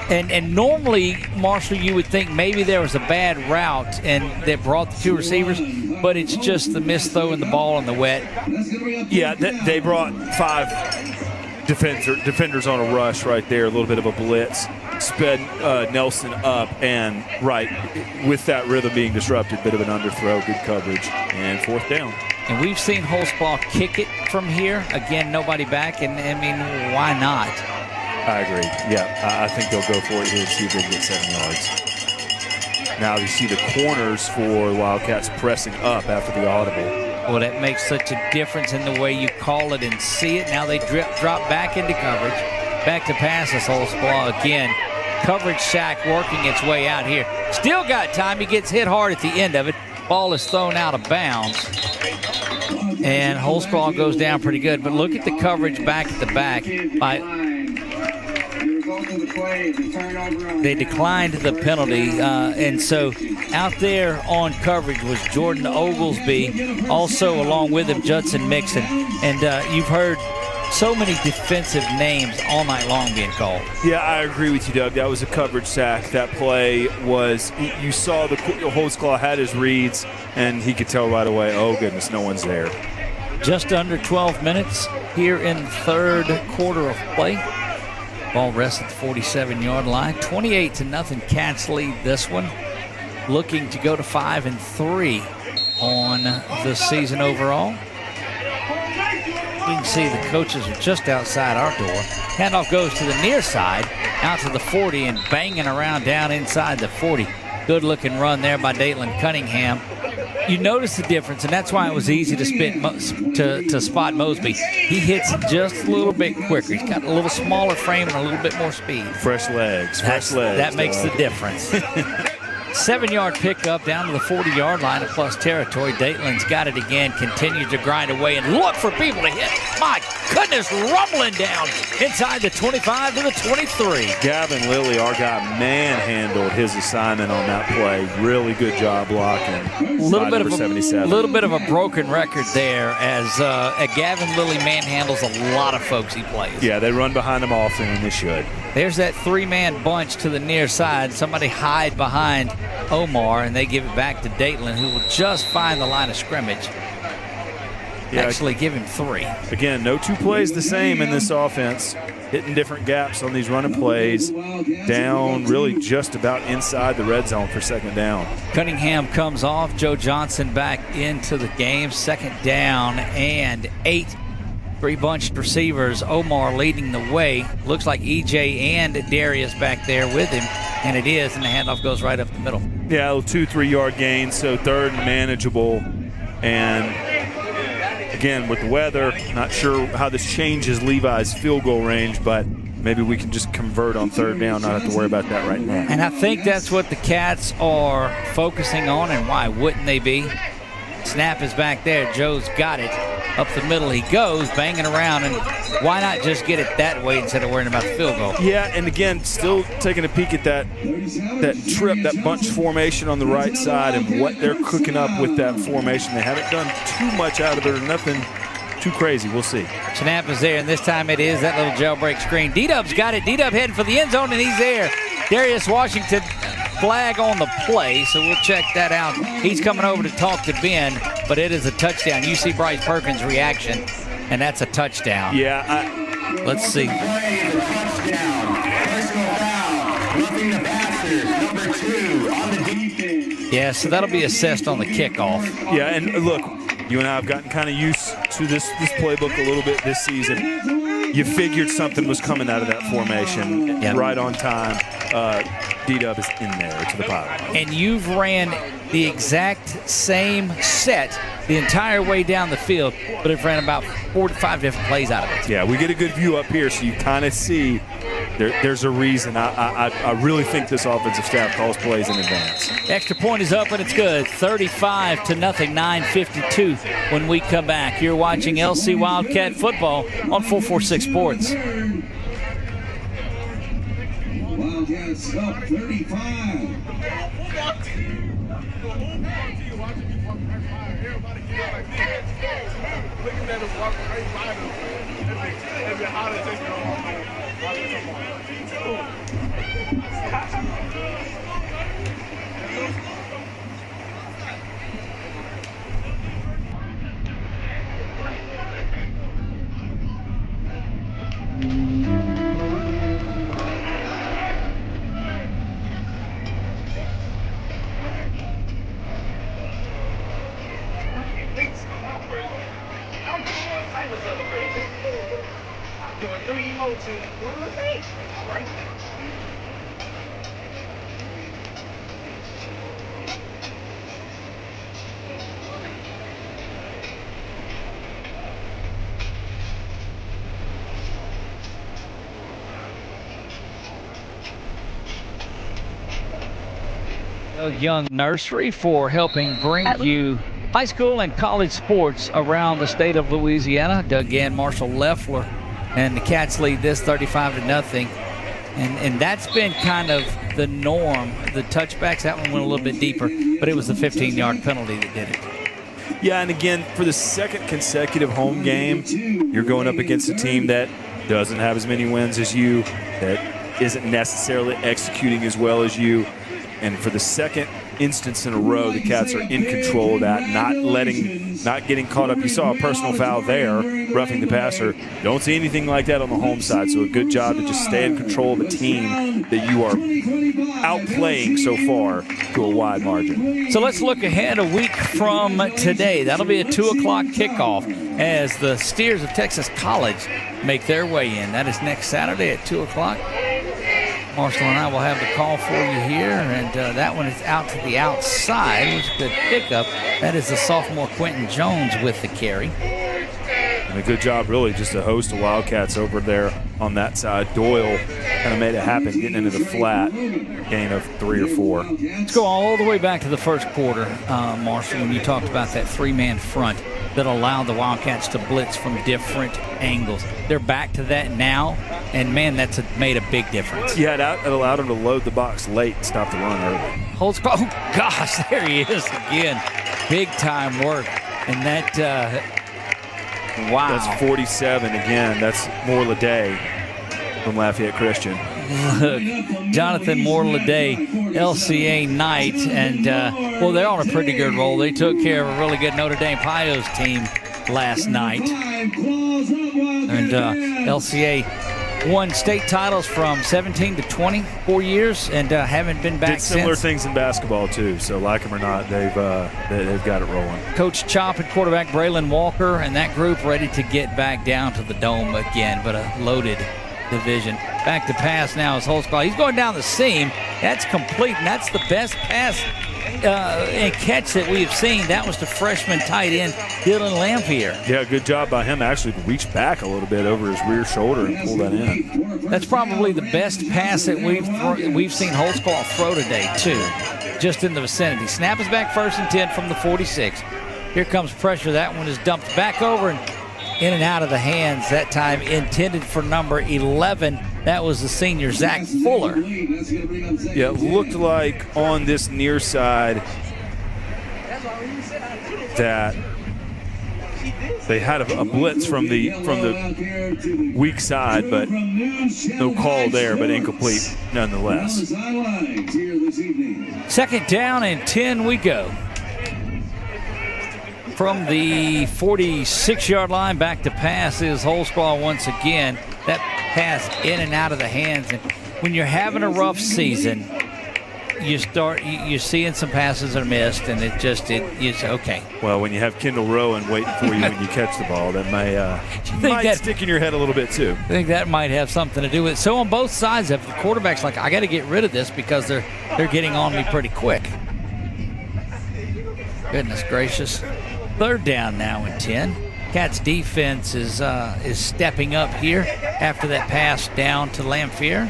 And normally, Marshall, you would think maybe there was a bad route and that brought the 2 receivers, but it's just the missed throwing the ball in the wet. Yeah, they brought 5 defenders on a rush right there, a little bit of a blitz. Sped Nelson up, and with that rhythm being disrupted, bit of an underthrow, good coverage, and 4th down. And we've seen Holtzclaw kick it from here. Again, nobody back, and I mean, why not? I agree. Yeah, I think they'll go for it here and see if they can get 7 yards. Now you see the corners for Wildcats pressing up after the audible. Well, that makes such a difference in the way you call it and see it. Now they drop back into coverage. Back to pass this Holtzclaw again. Coverage sack working its way out here. Still got time. He gets hit hard at the end of it. Ball is thrown out of bounds. And Holtzclaw goes down pretty good. But look at the coverage back at the back. They declined the penalty, and so out there on coverage was Jordan Oglesby, also along with him Judson Mixon, and you've heard so many defensive names all night long being called. Yeah, I agree with you, Doug. That was a coverage sack. That play was, you saw the Holtzclaw had his reads, and he could tell right away, oh goodness, no one's there. Just under 12 minutes here in the 3rd quarter of play. Ball rests at the 47-yard line. 28-0 Cats lead this one. Looking to go to 5-3 on the season overall. We can see the coaches are just outside our door. Handoff goes to the near side, out to the 40, and banging around down inside the 40. Good-looking run there by Dayton Cunningham. You notice the difference, and that's why it was easy to spot Mosby. He hits just a little bit quicker. He's got a little smaller frame and a little bit more speed. Fresh legs. That makes the difference. 7-yard pickup down to the 40-yard line of plus territory. Dayton's got it again, continues to grind away, and look for people to hit. My goodness, rumbling down inside the 25 to the 23. Gavin Lilly, our guy, manhandled his assignment on that play. Really good job blocking. A little bit of a broken record there as Gavin Lilly manhandles a lot of folks he plays. Yeah, they run behind him often, and they should. There's that 3-man bunch to the near side. Somebody hide behind Omar, and they give it back to Dayton, who will just find the line of scrimmage. Yeah, actually give him 3. Again, no 2 plays the same in this offense. Hitting different gaps on these running plays. Down really just about inside the red zone for second down. Cunningham comes off. Joe Johnson back into the game. Second down and 8. 3 bunched receivers. Omar leading the way. Looks like EJ and Darius back there with him, and it is, and the handoff goes right up the middle. Yeah, a little 2-3 yard gain, so third and manageable. And again, with the weather, not sure how this changes Levi's field goal range, but maybe we can just convert on third down, not have to worry about that right now. And I think that's what the Cats are focusing on, and why wouldn't they be? Snap is back there. Joe's got it. Up the middle he goes, banging around, and why not just get it that way instead of worrying about the field goal? Yeah, and again, still taking a peek at that trip, that bunch formation on the right side, and what they're cooking up with that formation. They haven't done too much out of it, or nothing too crazy. We'll see. Snap is there, and this time it is that little jailbreak screen. D-Dub's got it. D-Dub heading for the end zone, and he's there. Darius Washington flag on the play, so we'll check that out. He's coming over to talk to Ben, but it is a touchdown. You see Bryce Perkins' reaction, and that's a touchdown. Yeah. Let's see. Yeah, so that'll be assessed on the kickoff. Yeah, and look, you and I have gotten kind of used to this playbook a little bit this season. You figured something was coming out of that formation right on time. D-Dub is in there to the pile. And you've ran the exact same set the entire way down the field, but have ran about 4 to 5 different plays out of it. Yeah, we get a good view up here, so you kind of see there's a reason. I really think this offensive staff calls plays in advance. Extra point is up, and it's good. 35 to nothing, 9:52 when we come back. You're watching LC Wildcat football on 446 Sports. Wildcats up 35. Young Nursery for helping bring you high school and college sports around the state of Louisiana. Doug and Marshall Leffler, and the Cats lead this 35 to nothing. And that's been kind of the norm. The touchbacks, that one went a little bit deeper, but it was the 15-yard penalty that did it. Yeah, and again, for the second consecutive home game, you're going up against a team that doesn't have as many wins as you, that isn't necessarily executing as well as you. And for the second instance in a row the Cats are in control of that, not getting caught up. You saw a personal foul there, roughing the passer. Don't see anything like that on the home side, so a good job to just stay in control of a team that you are outplaying so far to a wide margin. So let's look ahead a week from today. That'll be a 2 o'clock kickoff as the Steers of Texas College make their way in. That is next Saturday at 2 o'clock. Marshall and I will have the call for you here, and that one is out to the outside, which is a good pickup. That is the sophomore Quentin Jones with the carry. And a good job, really, just to host the Wildcats over there on that side. Doyle kind of made it happen, getting into the flat, gain of 3 or 4. Let's go all the way back to the first quarter, Marshall, when you talked about that 3-man front that allowed the Wildcats to blitz from different angles. They're back to that now, and, man, that's made a big difference. Yeah, that allowed them to load the box late and stop the run early. Holtzclaw, oh, gosh, there he is again. Big-time work. And that, wow. That's 47 again. That's Moore-Leday from Lafayette Christian. Look, Jonathan Moore-Leday, LCA Knight, and, well, they're on a pretty good roll. They took care of a really good Notre Dame Pios team last night. And LCA won state titles from 17 to 20, 4 years, and haven't been back since. Did similar since. things in basketball, too, so like them or not, they've got it rolling. Coach Chop and quarterback Braylon Walker and that group ready to get back down to the Dome again, but a loaded division. Back to pass now is Holtzclaw. He's going down the seam. That's complete, and that's the best pass and catch that we have seen. That was the freshman tight end, Dylan Lampier. Yeah, good job by him actually to reach back a little bit over his rear shoulder and pull that in. That's probably the best pass that we've seen Holtzclaw throw today, too, just in the vicinity. Snap is back 1st and 10 from the 46. Here comes pressure. That one is dumped back over and in and out of the hands, that time intended for number 11. That was the senior, Zach Fuller. Yeah, it looked like on this near side that they had a blitz from the weak side, but no call there, but incomplete nonetheless. 2nd down and 10 we go. From the 46-yard line back to pass is Holtzclaw once again. That pass in and out of the hands. And when you're having a rough season, you're seeing some passes that are missed, and it's okay. Well, when you have Kendall Rowan waiting for you when you catch the ball, that might stick in your head a little bit too. I think that might have something to do with it. So on both sides, if the quarterback's like, I got to get rid of this because they're getting on me pretty quick. Goodness gracious. 3rd down now and 10. Cats defense is stepping up here after that pass down to Lampier.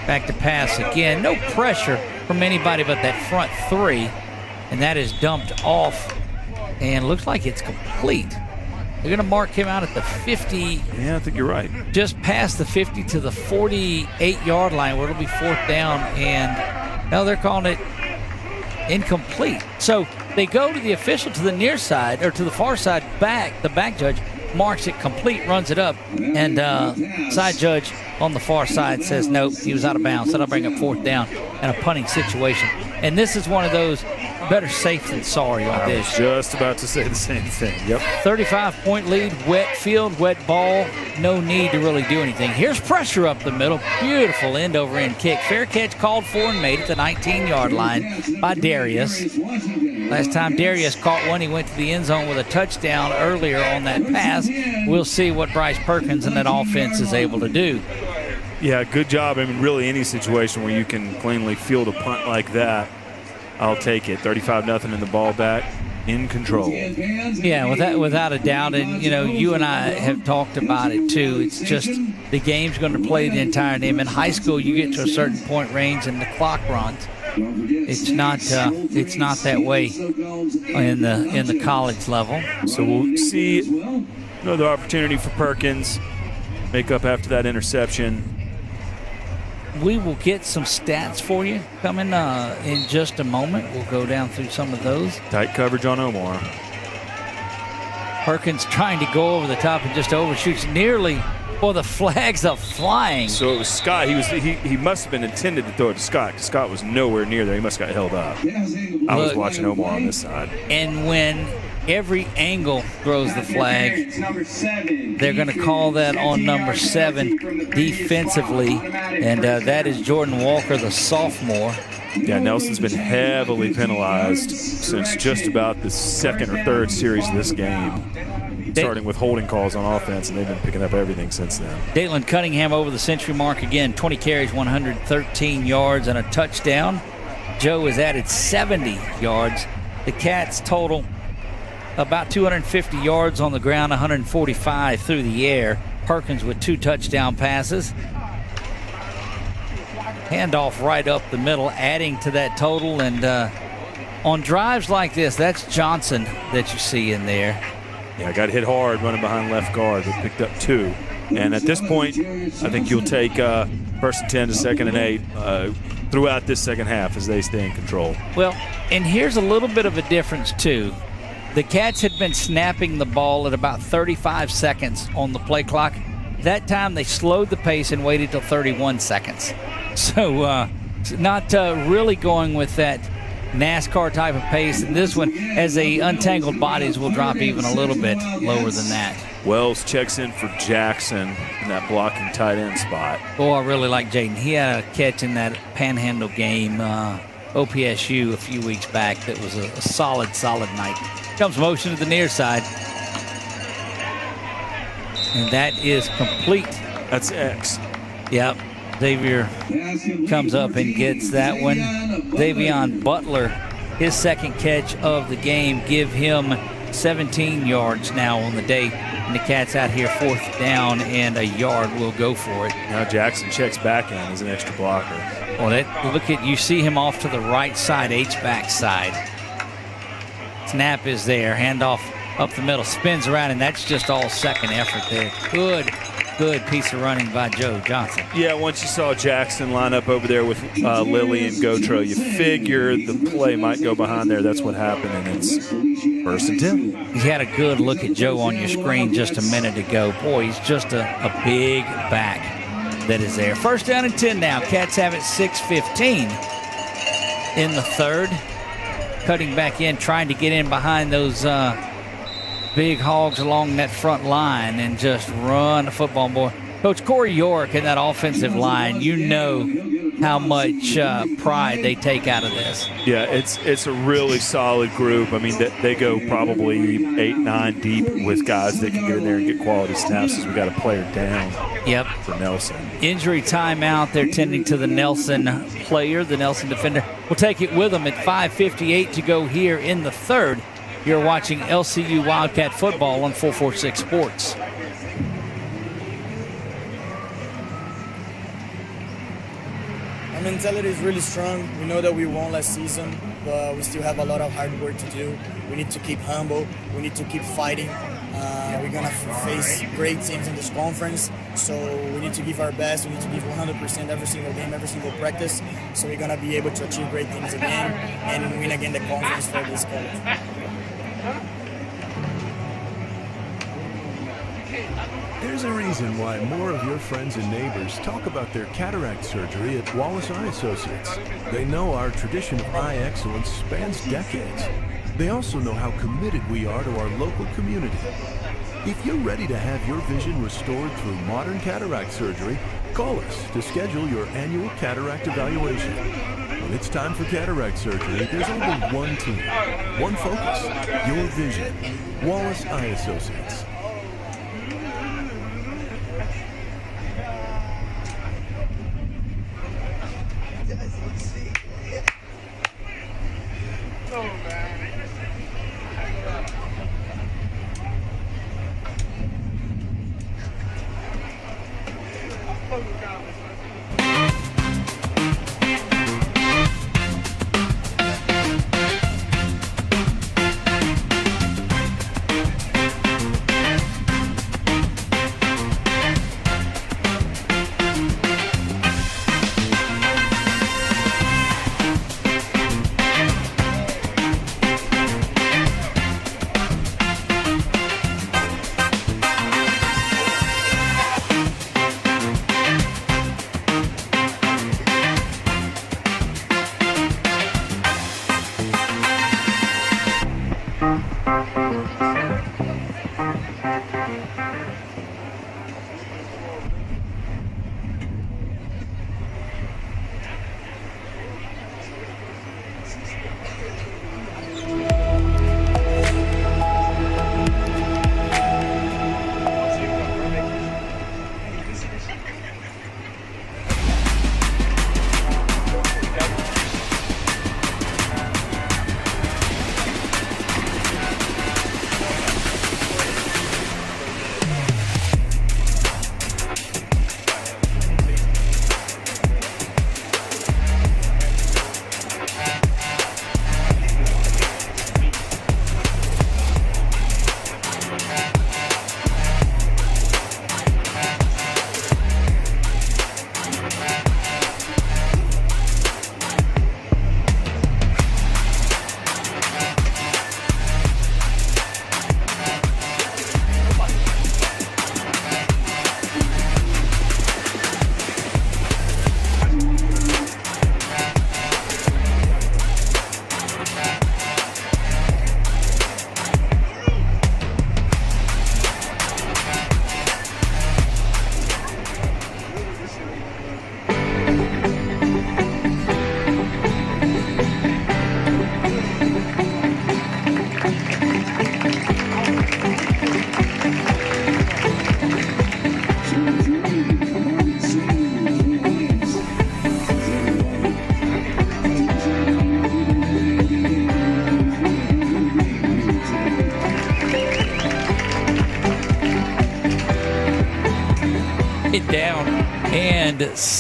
Back to pass again. No pressure from anybody but that front 3. And that is dumped off and looks like it's complete. They're going to mark him out at the 50. Yeah, I think you're right. Just past the 50 to the 48-yard line where it'll be 4th down. And no, they're calling it incomplete. So they go to the official to the near side, or to the far side back. The back judge marks it complete, runs it up, and side judge on the far side says nope, he was out of bounds. That'll bring up 4th down and a punting situation. And this is one of those better safe than sorry on this. I was just about to say the same thing. Yep. 35-point lead, wet field, wet ball. No need to really do anything. Here's pressure up the middle. Beautiful end-over-end kick. Fair catch called for and made at the 19-yard line by Darius. Last time Darius caught one, he went to the end zone with a touchdown earlier on that pass. We'll see what Bryce Perkins and that offense is able to do. Yeah, good job. I mean, really any situation where you can cleanly field a punt like that, I'll take it. 35-0 in the ball back, in control. Yeah, without a doubt. And, you and I have talked about it, too. It's just the game's going to play the entire game. In high school, you get to a certain point range and the clock runs. It's not that way in the college level. So we'll see another opportunity for Perkins. Make up after that interception. We will get some stats for you coming in just a moment. We'll go down through some of those. Tight coverage on Omar. Perkins trying to go over the top and just overshoots nearly Well, the flags are flying. So it was Scott. He must have been intended to throw it to Scott, because Scott was nowhere near there. He must have got held up. I was watching Omar on this side. And when every angle throws the flag, they're going to call that on number 7 defensively, and that is Jordan Walker, the sophomore. Yeah, Nelson's been heavily penalized since just about the second or third series of this game, starting with holding calls on offense, and they've been picking up everything since then. Dalen Cunningham over the century mark again, 20 carries, 113 yards, and a touchdown. Joe has added 70 yards. The Cats total about 250 yards on the ground, 145 through the air. Perkins with 2 touchdown passes. Handoff right up the middle, adding to that total. And on drives like this, that's Johnson that you see in there. Yeah, got hit hard running behind left guard, but picked up 2. And at this point, I think you'll take 1st and 10 to 2nd and 8 throughout this second half as they stay in control. Well, and here's a little bit of a difference, too. The Cats had been snapping the ball at about 35 seconds on the play clock. That time they slowed the pace and waited till 31 seconds. So not really going with that NASCAR type of pace. And this one, as they untangled bodies, will drop even a little bit lower than that. Wells checks in for Jackson in that blocking tight end spot. Oh, I really like Jaden. He had a catch in that Panhandle game, OPSU, a few weeks back. That was a solid night. Comes motion to the near side. And that is complete. That's X. Yep. Xavier comes up and gets that one. Davion Butler, his second catch of the game, give him 17 yards now on the day. And the Cats out here 4th down, and a yard will go for it. Now Jackson checks back in as an extra blocker. Well, you see him off to the right side, H-back side. Snap is there, handoff up the middle, spins around, and that's just all second effort there. Good piece of running by Joe Johnson. Yeah, once you saw Jackson line up over there with Lilly and Gotro, you figure the play might go behind there. That's what happened, and it's 1st and 10. You had a good look at Joe on your screen just a minute ago. Boy, he's just a big back that is there. 1st down and 10 now. Cats have it 6:15 in the 3rd. Cutting back in, trying to get in behind those big hogs along that front line and just run the football, boy. Coach Corey York and that offensive line, you know how much pride they take out of this. Yeah, it's a really solid group. I mean, they go probably 8-9 deep with guys that can get in there and get quality snaps as we got a player down. Yep. For Nelson. Injury timeout. They're tending to the Nelson player, the Nelson defender. We'll take it with them at 5:58 to go here in the 3rd. You're watching LCU Wildcat football on 446 Sports. Our mentality is really strong. We know that we won last season, but we still have a lot of hard work to do. We need to keep humble. We need to keep fighting. We're going to face great teams in this conference, so we need to give our best. We need to give 100% every single game, every single practice, so we're going to be able to achieve great things again and win again the conference for this college. There's a reason why more of your friends and neighbors talk about their cataract surgery at Wallace Eye Associates. They know our tradition of eye excellence spans decades. They also know how committed we are to our local community. If you're ready to have your vision restored through modern cataract surgery, call us to schedule your annual cataract evaluation. When it's time for cataract surgery, there's only one team, one focus, your vision. Wallace Eye Associates.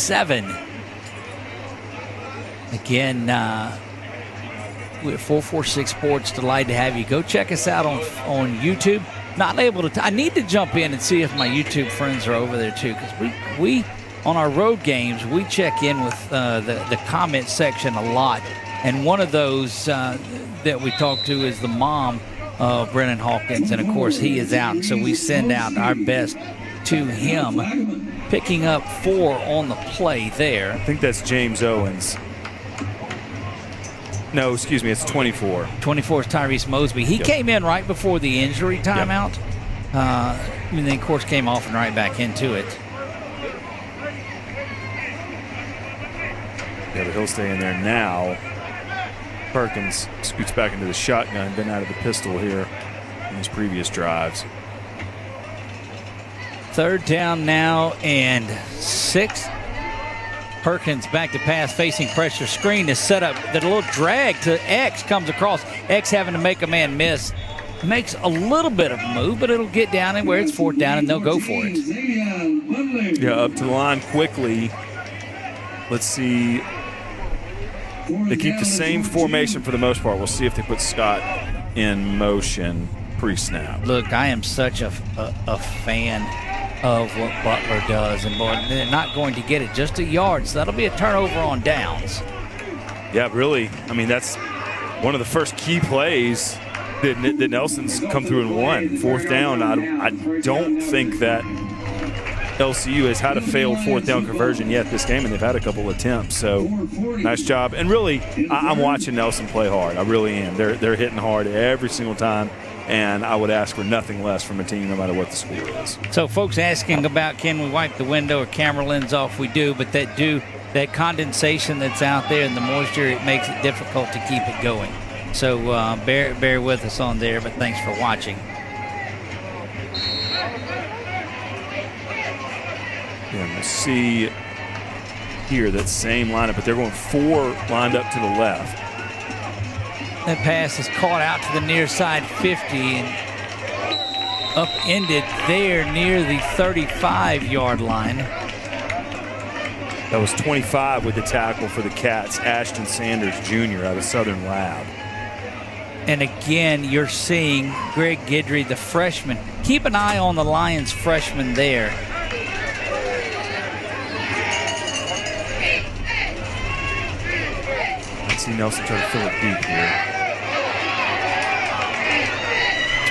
7. Again, we're at 446 Sports. Delighted to have you. Go check us out on YouTube. Not able to. I need to jump in and see if my YouTube friends are over there too, because we on our road games we check in with the comment section a lot, and one of those that we talk to is the mom of Brennan Hawkins, and of course he is out, so we send out our best to him, picking up 4 on the play there. I think that's James Owens. No, excuse me, it's 24. 24 is Tyrese Mosby. He came in right before the injury timeout. And then, of course, came off and right back into it. Yeah, but he'll stay in there now. Perkins scoots back into the shotgun, been out of the pistol here in his previous drives. 3rd down now and 6. Perkins back to pass, facing pressure. Screen is set up. That little drag to X comes across. X having to make a man miss. Makes a little bit of a move, but it'll get down and where it's 4th down, and they'll go for it. Yeah, up to the line quickly. Let's see. They keep the same formation for the most part. We'll see if they put Scott in motion pre-snap. Look, I am such a fan of what Butler does, and boy, they're not going to get it just a yard, so that'll be a turnover on downs. Yeah, really. I mean, that's one of the first key plays that Nelson's come through and won. 4th down. I don't think that LCU has had a failed 4th down conversion yet this game, and they've had a couple attempts. So nice job. And really, I'm watching Nelson play hard. I really am. They're hitting hard every single time. And I would ask for nothing less from a team, no matter what the score is. So folks asking about can we wipe the window or camera lens off? We do, but that condensation that's out there and the moisture, it makes it difficult to keep it going. So bear with us on there, but thanks for watching. And we'll see here that same lineup, but they're going 4 lined up to the left. That pass is caught out to the near side 50 and upended there near the 35-yard line. That was 25 with the tackle for the Cats, Ashton Sanders Jr. out of Southern Lab. And again, you're seeing Greg Guidry, the freshman. Keep an eye on the Lions freshman there. Let's see Nelson try to fill it deep here.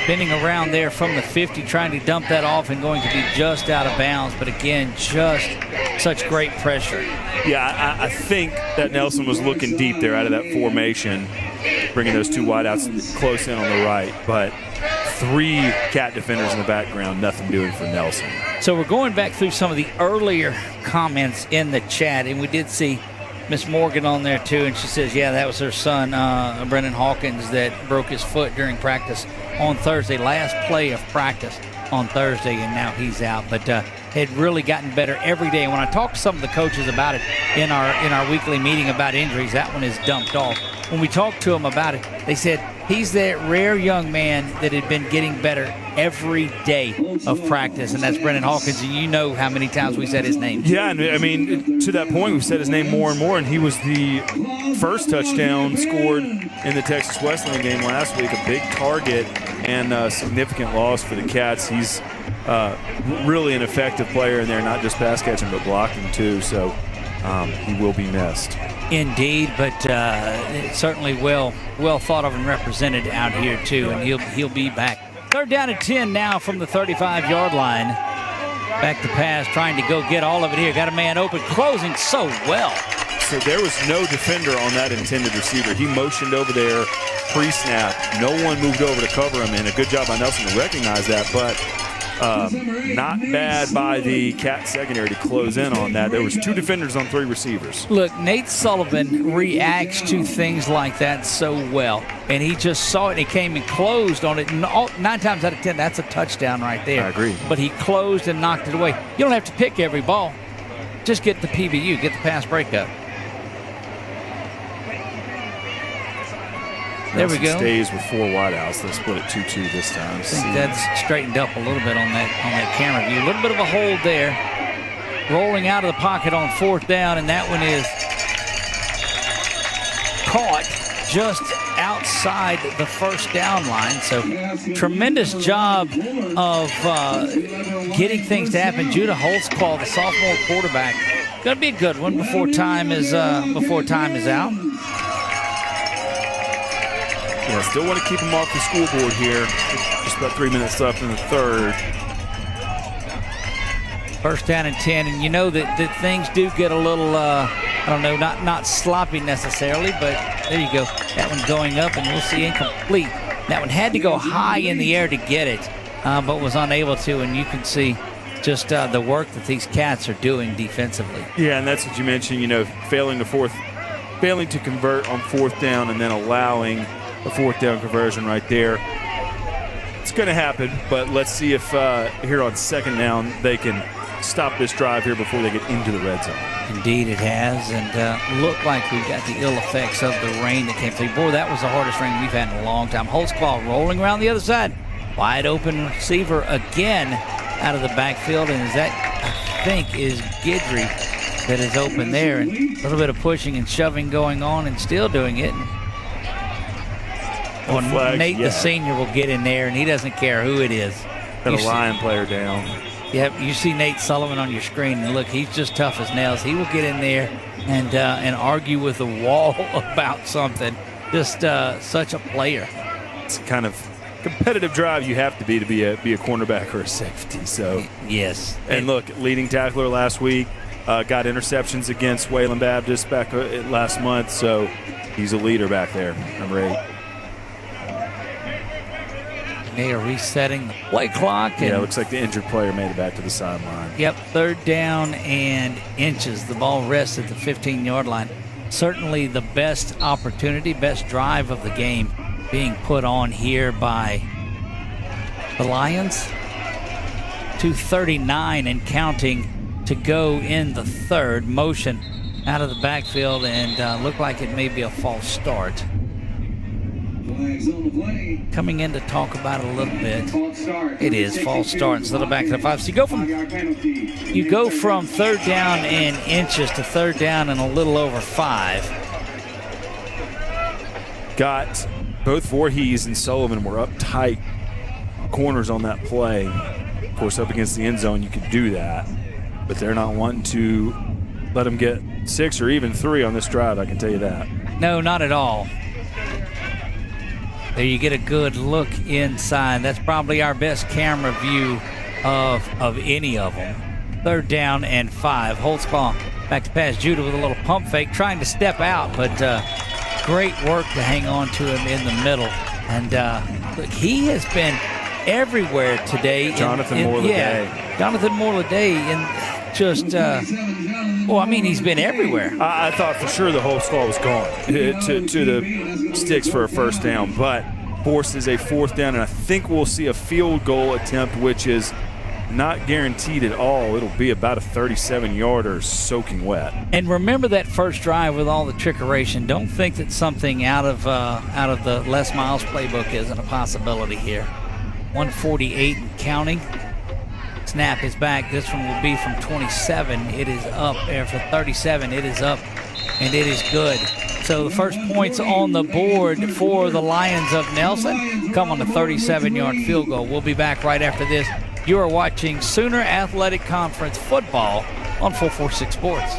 Spinning around there from the 50, trying to dump that off and going to be just out of bounds. But again, just such great pressure. Yeah, I think that Nelson was looking deep there out of that formation, bringing those 2 wideouts close in on the right. But 3 Cat defenders in the background, nothing doing for Nelson. So we're going back through some of the earlier comments in the chat, and we did see Miss Morgan on there too, and she says, yeah, that was her son, Brennan Hawkins, that broke his foot during practice on Thursday. Last play of practice on Thursday, and now he's out. But had really gotten better every day. And when I talked to some of the coaches about it in our weekly meeting about injuries, that one is dumped off. When we talked to them about it, they said he's that rare young man that had been getting better every day of practice, and that's Brennan Hawkins. And you know how many times we said his name. Yeah, and I mean, to that point, we've said his name more and more, and he was the first touchdown scored in the Texas Wesleyan game last week, a big target and a significant loss for the Cats. He's really an effective player in there, not just pass catching, but blocking too, so he will be missed. Indeed, but certainly well thought of and represented out here too, and he'll be back. 3rd down and 10 now from the 35-yard line. Back to pass, trying to go get all of it here. Got a man open, closing so well. So there was no defender on that intended receiver. He motioned over there pre-snap. No one moved over to cover him, and a good job by Nelson to recognize that, but not bad by the Cat secondary to close in on that. There was 2 defenders on 3 receivers. Look, Nate Sullivan reacts to things like that so well, and he just saw it and he came and closed on it. 9 times out of 10, that's a touchdown right there. I agree. But he closed and knocked it away. You don't have to pick every ball. Just get the PBU, get the pass breakup. There we go. Stays with 4 wideouts. They split it 2-2 this time. I think that's straightened up a little bit on that camera view. A little bit of a hold there. rolling out of the pocket on 4th down, and that one is caught just outside the 1st down line. So tremendous job of getting things to happen. Judah Holtzclaw, the sophomore quarterback, going to be a good one before time is out. Yeah, still want to keep him off the scoreboard here. Just about 3 minutes left in the 3rd. 1st down and 10, and you know that things do get a little, I don't know, not sloppy necessarily, but there you go. That one going up, and we'll see incomplete. That one had to go high in the air to get it, but was unable to, and you can see just the work that these Cats are doing defensively. Yeah, and that's what you mentioned, failing to convert on 4th down and then allowing a 4th down conversion right there. It's going to happen, but let's see if here on 2nd down they can stop this drive here before they get into the red zone. Indeed it has, and looked like we've got the ill effects of the rain that came through. Boy, that was the hardest rain we've had in a long time. Holtzclaw rolling around the other side. Wide open receiver again out of the backfield, and that, I think, is Guidry that is open there. And a little bit of pushing and shoving going on and still doing it. Nate, the senior, will get in there, and he doesn't care who it is. Got a Lion player down. Yep, you see Nate Sullivan on your screen, and look, he's just tough as nails. He will get in there and argue with the wall about something. Just such a player. It's kind of competitive drive you have to be a cornerback or a safety. So yes. And look, leading tackler last week, got interceptions against Wayland Baptist back last month, so he's a leader back there, number 8. They are resetting the play clock. And yeah, it looks like the injured player made it back to the sideline. Yep, 3rd down and inches. The ball rests at the 15-yard line. Certainly the best opportunity, best drive of the game being put on here by the Lions. 2:39 and counting to go in the 3rd. Motion out of the backfield, and looked like it may be a false start. Coming in to talk about it a little bit. It is false start instead of back to the 5. So you go from 3rd down and inches to 3rd down and a little over 5. Got both Voorhees and Sullivan were up tight corners on that play. Of course, up against the end zone, you could do that, but they're not wanting to let them get 6 or even 3 on this drive, I can tell you that. No, not at all. There you get a good look inside. That's probably our best camera view of any of them. 3rd down and 5. Holtzclaw back to pass. Judah with a little pump fake, trying to step out, but great work to hang on to him in the middle. And look, he has been everywhere today. Jonathan Morladay. Jonathan Morladay, and just, he's been everywhere. I thought for sure the Holtzclaw was gone to the sticks for a 1st down, but forces a 4th down, and I think we'll see a field goal attempt, which is not guaranteed at all. It'll be about a 37-yarder soaking wet. And remember that first drive with all the trickeration. Don't think that something out of the Les Miles playbook isn't a possibility here. 148 and counting. Snap is back. This one will be from 27. It is up there for 37. It is up, and it is good. So the first points on the board for the Lions of Nelson come on the 37-yard field goal. We'll be back right after this. You are watching Sooner Athletic Conference football on 446 Sports.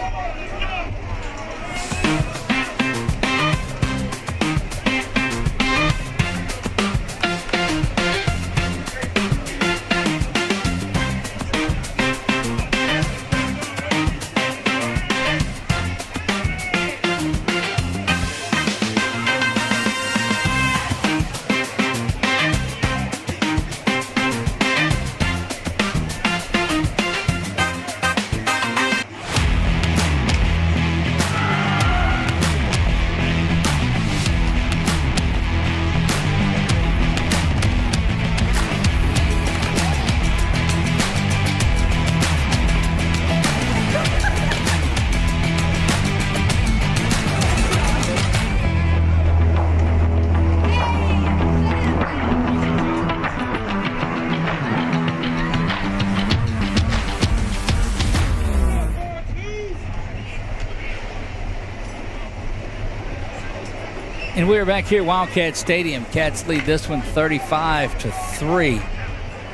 And we're back here at Wildcat Stadium. Cats lead this one 35-3.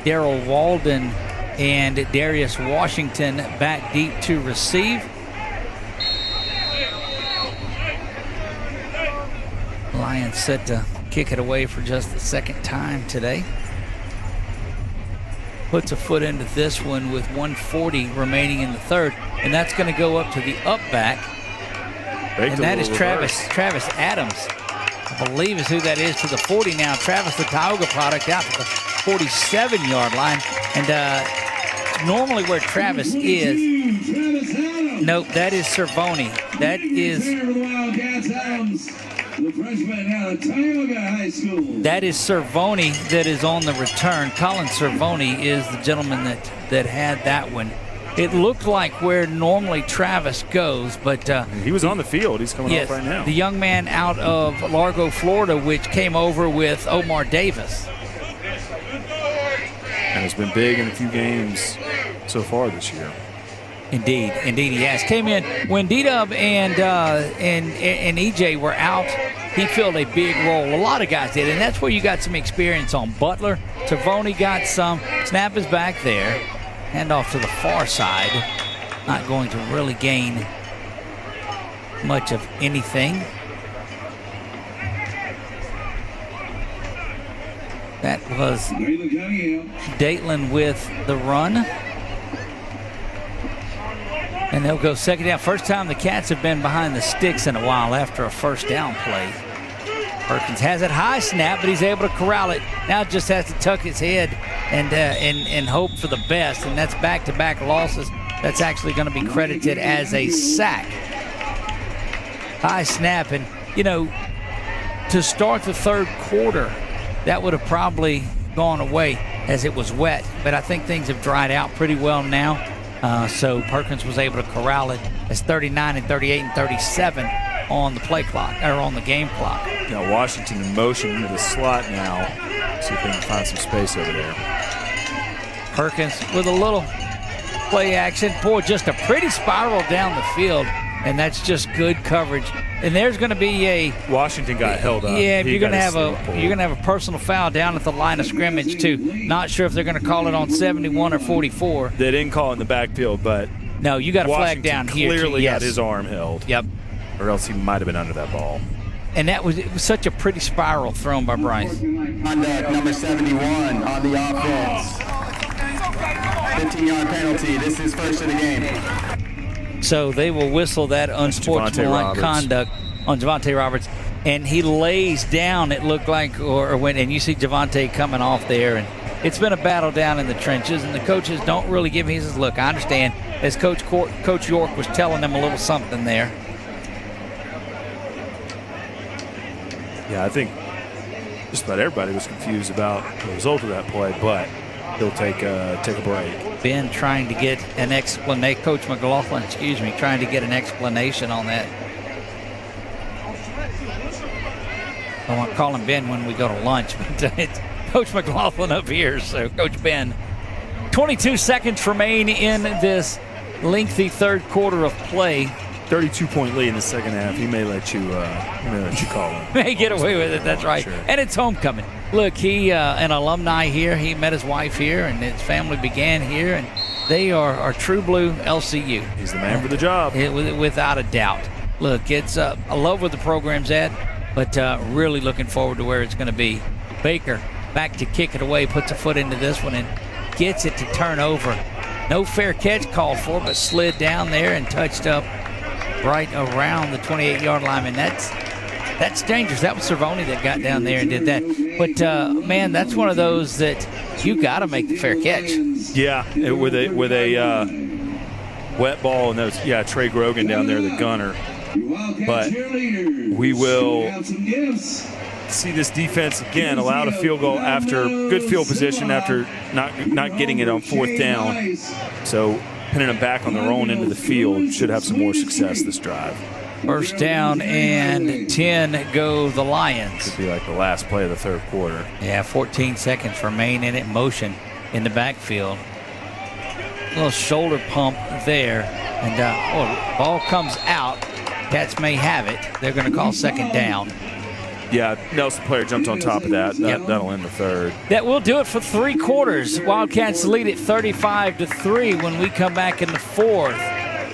Darrell Walden and Darius Washington back deep to receive. Lions set to kick it away for just the second time today. Puts a foot into this one with 1:40 remaining in the third, and that's going to go up to the up back. And that is Travis Adams, I believe is who that is, to the 40 now. Travis, the Tioga product, out to the 47-yard line. And normally where Travis is, nope, that is Cervoni. That is the freshman out of Tioga High School. That is Cervoni that is on the return. Colin Cervoni is the gentleman that had that one. It looked like where normally Travis goes, but he was on the field. He's coming off right now. The young man out of Largo, Florida, which came over with Omar Davis. And has been big in a few games so far this year. Indeed he has. Came in when D-Dub and EJ were out. He filled a big role. A lot of guys did, and that's where you got some experience on. Butler, Cervoni got some. Snap is back there. Hand off to the far side. Not going to really gain much of anything. That was Datelin with the run. And they'll go second down. First time the Cats have been behind the sticks in a while after a first down play. Perkins has it high snap, but he's able to corral it. Now just has to tuck his head and hope for the best. And that's back-to-back losses. That's actually going to be credited as a sack. High snap, and to start the third quarter, that would have probably gone away as it was wet. But I think things have dried out pretty well now. So Perkins was able to corral it as 39 and 38 and 37 on the play clock, or on the game clock. Now Washington in motion into the slot now. See if they can find some space over there. Perkins with a little play action. Boy, just a pretty spiral down the field, and that's just good coverage. And there's going to be a Washington got held up. Yeah, you're going to have a personal foul down at the line of scrimmage too. Not sure if they're going to call it on 71 or 44. They didn't call it in the backfield, but no, you got a flag Washington down here. Clearly got his arm held. Yep. Or else he might have been under that ball. And it was such a pretty spiral thrown by Bryce. Conduct number 71 on the offense. 15-yard penalty. This is first of the game. So they will whistle that unsportsmanlike conduct on Javante Roberts. And he lays down, it looked like, and you see Javante coming off there. And it's been a battle down in the trenches, and the coaches don't really give him. He says, look, I understand, as Coach York was telling them a little something there. Yeah, I think just about everybody was confused about the result of that play, but he'll take a break. Ben trying to get an explanation, Coach McLaughlin, trying to get an explanation on that. I won't call him Ben when we go to lunch, but it's Coach McLaughlin up here, so Coach Ben. 22 seconds remain in this lengthy third quarter of play. 32-point lead in the second half. He may let you call him. May get away with it. That's right. Sure. And it's homecoming. Look, he an alumni here. He met his wife here, and his family began here, and they are true blue LCU. He's the man for the job. Without a doubt. Look, it's I love where the program's at, but really looking forward to where it's going to be. Baker back to kick it away, puts a foot into this one, and gets it to turn over. No fair catch called for, but slid down there and touched up right around the 28-yard line, and that's dangerous. That was Cervoni that got down there and did that. But man, that's one of those that you got to make the fair catch. Yeah, with a wet ball, and those Trey Grogan down there, the gunner. But we will see this defense again allowed a field goal after good field position after not getting it on fourth down. So pinning them back on their own end of the field should have some more success this drive. First down and 10 go the Lions. Could be like the last play of the third quarter. Yeah, 14 seconds remain in it. Motion in the backfield. A little shoulder pump there. And ball comes out. Cats may have it. They're going to call second down. Yeah, Nelson player jumped on top of that. That'll end the third. That will do it for 3 quarters. Wildcats lead at 35-3 when we come back in the fourth.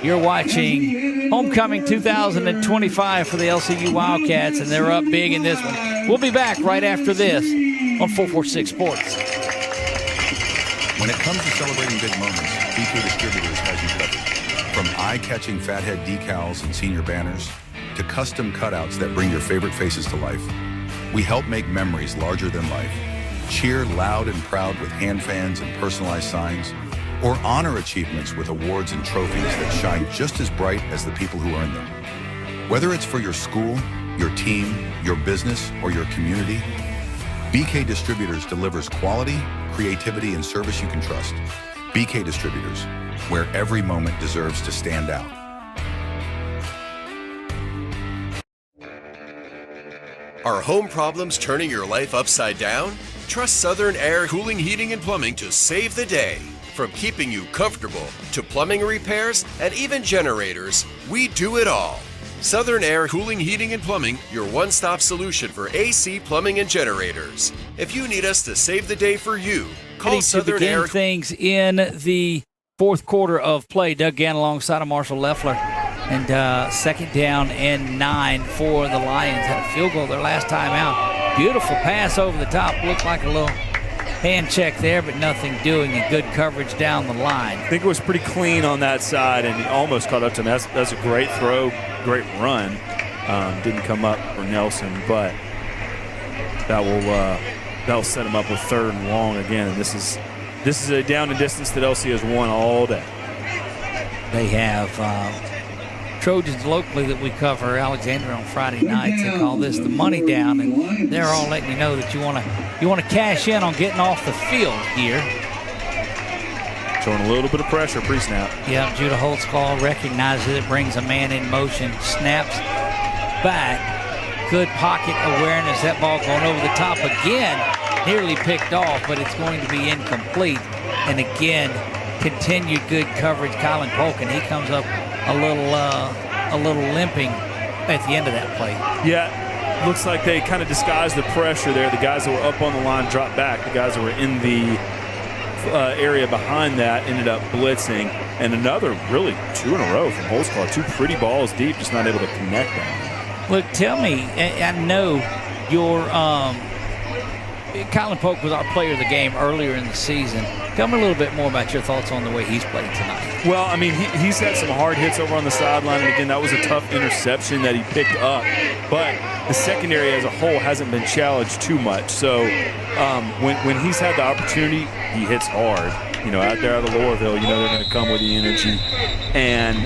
You're watching Homecoming 2025 for the LCU Wildcats, and they're up big in this one. We'll be back right after this on 446 Sports. When it comes to celebrating big moments, BK Distributors has you covered. From eye-catching fathead decals and senior banners to custom cutouts that bring your favorite faces to life, we help make memories larger than life. Cheer loud and proud with hand fans and personalized signs, or honor achievements with awards and trophies that shine just as bright as the people who earn them. Whether it's for your school, your team, your business, or your community, BK Distributors delivers quality, creativity, and service you can trust. BK Distributors, where every moment deserves to stand out. Are home problems turning your life upside down? Trust Southern Air Cooling, Heating, and Plumbing to save the day. From keeping you comfortable to plumbing repairs and even generators, we do it all. Southern Air Cooling, Heating, and Plumbing, your one-stop solution for AC, plumbing, and generators. If you need us to save the day for you, call Southern Air. Things in the fourth quarter of play. Doug Gann alongside of Marshall Leffler. And second down and 9 for the Lions. Had a field goal their last time out. Beautiful pass over the top. Looked like a little hand check there, but nothing doing, and good coverage down the line. I think it was pretty clean on that side, and he almost caught up to him. That's a great throw, great run. Didn't come up for Nelson, but that'll set him up with 3rd and long again. And this is a down and distance that LC has won all day. They have Trojans locally that we cover, Alexandria, on Friday nights. They call this the money down, and they're all letting you know that you want to cash in on getting off the field here. Showing a little bit of pressure pre-snap. Yeah, Judah Holtzclaw recognizes it, brings a man in motion, snaps back. Good pocket awareness. That ball going over the top again, nearly picked off, but it's going to be incomplete. And again, continued good coverage. Colin Polk, and he comes up a little limping at the end of that play. Yeah, looks like they kind of disguised the pressure there. The guys that were up on the line dropped back. The guys that were in the area behind that ended up blitzing. And another, really, 2 in a row from Holtzclaw. 2 pretty balls deep, just not able to connect them. Look, tell me, I know your Colin Polk was our player of the game earlier in the season. Tell me a little bit more about your thoughts on the way he's played tonight. Well, I mean, he's had some hard hits over on the sideline, and again, that was a tough interception that he picked up. But the secondary as a whole hasn't been challenged too much. So when he's had the opportunity, he hits hard. You know, out there out of Lowerville, you know they're going to come with the energy. And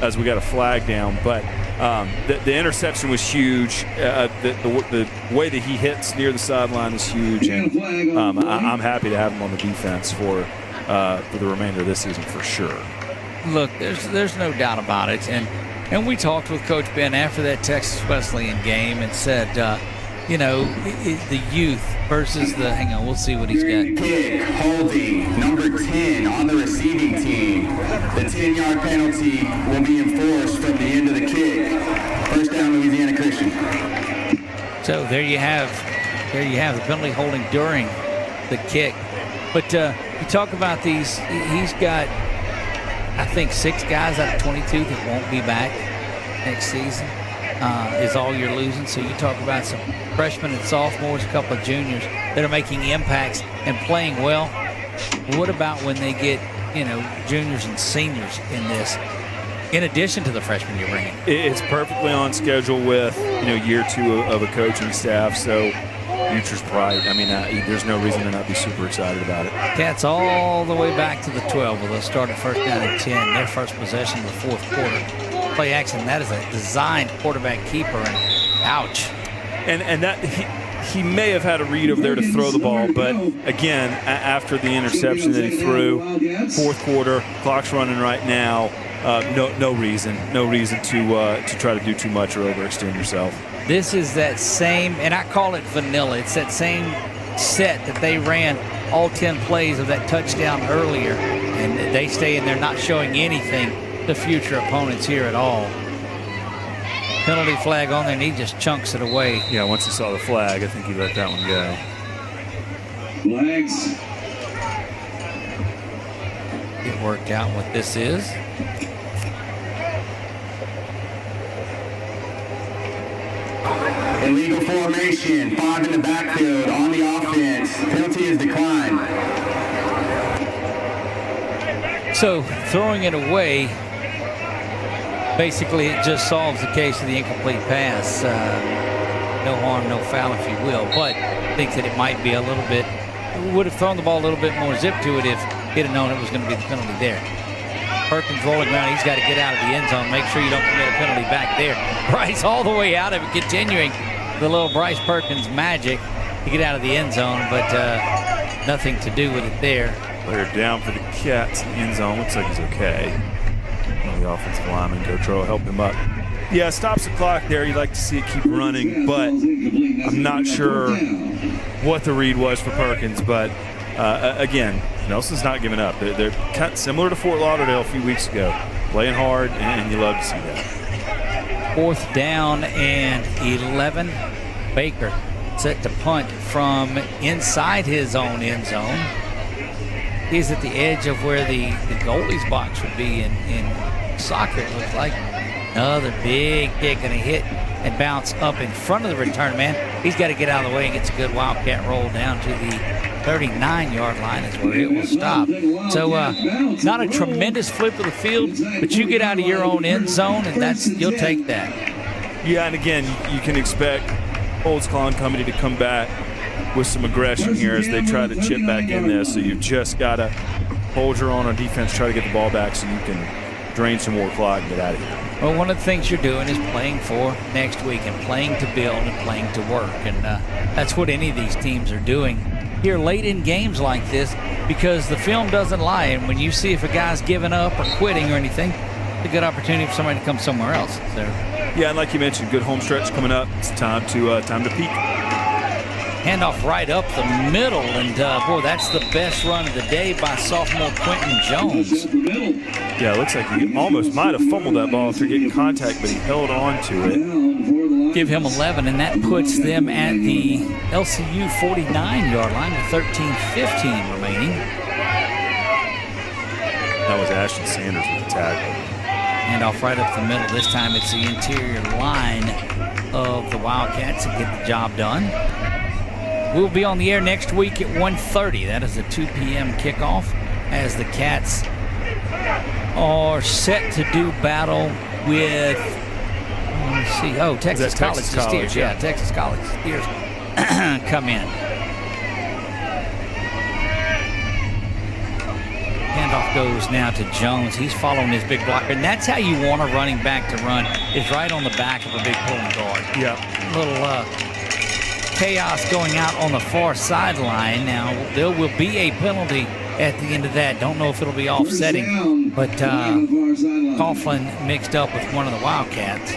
as we got a flag down, but the interception was huge. The way that he hits near the sideline is huge, and I'm happy to have him on the defense for the remainder of this season for sure. Look, there's no doubt about it, and we talked with Coach Ben after that Texas Wesleyan game and said, the youth versus the. Hang on, we'll see what he's got. Kick, holding, number 10 on the receiving team. The 10-yard penalty will be enforced from the end of the kick. First down, Louisiana Christian. So there you have the penalty holding during the kick. But you talk about these. He's got, I think, 6 guys out of 22 that won't be back next season. Is all you're losing. So you talk about some freshmen and sophomores, a couple of juniors that are making impacts and playing well. What about when they get, juniors and seniors in this, in addition to the freshmen you're bringing? It's perfectly on schedule with, year 2 of a coaching staff. So future's bright. I mean, there's no reason to not be super excited about it. Cats all the way back to the 12. Well, they'll start at first down and 10. Their first possession of the fourth quarter. Play action. That is a designed quarterback keeper, and ouch. And that he may have had a read over there to throw the ball, but again, after the interception that he threw, fourth quarter, clock's running right now. No reason to try to do too much or overextend yourself. This is that same, and I call it vanilla. It's that same set that they ran all 10 plays of that touchdown earlier, and they stay in there not showing anything to future opponents here at all. penalty flag on there, and he just chunks it away. Yeah, once he saw the flag, I think he let that one go. Flags. Get worked out what this is. Illegal formation, 5 in the backfield on the offense. Penalty is declined. So throwing it away, basically it just solves the case of the incomplete pass. No harm, no foul, if you will. But I think that it might be a little bit, would have thrown the ball a little bit more zip to it if he'd have known it was going to be the penalty there. Perkins rolling around. He's got to get out of the end zone. Make sure you don't commit a penalty back there. Bryce all the way out of it, continuing the little Bryce Perkins magic to get out of the end zone, but nothing to do with it there. Player down for the Cats in the end zone. Looks like he's okay. The offensive lineman, Gotro, help him up. Yeah, stops the clock there. You like to see it keep running, but I'm not sure what the read was for Perkins. But again, Nelson's not giving up. They're kind of similar to Fort Lauderdale a few weeks ago, playing hard, and you love to see that. 4th down and 11. Baker set to punt from inside his own end zone. He's at the edge of where the goalie's box would be in soccer, it looks like. Another big kick, and a hit and bounce up in front of the return man. He's got to get out of the way and gets a good Wildcat roll down to the 39-yard line is where it will stop. So not a tremendous flip of the field, but you get out of your own end zone, and you'll take that. Yeah, and again, you can expect Olds Clown Company to come back with some aggression here as they try to chip back in there. So you've just got to hold your own on defense, try to get the ball back so you can drain some more clock and get out of here. Well, one of the things you're doing is playing for next week and playing to build and playing to work. And that's what any of these teams are doing here late in games like this, because the film doesn't lie. And when you see if a guy's giving up or quitting or anything, it's a good opportunity for somebody to come somewhere else. So. Yeah, and like you mentioned, good home stretch coming up. It's time to peak. Handoff right up the middle, and boy, that's the best run of the day by sophomore Quentin Jones. Yeah, it looks like he almost might have fumbled that ball after getting contact, but he held on to it. Give him 11, and that puts them at the LCU 49-yard line with 13:15 remaining. That was Ashton Sanders with the tackle. Handoff right up the middle. This time it's the interior line of the Wildcats to get the job done. We'll be on the air next week at 1:30. That is a 2 p.m. kickoff as the Cats are set to do battle with, let's see, Texas College Steers. Yeah, Texas College Steers come in. Handoff goes now to Jones. He's following his big blocker, and that's how you want a running back to run, is right on the back of a big pulling guard. Yeah. Little chaos going out on the far sideline. Now, there will be a penalty at the end of that. Don't know if it'll be offsetting, but Coughlin mixed up with one of the Wildcats.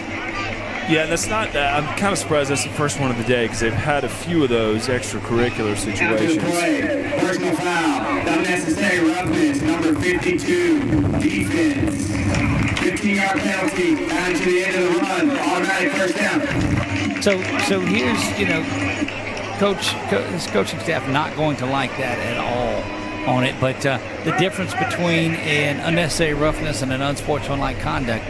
Yeah, and that's not, I'm kind of surprised that's the first one of the day because they've had a few of those extracurricular situations. Personal foul, unnecessary roughness, number 52, defense. 15-yard penalty, added to the end of the run, automatic first down. So here's, this coaching staff not going to like that at all on it, but the difference between an unnecessary roughness and an unsportsmanlike conduct.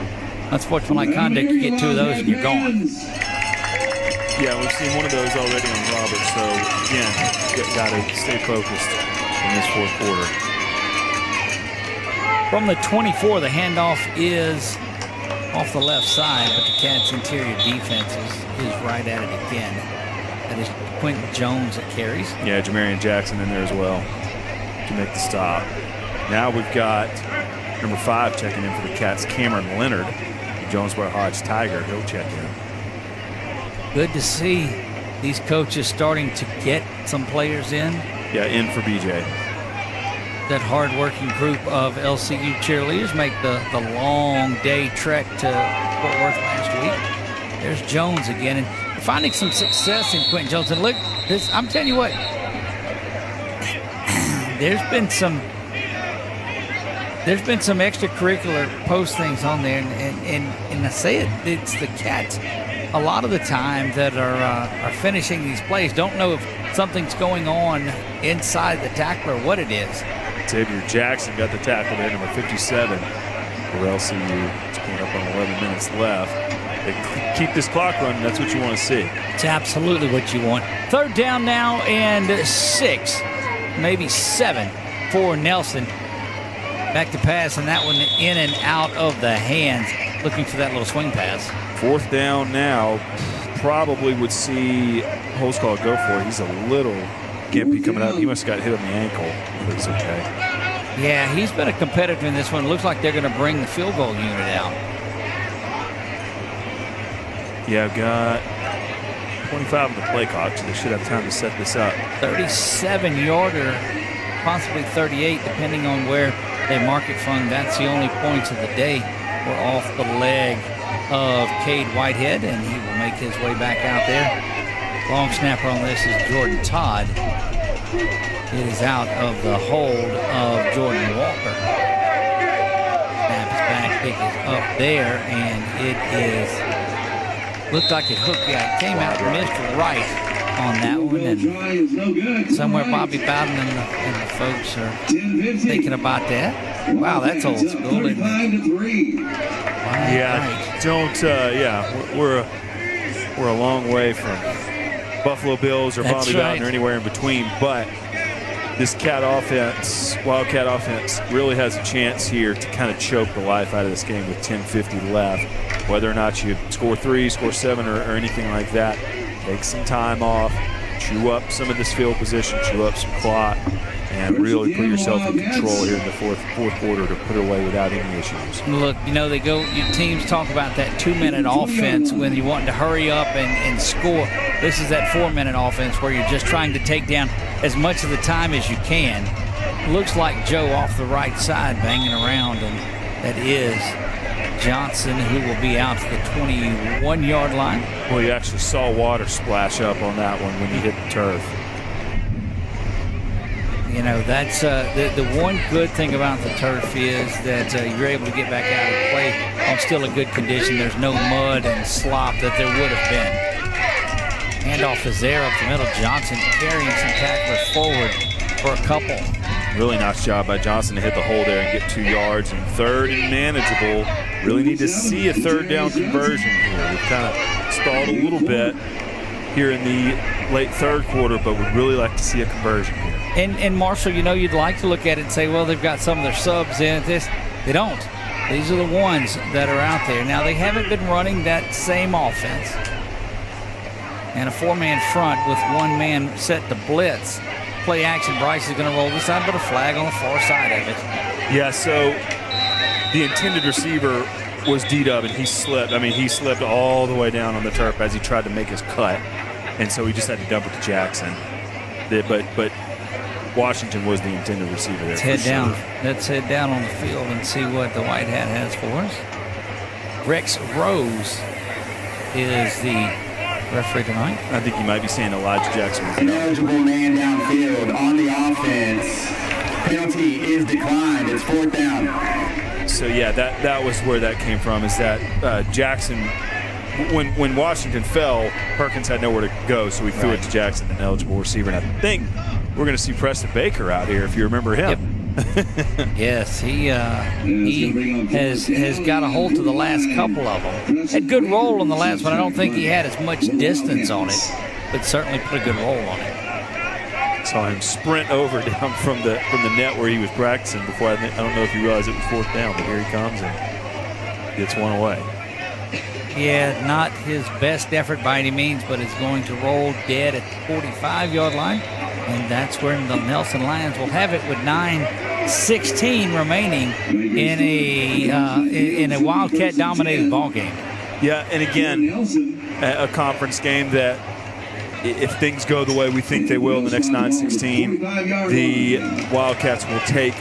Unsportsmanlike conduct, you get 2 of those and you're gone. Yeah, we've seen one of those already on Robert, so again, got to stay focused in this fourth quarter. From the 24, the handoff is off the left side, but the Cats' interior defense is right at it again. That is Quentin Jones that carries. Yeah, Jamarian Jackson in there as well to make the stop. Now we've got number 5 checking in for the Cats, Cameron Leonard. Jonesboro Hodge Tiger, he'll check in. Good to see these coaches starting to get some players in. Yeah, in for BJ. That hard-working group of LCU cheerleaders make the long day trek to Fort Worth last week. There's Jones again, and finding some success in Quentin Jones. And look, I'm telling you what, there's been some there's been some extracurricular post things on there, and I say it's the Cats a lot of the time that are finishing these plays. Don't know if something's going on inside the tackle or what it is. Xavier Jackson got the tackle there, number 57 for LCU. It's coming up on 11 minutes left. They keep this clock running. That's what you want to see. It's absolutely what you want. Third down now and 6, maybe 7 for Nelson. Back to pass, and that one in and out of the hands. Looking for that little swing pass. Fourth down now. Probably would see Holtzclaw go for it. He's a little gimpy coming out. He must have got hit on the ankle, but it's okay. Yeah, he's been a competitor in this one. Looks like they're going to bring the field goal unit out. Yeah, I've got 25 on the play clock, so they should have time to set this up. 37-yarder, possibly 38, depending on where they mark it from. That's the only points of the day. We're off the leg of Cade Whitehead, and he will make his way back out there. Long snapper on this is Jordan Todd. It is out of the hold of Jordan Walker. Snap is back, pick is up there, and it is, looked like it hooked, yeah, it came out missed right on that one, and somewhere Bobby Bowden and the folks are thinking about that. Wow, that's old school, isn't it? We're a long way from Buffalo Bills or Bobby Bowden or anywhere in between, but this Wildcat offense really has a chance here to kind of choke the life out of this game with 10:50 left. Whether or not you score 3, score 7, or anything like that, take some time off, chew up some of this field position, chew up some clock, and really put yourself in control here in the fourth quarter to put it away without any issues. Look, teams talk about that 2-minute offense when you want to hurry up and score. This is that 4-minute offense where you're just trying to take down as much of the time as you can. Looks like Joe off the right side banging around, and that is Johnson, who will be out to the 21-yard line. Well, you actually saw water splash up on that one when you hit the turf. You know, that's the one good thing about the turf is that you're able to get back out and play on still a good condition. There's no mud and slop that there would have been. Handoff is there up the middle. Johnson carrying some tacklers forward for a couple. Really nice job by Johnson to hit the hole there and get 2 yards. And third and manageable. Really need to see a third down conversion here. We've kind of stalled a little bit here in the late third quarter, but would really like to see a conversion here. And Marshall, you'd like to look at it and say, well, they've got some of their subs in this. They don't. These are the ones that are out there. Now, they haven't been running that same offense. And a 4-man front with 1 man set to blitz. Play action, Bryce is going to roll this side, but a flag on the far side of it. Yeah, so the intended receiver was D-Dub, and he slipped. I mean, he slipped all the way down on the turf as he tried to make his cut. And so he just had to dump it to Jackson. But Washington was the intended receiver there. Let's head down. Let's head down on the field and see what the White Hat has for us. Rex Rose is the referee tonight. I think you might be saying Elijah Jackson. Ineligible man downfield on the offense. Penalty is declined. It's 4th down. So yeah, that was where that came from. Is that Jackson? When Washington fell, Perkins had nowhere to go, so we threw it to Jackson, an eligible receiver. And I think we're going to see Preston Baker out here, if you remember him. Yep. Yes, he has got a hold to the last couple of them. Had good roll on the last one. I don't think he had as much distance on it, but certainly put a good roll on it. Saw him sprint over down from the net where he was practicing before. I don't know if he realized it was 4th down, but here he comes and gets one away. Yeah, not his best effort by any means, but is going to roll dead at the 45-yard line. And that's where the Nelson Lions will have it with 9:16 remaining in a Wildcat-dominated ball game. Yeah, and again, a conference game that if things go the way we think they will in the next 9:16, the Wildcats will take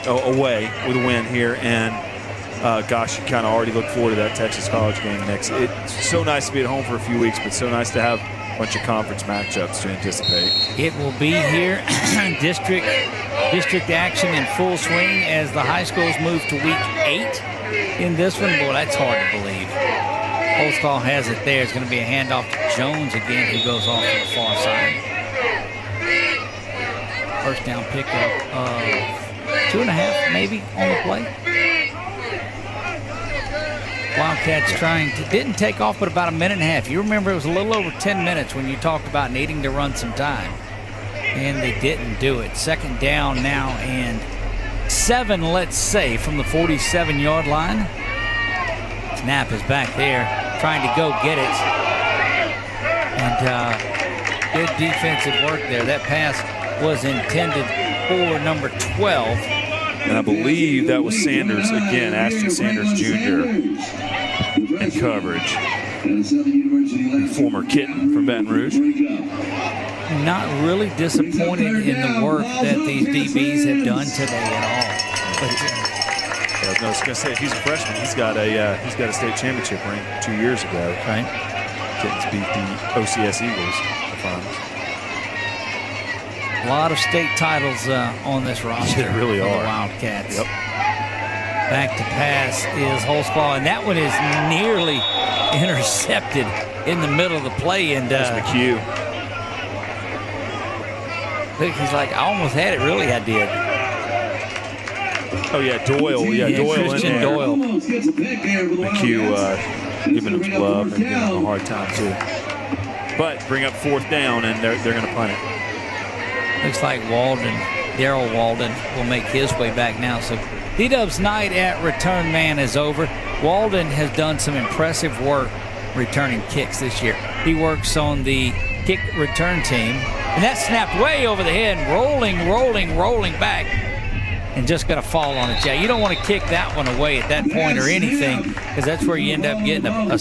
away with a win here. And gosh, you kind of already look forward to that Texas College game next. It's so nice to be at home for a few weeks, but so nice to have bunch of conference matchups to anticipate. It will be here, district action in full swing as the high schools move to week 8 in this one. Boy, that's hard to believe. Holtzclaw has it there. It's going to be a handoff to Jones again, who goes off to the far side. First down pickup of 2.5 maybe on the play. Wildcats didn't take off but about 1.5 minutes. You remember it was a little over 10 minutes when you talked about needing to run some time. And they didn't do it. Second down now and 7, let's say, from the 47-yard line. Snap is back there, trying to go get it. And good defensive work there. That pass was intended for number 12. And I believe that was Sanders again, Ashton Sanders Jr. in coverage. Former Kitten from Baton Rouge. Not really disappointed in the work that these DBs have done today at all. But, I was going to say, if he's a freshman, he's got a state championship ring 2 years ago. Right. Kittens beat the OCS Eagles. A lot of state titles on this roster. They really for are. The Wildcats. Yep. Back to pass is Holtzclaw, and that one is nearly intercepted in the middle of the play. And McHugh. He's like, I almost had it. Really, I did. Oh, yeah, Doyle. Yeah, Doyle Christian in there. Doyle. McHugh giving him love and giving him a hard time, too. But bring up 4th down, and they're going to punt it. Looks like Daryl Walden will make his way back now. So D-Dub's night at return man is over. Walden has done some impressive work returning kicks this year. He works on the kick return team. And that snapped way over the head, rolling back. And just going to fall on it. Yeah, you don't want to kick that one away at that point or anything, because that's where you end up getting a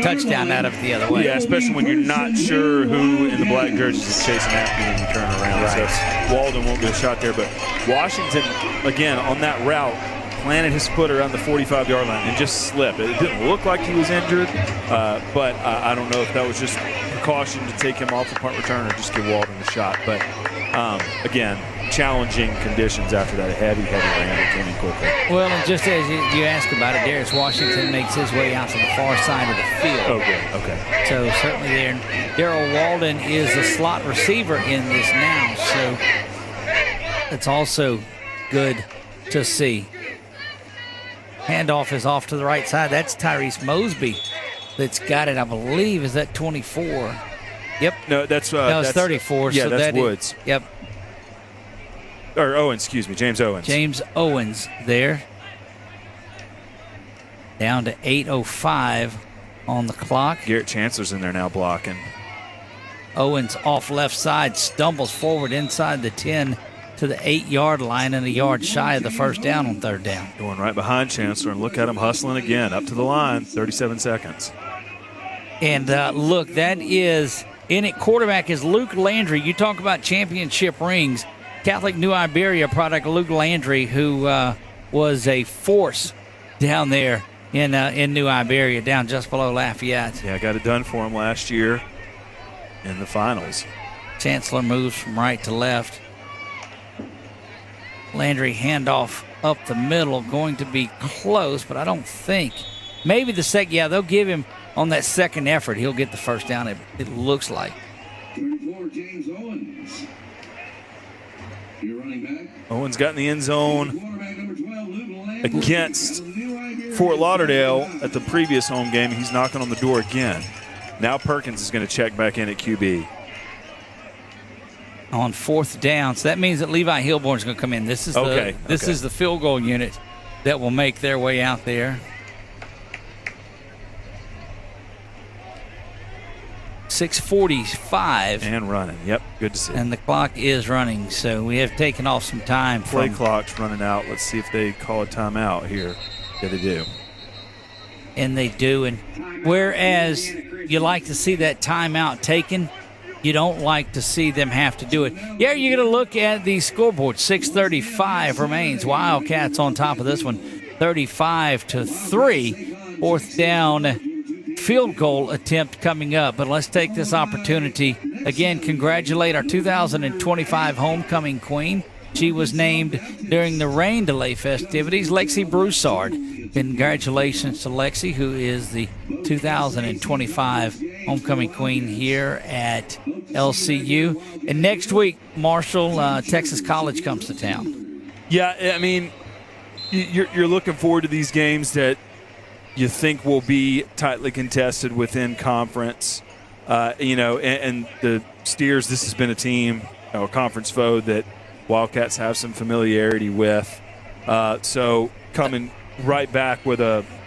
touchdown out of it the other way. Yeah, especially when you're not sure who in the black jerseys is chasing after you when you turn around. Right. So Walden won't get a shot there. But Washington, again, on that route, planted his foot around the 45-yard line and just slipped. It didn't look like he was injured, but I don't know if that was just precaution to take him off the punt return or just give Walden a shot. But, again, challenging conditions after that heavy rain came in quickly. Well, and just as you ask about it, Darius Washington makes his way out to the far side of the field. Oh, good. Okay. So certainly there. Daryl Walden is the slot receiver in this now, so it's also good to see. Handoff is off to the right side. That's Tyrese Mosby that's got it, I believe. Is that 24? Yep. No, that's 34. Yeah, so that's Woods. Yep. Or Owens, excuse me, James Owens. James Owens there. Down to 8:05 on the clock. Garrett Chancellor's in there now blocking. Owens off left side, stumbles forward inside the 10 to the 8-yard line and a yard shy of the first down on 3rd down. Going right behind Chancellor, and look at him hustling again. Up to the line, 37 seconds. And look, that is in it. Quarterback is Luke Landry. You talk about championship rings. Catholic New Iberia product Luke Landry, who was a force down there in New Iberia, down just below Lafayette. Yeah, got it done for him last year in the finals. Chancellor moves from right to left. Landry handoff up the middle, going to be close, but I don't think. Maybe the second, yeah, they'll give him on that second effort. He'll get the first down, it looks like. 34, James Owens. Your running back. Owens got in the end zone against Fort Lauderdale at the previous home game. He's knocking on the door again. Now Perkins is going to check back in at QB. On 4th down, so that means that Levi Hilborn's going to come in. This is is the field goal unit that will make their way out there. 6:45 and running. Yep, good to see. And the clock is running, so we have taken off some time. Play clock's running out. Let's see if they call a timeout here. Yeah, they do. And they do. And whereas you like to see that timeout taken, you don't like to see them have to do it. Yeah, you're going to look at the scoreboard. 6:35 remains. Wildcats on top of this one, 35-3. 4th down, field goal attempt coming up. But let's take this opportunity, again, congratulate our 2025 homecoming queen. She was named during the rain delay festivities, Lexi Broussard. Congratulations to Lexi, who is the 2025 homecoming queen here at LCU. And next week, Marshall, Texas College comes to town. Yeah, I mean, you're looking forward to these games that you think will be tightly contested within conference. And the Steers, this has been a team, a conference foe that Wildcats have some familiarity with. So coming right back with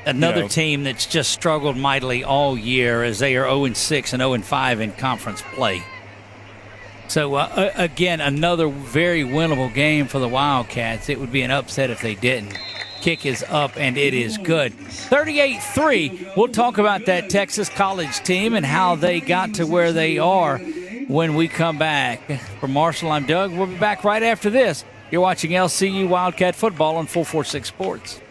another team that's just struggled mightily all year, as they are 0-6 and 0-5 in conference play. So, again, another very winnable game for the Wildcats. It would be an upset if they didn't. Kick is up, and it is good. 38-3. We'll talk about that Texas College team and how they got to where they are when we come back. For Marshall, I'm Doug. We'll be back right after this. You're watching LCU Wildcat football on 446 Sports.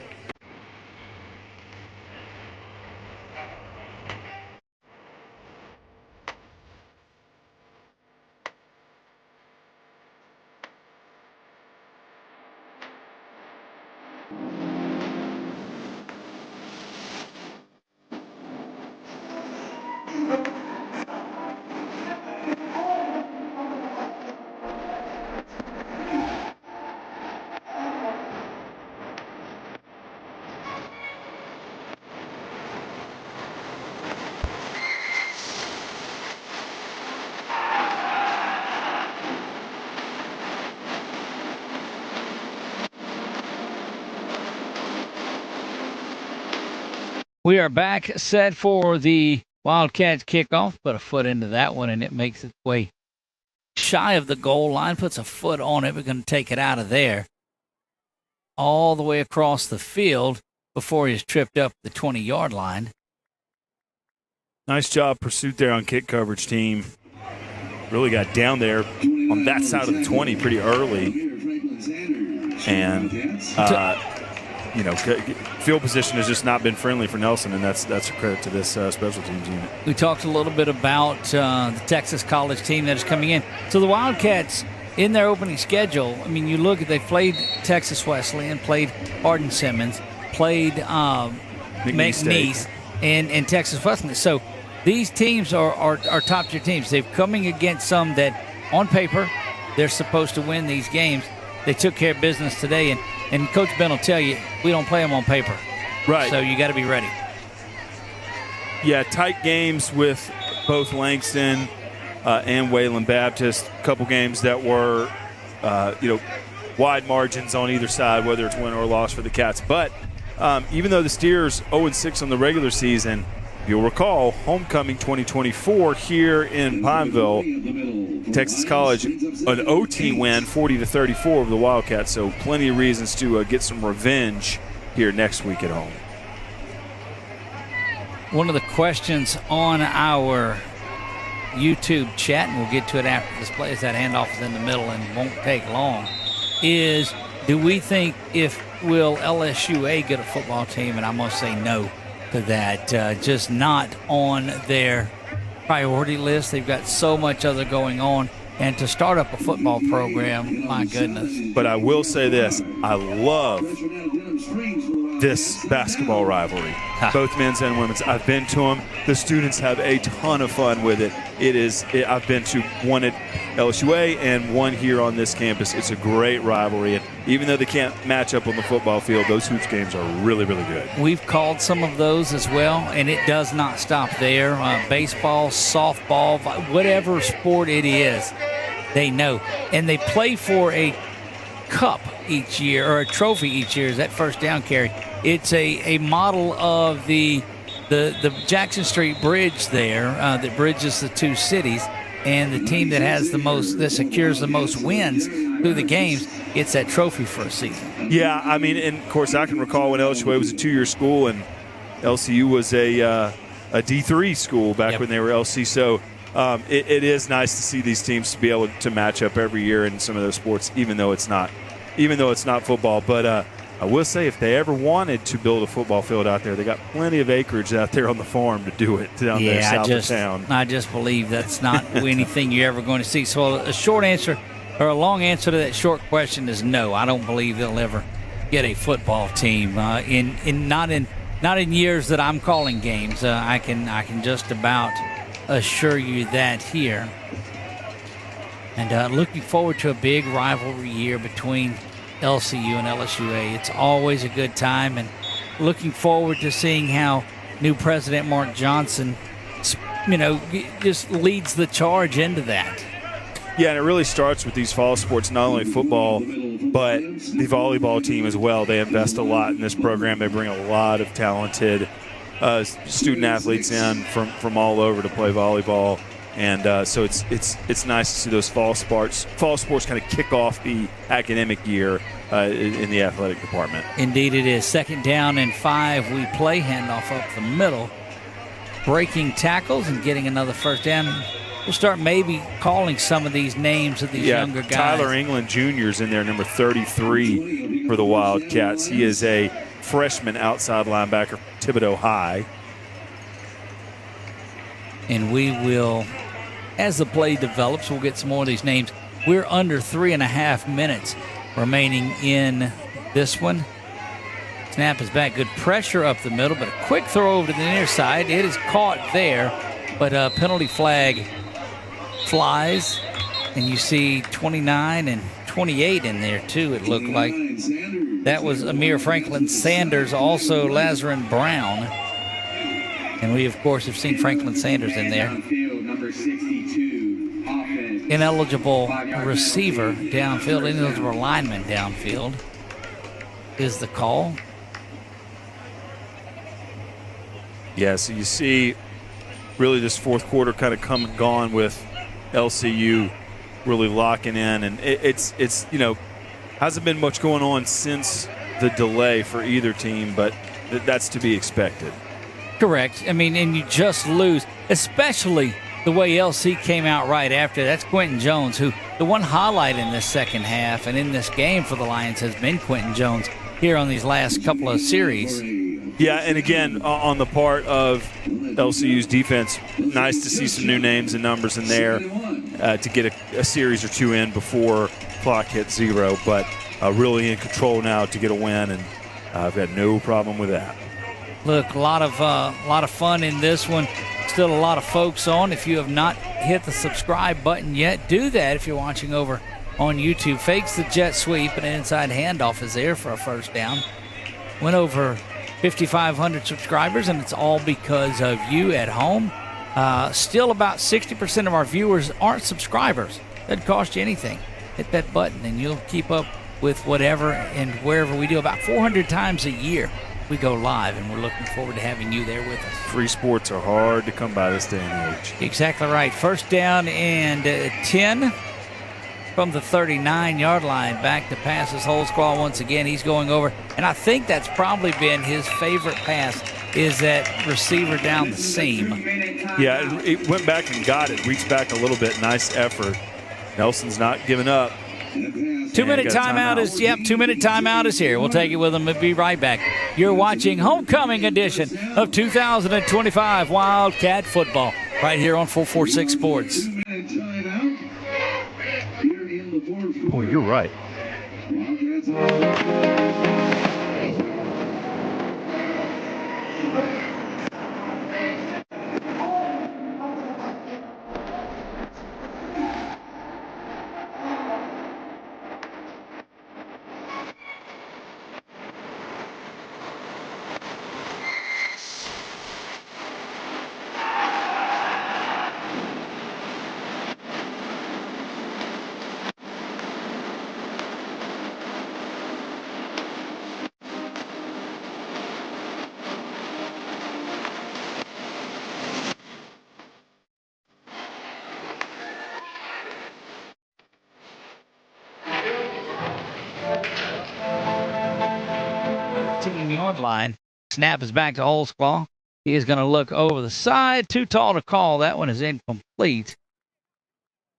We are back, set for the Wildcats kickoff. Put a foot into that one, and it makes its way shy of the goal line. Puts a foot on it. We're going to take it out of there all the way across the field before he's tripped up the 20-yard line. Nice job pursuit there on kick coverage team. Really got down there on that side of the 20 pretty early. And field position has just not been friendly for Nelson, and that's a credit to this special teams unit. We talked a little bit about the Texas College team that is coming in. So the Wildcats, in their opening schedule, I mean, you look at, they played Texas Wesleyan, played Hardin Simmons, played McNeese, and Texas Wesleyan. So these teams are top-tier teams. They're coming against some that, on paper, they're supposed to win these games. They took care of business today, and Coach Ben will tell you, we don't play them on paper. Right. So you got to be ready. Yeah, tight games with both Langston and Wayland Baptist. A couple games that were, wide margins on either side, whether it's win or loss for the Cats. But even though the Steers 0-6 on the regular season, you'll recall homecoming 2024 here in Pineville, Texas College, an OT win, 40-34 over the Wildcats. So plenty of reasons to get some revenge here next week at home. One of the questions on our YouTube chat, and we'll get to it after this play, as that handoff is in the middle and won't take long, is do we think will LSUA get a football team? And I'm going to say no to that. Just not on their priority list. They've got so much other going on. And to start up a football program, my goodness. But I will say this. I love this basketball rivalry, both men's and women's. I've been to them. The students have a ton of fun with it. I've been to one at LSUA and one here on this campus. It's a great rivalry. And even though they can't match up on the football field, those hoops games are really, really good. We've called some of those as well, and it does not stop there. Baseball, softball, whatever sport it is, they know. And they play for a cup each year, or a trophy each year, is that first down carry. It's a model of the Jackson Street Bridge there that bridges the two cities, and the team that has the most, that secures the most wins through the games, gets that trophy for a season. Yeah, I mean, and of course I can recall when LSUA was a two-year school and LCU was a D3 school back when they were LC. So it is nice to see these teams to be able to match up every year in some of those sports, even though it's not football. But I will say if they ever wanted to build a football field out there, they got plenty of acreage out there on the farm to do it down there south of town. I just believe that's not anything you're ever going to see. So a short answer or a long answer to that short question is no. I don't believe they'll ever get a football team not in years that I'm calling games. I can just about assure you that here. And looking forward to a big rivalry year between LCU and LSUA. It's always a good time, and looking forward to seeing how new President Mark Johnson, just leads the charge into that. Yeah, and it really starts with these fall sports, not only football, but the volleyball team as well. They invest a lot in this program. They bring a lot of talented student athletes in from all over to play volleyball. And so it's nice to see those fall sports kind of kick off the academic year in the athletic department. Indeed it is. 2nd down and 5. We play handoff up the middle. Breaking tackles and getting another first down. We'll start maybe calling some of these names of these younger guys. Tyler England Jr. is in there, number 33 for the Wildcats. He is a freshman outside linebacker from Thibodeau High. And we will, as the play develops, we'll get some more of these names. We're under 3.5 minutes remaining in this one. Snap is back. Good pressure up the middle, but a quick throw over to the near side. It is caught there, but a penalty flag flies. And you see 29 and 28 in there, too, it looked like. That was Amir Franklin Sanders, also Lazarin Brown. And we, of course, have seen Franklin Sanders in there. Ineligible receiver downfield, ineligible lineman downfield is the call. Yeah, so you see really this fourth quarter kind of come and gone with LCU really locking in. And it's hasn't been much going on since the delay for either team, but that's to be expected. Correct. I mean, and you just lose, especially the way LC came out right after. That's Quentin Jones, who the one highlight in this second half and in this game for the Lions has been Quentin Jones here on these last couple of series. Yeah, and again, on the part of LCU's defense, nice to see some new names and numbers in there to get a series or two in before clock hits 0. But really in control now to get a win, and I've got no problem with that. Look, a lot of fun in this one. Still a lot of folks on. If you have not hit the subscribe button yet, do that if you're watching over on YouTube. Fakes the jet sweep, and an inside handoff is there for a first down. Went over 5,500 subscribers, and it's all because of you at home. Still about 60% of our viewers aren't subscribers. Doesn't cost you anything. Hit that button, and you'll keep up with whatever and wherever we do. About 400 times a year we go live, and we're looking forward to having you there with us. Free sports are hard to come by this day and age. Exactly right. First down and 10 from the 39-yard line. Back to pass his whole squad once again. He's going over, and I think that's probably been his favorite pass, is that receiver down the seam. Yeah, it went back and got it. Reached back a little bit. Nice effort. Nelson's not giving up. 2-minute timeout is, 2-minute timeout is here. We'll take it with them and be right back. You're watching homecoming edition of 2025 Wildcat football right here on 446 Sports. Oh, you're right. Line. Snap is back to Holsclaw. He is going to look over the side. Too tall to call. That one is incomplete.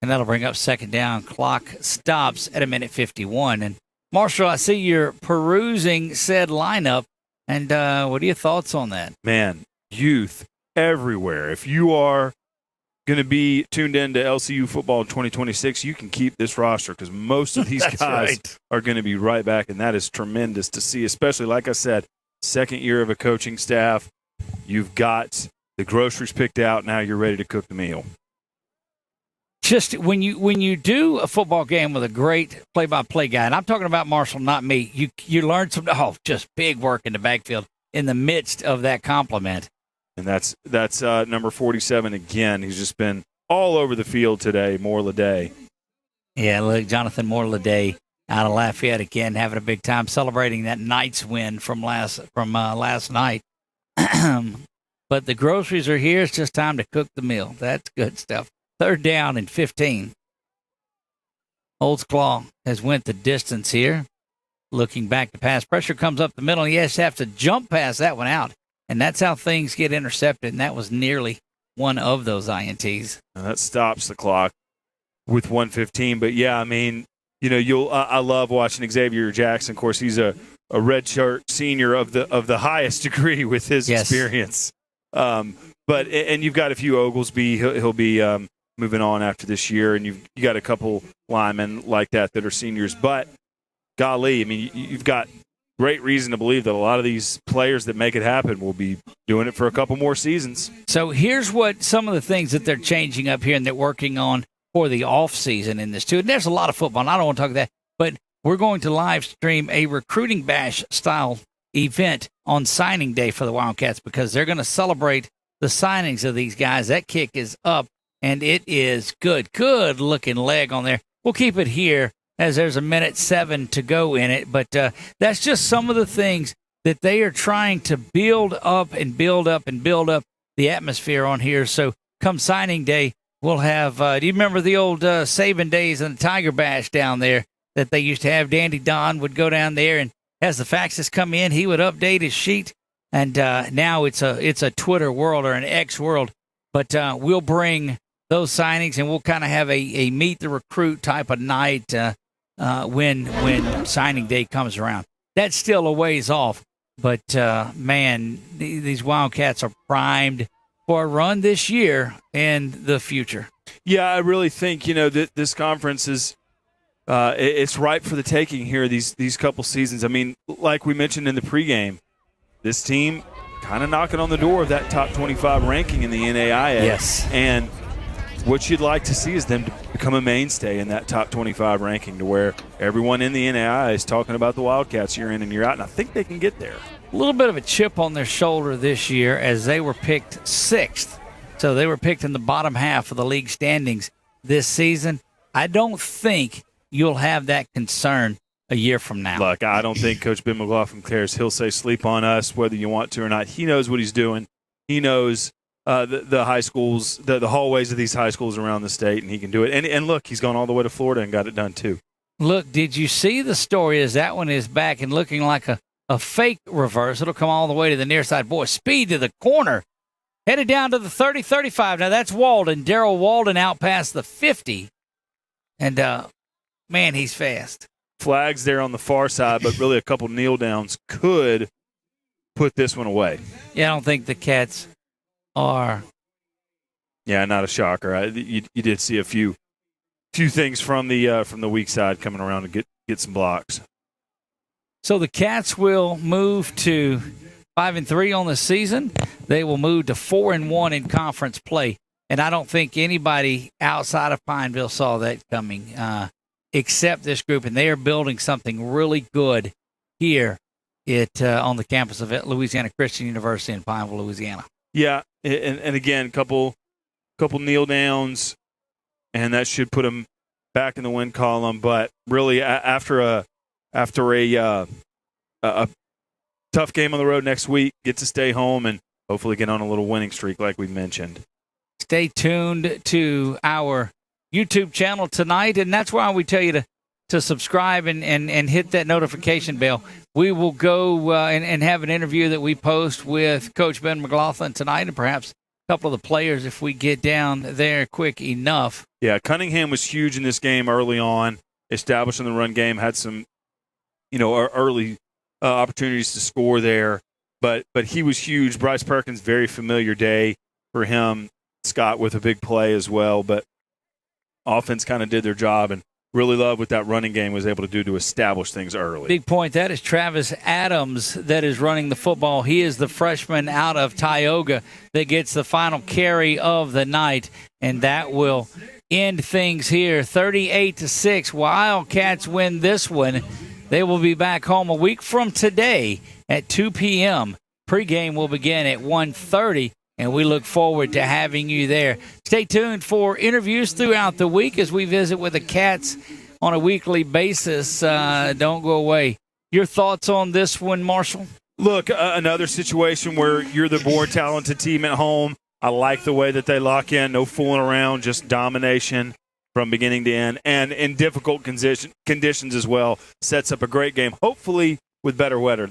And that'll bring up second down. Clock stops at 1:51. And Marshall, I see you're perusing said lineup, and what are your thoughts on that? Man, youth everywhere. If you are going to be tuned in to LCU football in 2026, you can keep this roster because most of these guys are going to be right back, and that is tremendous to see, especially, like I said, second year of a coaching staff. You've got the groceries picked out. Now you're ready to cook the meal. Just when you do a football game with a great play-by-play guy, and I'm talking about Marshall, not me, you learn some just big work in the backfield in the midst of that compliment. And that's number 47 again. He's just been all over the field today, Moore-Leday. Yeah, look, Jonathan Moore-Leday out of Lafayette again, having a big time celebrating that Knights win from last night. But the groceries are here. It's just time to cook the meal. That's good stuff. 3rd down and 15. Holtzclaw has went the distance here. Looking back to pass. Pressure comes up the middle. He has to have to jump past that one out. And that's how things get intercepted. And that was nearly one of those INTs. And that stops the clock with 1:15. But, yeah, I mean, I love watching Xavier Jackson. Of course, he's a redshirt senior of the highest degree with his experience. But you've got a few Oglesby. He'll be moving on after this year, and you got a couple linemen like that are seniors. But golly, I mean, you've got great reason to believe that a lot of these players that make it happen will be doing it for a couple more seasons. So here's what some of the things that they're changing up here and they're working on for the off season in this too. And there's a lot of football, and I don't want to talk that, but we're going to live stream a recruiting bash style event on signing day for the Wildcats because they're going to celebrate the signings of these guys. That kick is up, and it is good looking leg on there. We'll keep it here as there's 1:07 to go in it, but that's just some of the things that they are trying to build up and build up and build up the atmosphere on here. So come signing day, we'll have, do you remember the old Saban days and the Tiger Bash down there that they used to have? Dandy Don would go down there, and as the faxes come in, he would update his sheet. And now it's a Twitter world or an X world. But we'll bring those signings, and we'll kind of have a meet the recruit type of night when signing day comes around. That's still a ways off. But, man, these Wildcats are primed for a run this year and the future. Yeah, I really think, that this conference is it's ripe for the taking here these couple seasons. I mean, like we mentioned in the pregame, this team kind of knocking on the door of that top 25 ranking in the NAIA. Yes. And what you'd like to see is them to become a mainstay in that top 25 ranking to where everyone in the NAIA is talking about the Wildcats year in and year out, and I think they can get there. A little bit of a chip on their shoulder this year as they were picked 6th. So they were picked in the bottom half of the league standings this season. I don't think you'll have that concern a year from now. Look, I don't think Coach Ben McLaughlin cares. He'll say sleep on us whether you want to or not. He knows what he's doing. He knows the high schools, the hallways of these high schools around the state, and he can do it. And look, he's gone all the way to Florida and got it done too. Look, did you see the story as that one is back and looking like a fake reverse? It'll come all the way to the near side. Boy, speed to the corner. Headed down to the 30-35. Now that's Walden. Darrell Walden out past the 50. And, man, he's fast. Flags there on the far side, but really a couple kneel downs could put this one away. Yeah, I don't think the Cats are. Yeah, not a shocker. You did see a few things from the weak side coming around to get some blocks. So the Cats will move to 5-3 on the season. They will move to 4-1 in conference play, and I don't think anybody outside of Pineville saw that coming. Except this group, and they are building something really good here on the campus of Louisiana Christian University in Pineville, Louisiana. Yeah, and again, couple kneel downs, and that should put them back in the win column. But really, after a tough game on the road next week, get to stay home and hopefully get on a little winning streak like we mentioned. Stay tuned to our YouTube channel tonight, and that's why we tell you to subscribe and hit that notification bell. We will go and have an interview that we post with Coach Ben McLaughlin tonight, and perhaps a couple of the players if we get down there quick enough. Yeah, Cunningham was huge in this game early on, establishing the run game, had some early opportunities to score there. But he was huge. Bryce Perkins, very familiar day for him. Scott with a big play as well. But offense kind of did their job, and really love what that running game was able to do to establish things early. Big point. That is Travis Adams that is running the football. He is the freshman out of Tioga that gets the final carry of the night, and that will end things here. 38-6. Wildcats win this one. They will be back home a week from today at 2 p.m. Pregame will begin at 1:30. And we look forward to having you there. Stay tuned for interviews throughout the week as we visit with the Cats on a weekly basis. Don't go away. Your thoughts on this one, Marshall? Look, another situation where you're the more talented team at home. I like the way that they lock in. No fooling around, just domination from beginning to end. And in difficult conditions as well. Sets up a great game, hopefully with better weather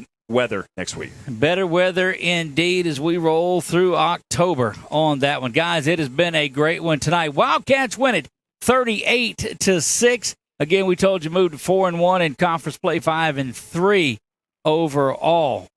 next week. Better weather indeed as we roll through October on that one. Guys, it has been a great one tonight. Wildcats win it 38-6. Again, we told you moved to 4-1 in conference play, 5-3 overall.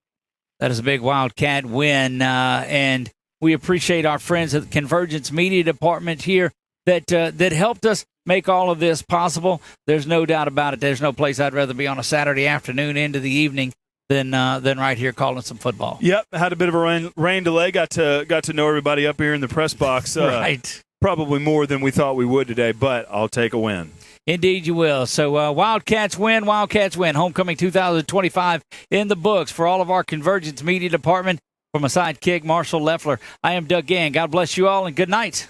That is a big Wildcat win, and we appreciate our friends at the Convergence Media Department here that helped us make all of this possible. There's no doubt about it. There's no place I'd rather be on a Saturday afternoon into the evening than right here calling some football. Yep, had a bit of a rain delay. Got to know everybody up here in the press box. Right. Probably more than we thought we would today, but I'll take a win. Indeed you will. So Wildcats win. Homecoming 2025 in the books for all of our Convergence Media Department. From a sidekick, Marshall Leffler, I am Doug Gann. God bless you all and good night.